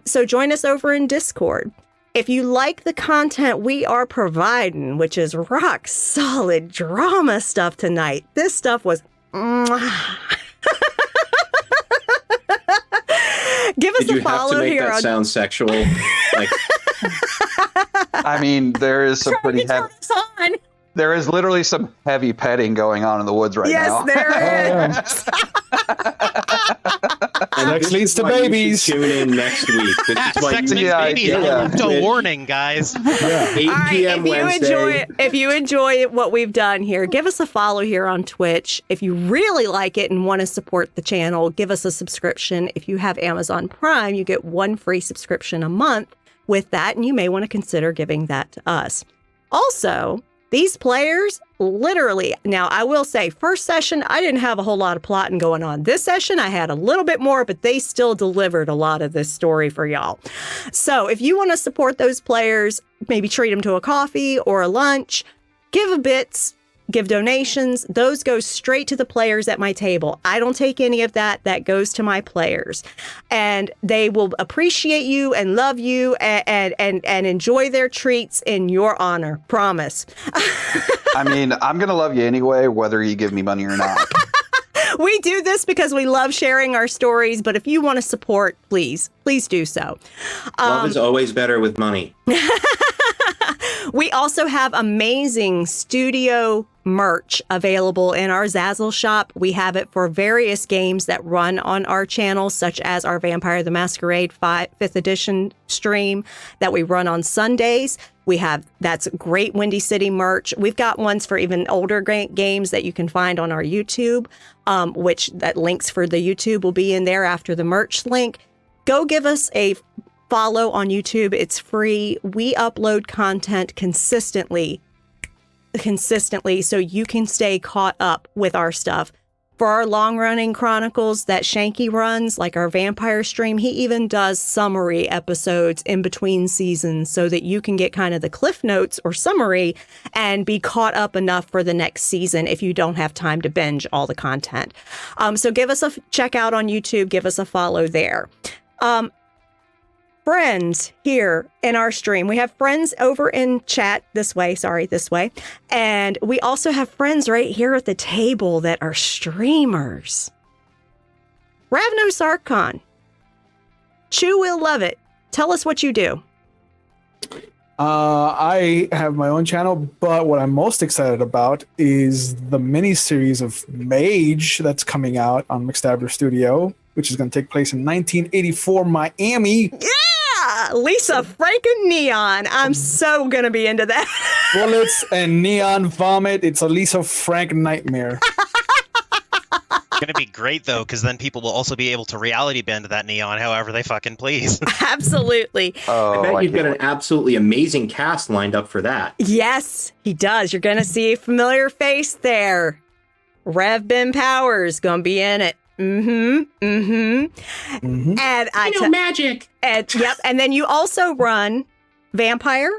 So join us over in Discord. If you like the content we are providing, which is rock solid drama stuff tonight, this stuff was... Give us Did a you have to follow make here that on... sound sexual? Like, I mean, there is some pretty heavy. There is literally some heavy petting going on in the woods right now. Yes, there is. And next leads to babies. Tune in next week. This is why Sex and you babies. yeah. A warning, guys. 8 All right, p.m. Wednesday. if you enjoy what we've done here, give us a follow here on Twitch. If you really like it and want to support the channel, give us a subscription. If you have Amazon Prime, you get 1 free subscription a month with that, and you may want to consider giving that to us. Also, these players, literally, now I will say, first session, I didn't have a whole lot of plotting going on. This session, I had a little bit more, but they still delivered a lot of this story for y'all. So if you want to support those players, maybe treat them to a coffee or a lunch, give a bits, give donations. Those go straight to the players at my table. I don't take any of that. That goes to my players. And they will appreciate you and love you and enjoy their treats in your honor. Promise. I mean, I'm going to love you anyway, whether you give me money or not. We do this because we love sharing our stories, but if you want to support, please do so. Love is always better with money. We also have amazing studio merch available in our Zazzle shop. We have it for various games that run on our channel, such as our Vampire the Masquerade 5th edition stream that we run on Sundays. That's great Windy City merch. We've got ones for even older games that you can find on our YouTube, which that links for the YouTube will be in there after the merch link. Go give us a follow on YouTube. It's free. We upload content consistently so you can stay caught up with our stuff. For our long-running chronicles that Shanky runs, like our vampire stream, he even does summary episodes in between seasons so that you can get kind of the cliff notes or summary and be caught up enough for the next season if you don't have time to binge all the content. So give us a check out on YouTube. Give us a follow there. Friends here in our stream. We have friends over in chat this way. And we also have friends right here at the table that are streamers. Ravno Sarkon. Chew will love it. Tell us what you do. I have my own channel, but what I'm most excited about is the mini series of Mage that's coming out on McStabber Studio, which is going to take place in 1984 Miami. Yeah! Lisa, Frank, and Neon. I'm so going to be into that. Bullets and neon vomit. It's a Lisa Frank nightmare. It's going to be great, though, because then people will also be able to reality bend that neon however they fucking please. Absolutely. I bet you've got an absolutely amazing cast lined up for that. Yes, he does. You're going to see a familiar face there. Rev Ben Powers going to be in it. And magic. Yep. And then you also run Vampire.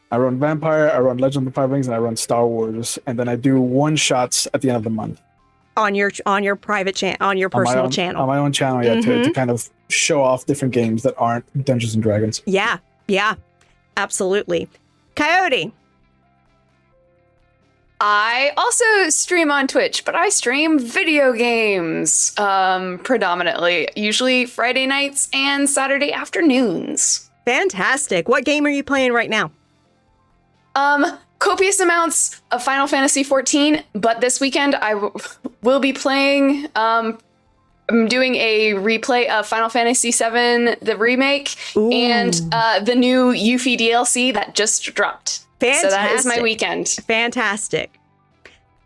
I run Vampire, I run Legend of the Five Rings, and I run Star Wars. And then I do one-shots at the end of the month. On your private channel, on your personal channel. On my own channel, yeah, to kind of show off different games that aren't Dungeons and Dragons. Yeah, absolutely. Coyote. I also stream on Twitch, but I stream video games predominantly, usually Friday nights and Saturday afternoons. Fantastic. What game are you playing right now? Copious amounts of Final Fantasy XIV, but this weekend I will be playing I'm doing a replay of Final Fantasy VII, the remake, and the new Yuffie DLC that just dropped. Fantastic. So that is my weekend. Fantastic.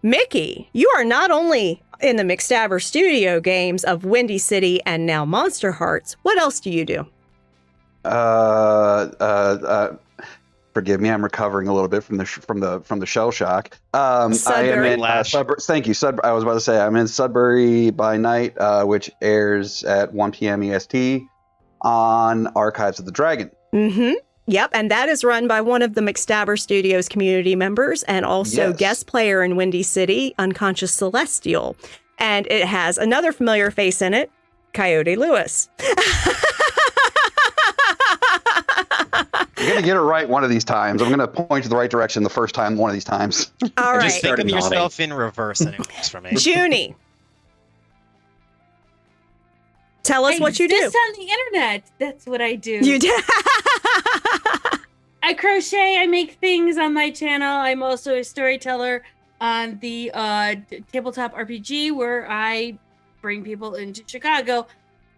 Mickey, you are not only in the McStabber Studio games of Windy City and now Monsterhearts. What else do you do? Forgive me, I'm recovering a little bit from the shell shock. I am in Sudbury. Thank you, I was about to say I'm in Sudbury by Night, which airs at 1 p.m. EST on Archives of the Dragon. Mm-hmm. Yep, and that is run by one of the McStabber Studios community members and also guest player in Windy City, Unconscious Celestial. And it has another familiar face in it, Coyote Lewis. You're going to get it right one of these times. I'm going to point you the right direction the first time one of these times. All right. Just think of yourself in reverse and it works for me. Junie, tell us what you do. Just on the internet. That's what I do. You do. I crochet. I make things on my channel. I'm also a storyteller on the tabletop RPG where I bring people into Chicago.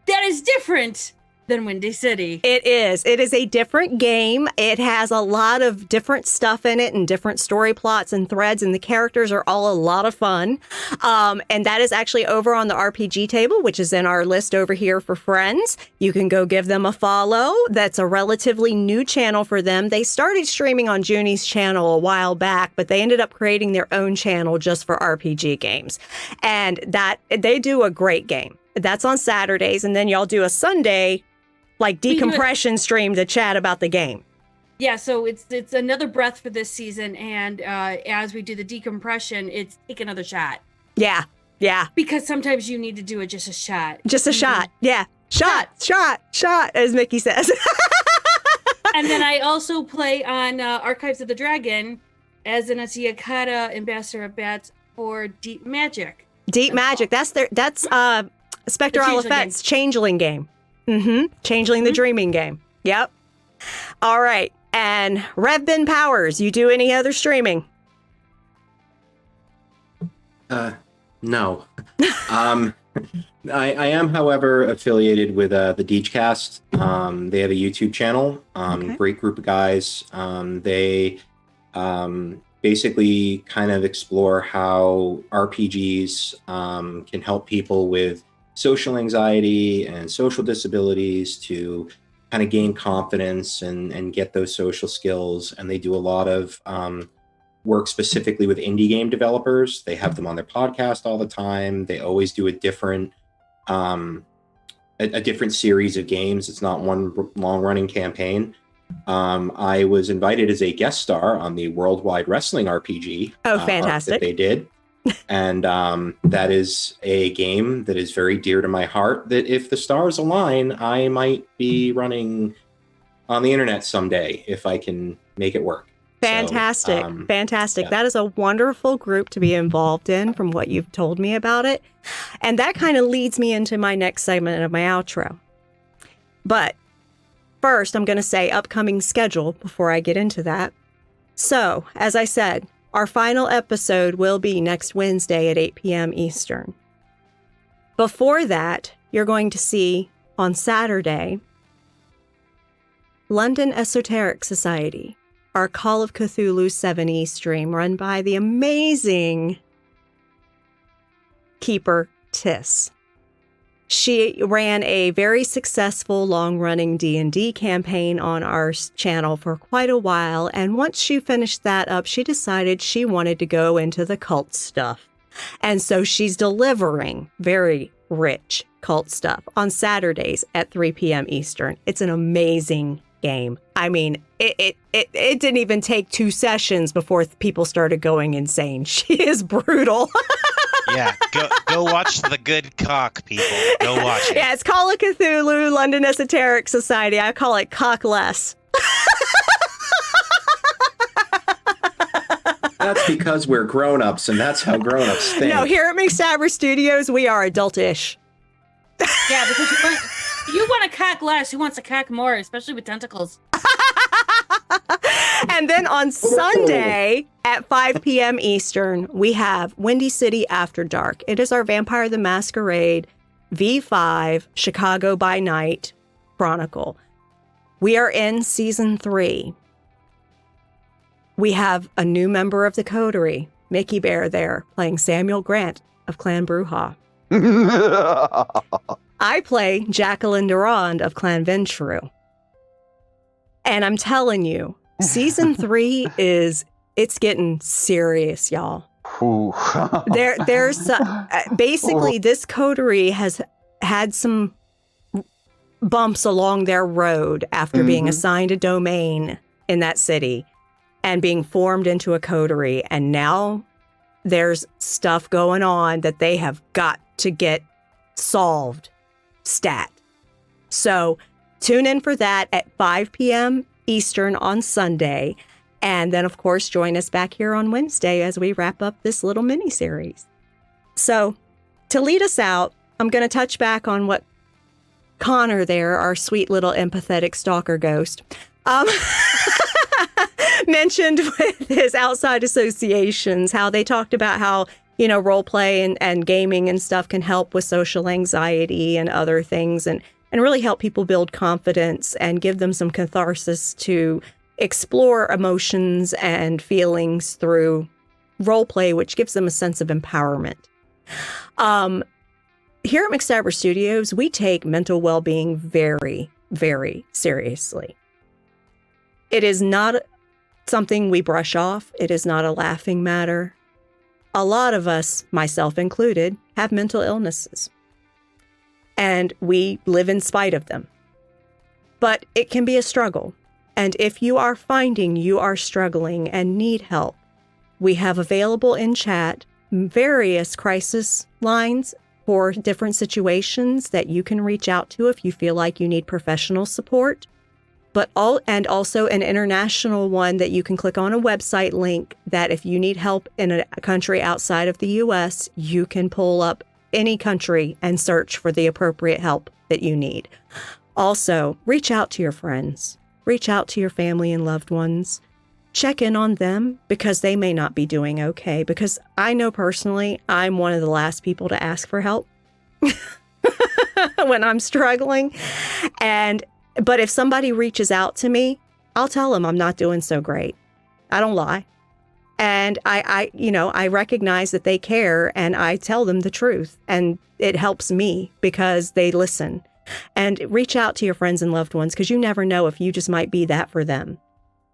That is different than Windy City. It is. It is a different game. It has a lot of different stuff in it and different story plots and threads, and the characters are all a lot of fun. And that is actually over on the RPG table, which is in our list over here for friends. You can go give them a follow. That's a relatively new channel for them. They started streaming on Junie's channel a while back, but they ended up creating their own channel just for RPG games. And that they do a great game. That's on Saturdays, and then y'all do a Sunday like decompression stream to chat about the game. Yeah, so it's another breath for this season, and as we do the decompression, it's take another shot. Yeah. Because sometimes you need to do it just a shot. Just a shot. Yeah. Shot, as Mickey says. And then I also play on Archives of the Dragon as an Asiyakata ambassador of bats for Deep Magic. Deep Magic. That's Spectral Effects Changeling game. Changeling the Dreaming game. Yep. All right. And Revbin Powers, you do any other streaming? No. I am, however, affiliated with the Deechcast. They have a YouTube channel. Great group of guys. They basically kind of explore how RPGs can help people with social anxiety and social disabilities to kind of gain confidence and get those social skills. And they do a lot of work specifically with indie game developers. They have them on their podcast all the time. They always do a different series of games. It's not one long running campaign. I was invited as a guest star on the Worldwide Wrestling RPG. Oh, fantastic. That they did. And that is a game that is very dear to my heart, that if the stars align, I might be running on the internet someday if I can make it work. Fantastic. So, fantastic. yeah. That is a wonderful group to be involved in from what you've told me about it. And that kind of leads me into my next segment of my outro. But first, I'm going to say upcoming schedule before I get into that. So, as I said, our final episode will be next Wednesday at 8 p.m. Eastern. Before that, you're going to see on Saturday, London Esoteric Society, our Call of Cthulhu 7E stream run by the amazing Keeper Tiss. She ran a very successful long-running D&D campaign on our channel for quite a while, and once she finished that up, she decided she wanted to go into the cult stuff. And so she's delivering very rich cult stuff on Saturdays at 3 p.m. Eastern. It's an amazing game. I mean, it didn't even take 2 sessions before people started going insane. She is brutal. Yeah, go watch The Good Cock, people. Go watch it. Yeah, it's Call of Cthulhu, London Esoteric Society. I call it Cockless. That's because we're grown-ups, and that's how grown-ups think. No, here at McStabber Studios, we are adult-ish. Yeah, because you want a cock less, who wants a cock more, especially with tentacles. And then on Sunday at 5 p.m. Eastern, we have Windy City After Dark. It is our Vampire the Masquerade V5 Chicago by Night Chronicle. We are in season 3. We have a new member of the coterie, Mickey Bear there, playing Samuel Grant of Clan Bruja. I play Jacqueline Durand of Clan Ventrue. And I'm telling you, season 3 it's getting serious, y'all. There's basically this coterie has had some bumps along their road after being assigned a domain in that city and being formed into a coterie. And now there's stuff going on that they have got to get solved stat. So tune in for that at 5 p.m. Eastern on Sunday. And then, of course, join us back here on Wednesday as we wrap up this little mini-series. So to lead us out, I'm going to touch back on what Connor there, our sweet little empathetic stalker ghost, mentioned with his outside associations, how they talked about how, role play and gaming and stuff can help with social anxiety and other things and really help people build confidence and give them some catharsis to explore emotions and feelings through role play, which gives them a sense of empowerment. Here at McStabber Studios, we take mental well-being very, very seriously. It is not something we brush off. It is not a laughing matter. A lot of us, myself included, have mental illnesses, and we live in spite of them. But it can be a struggle. And if you are finding you are struggling and need help, we have available in chat various crisis lines for different situations that you can reach out to if you feel like you need professional support. And also an international one that you can click on a website link that if you need help in a country outside of the US, you can pull up any country and search for the appropriate help that you need. Also, reach out to your friends. Reach out to your family and loved ones. Check in on them because they may not be doing okay. Because I know personally, I'm one of the last people to ask for help when I'm struggling. But if somebody reaches out to me, I'll tell them I'm not doing so great. I don't lie. And I recognize that they care and I tell them the truth. And it helps me because they listen. And reach out to your friends and loved ones because you never know if you just might be that for them.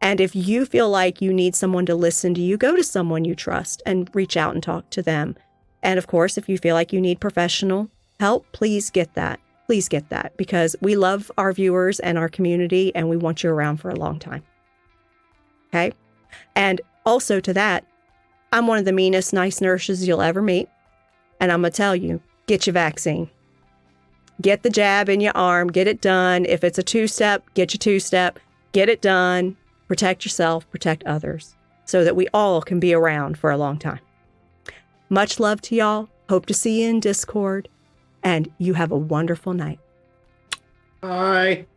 And if you feel like you need someone to listen to you, go to someone you trust and reach out and talk to them. And of course, if you feel like you need professional help, please get that. Please get that because we love our viewers and our community and we want you around for a long time. Okay? And also to that, I'm one of the meanest nice nurses you'll ever meet. And I'm going to tell you, get your vaccine. Get the jab in your arm, get it done. If it's a 2-step, get your 2-step, get it done. Protect yourself, protect others so that we all can be around for a long time. Much love to y'all. Hope to see you in Discord and you have a wonderful night. Bye.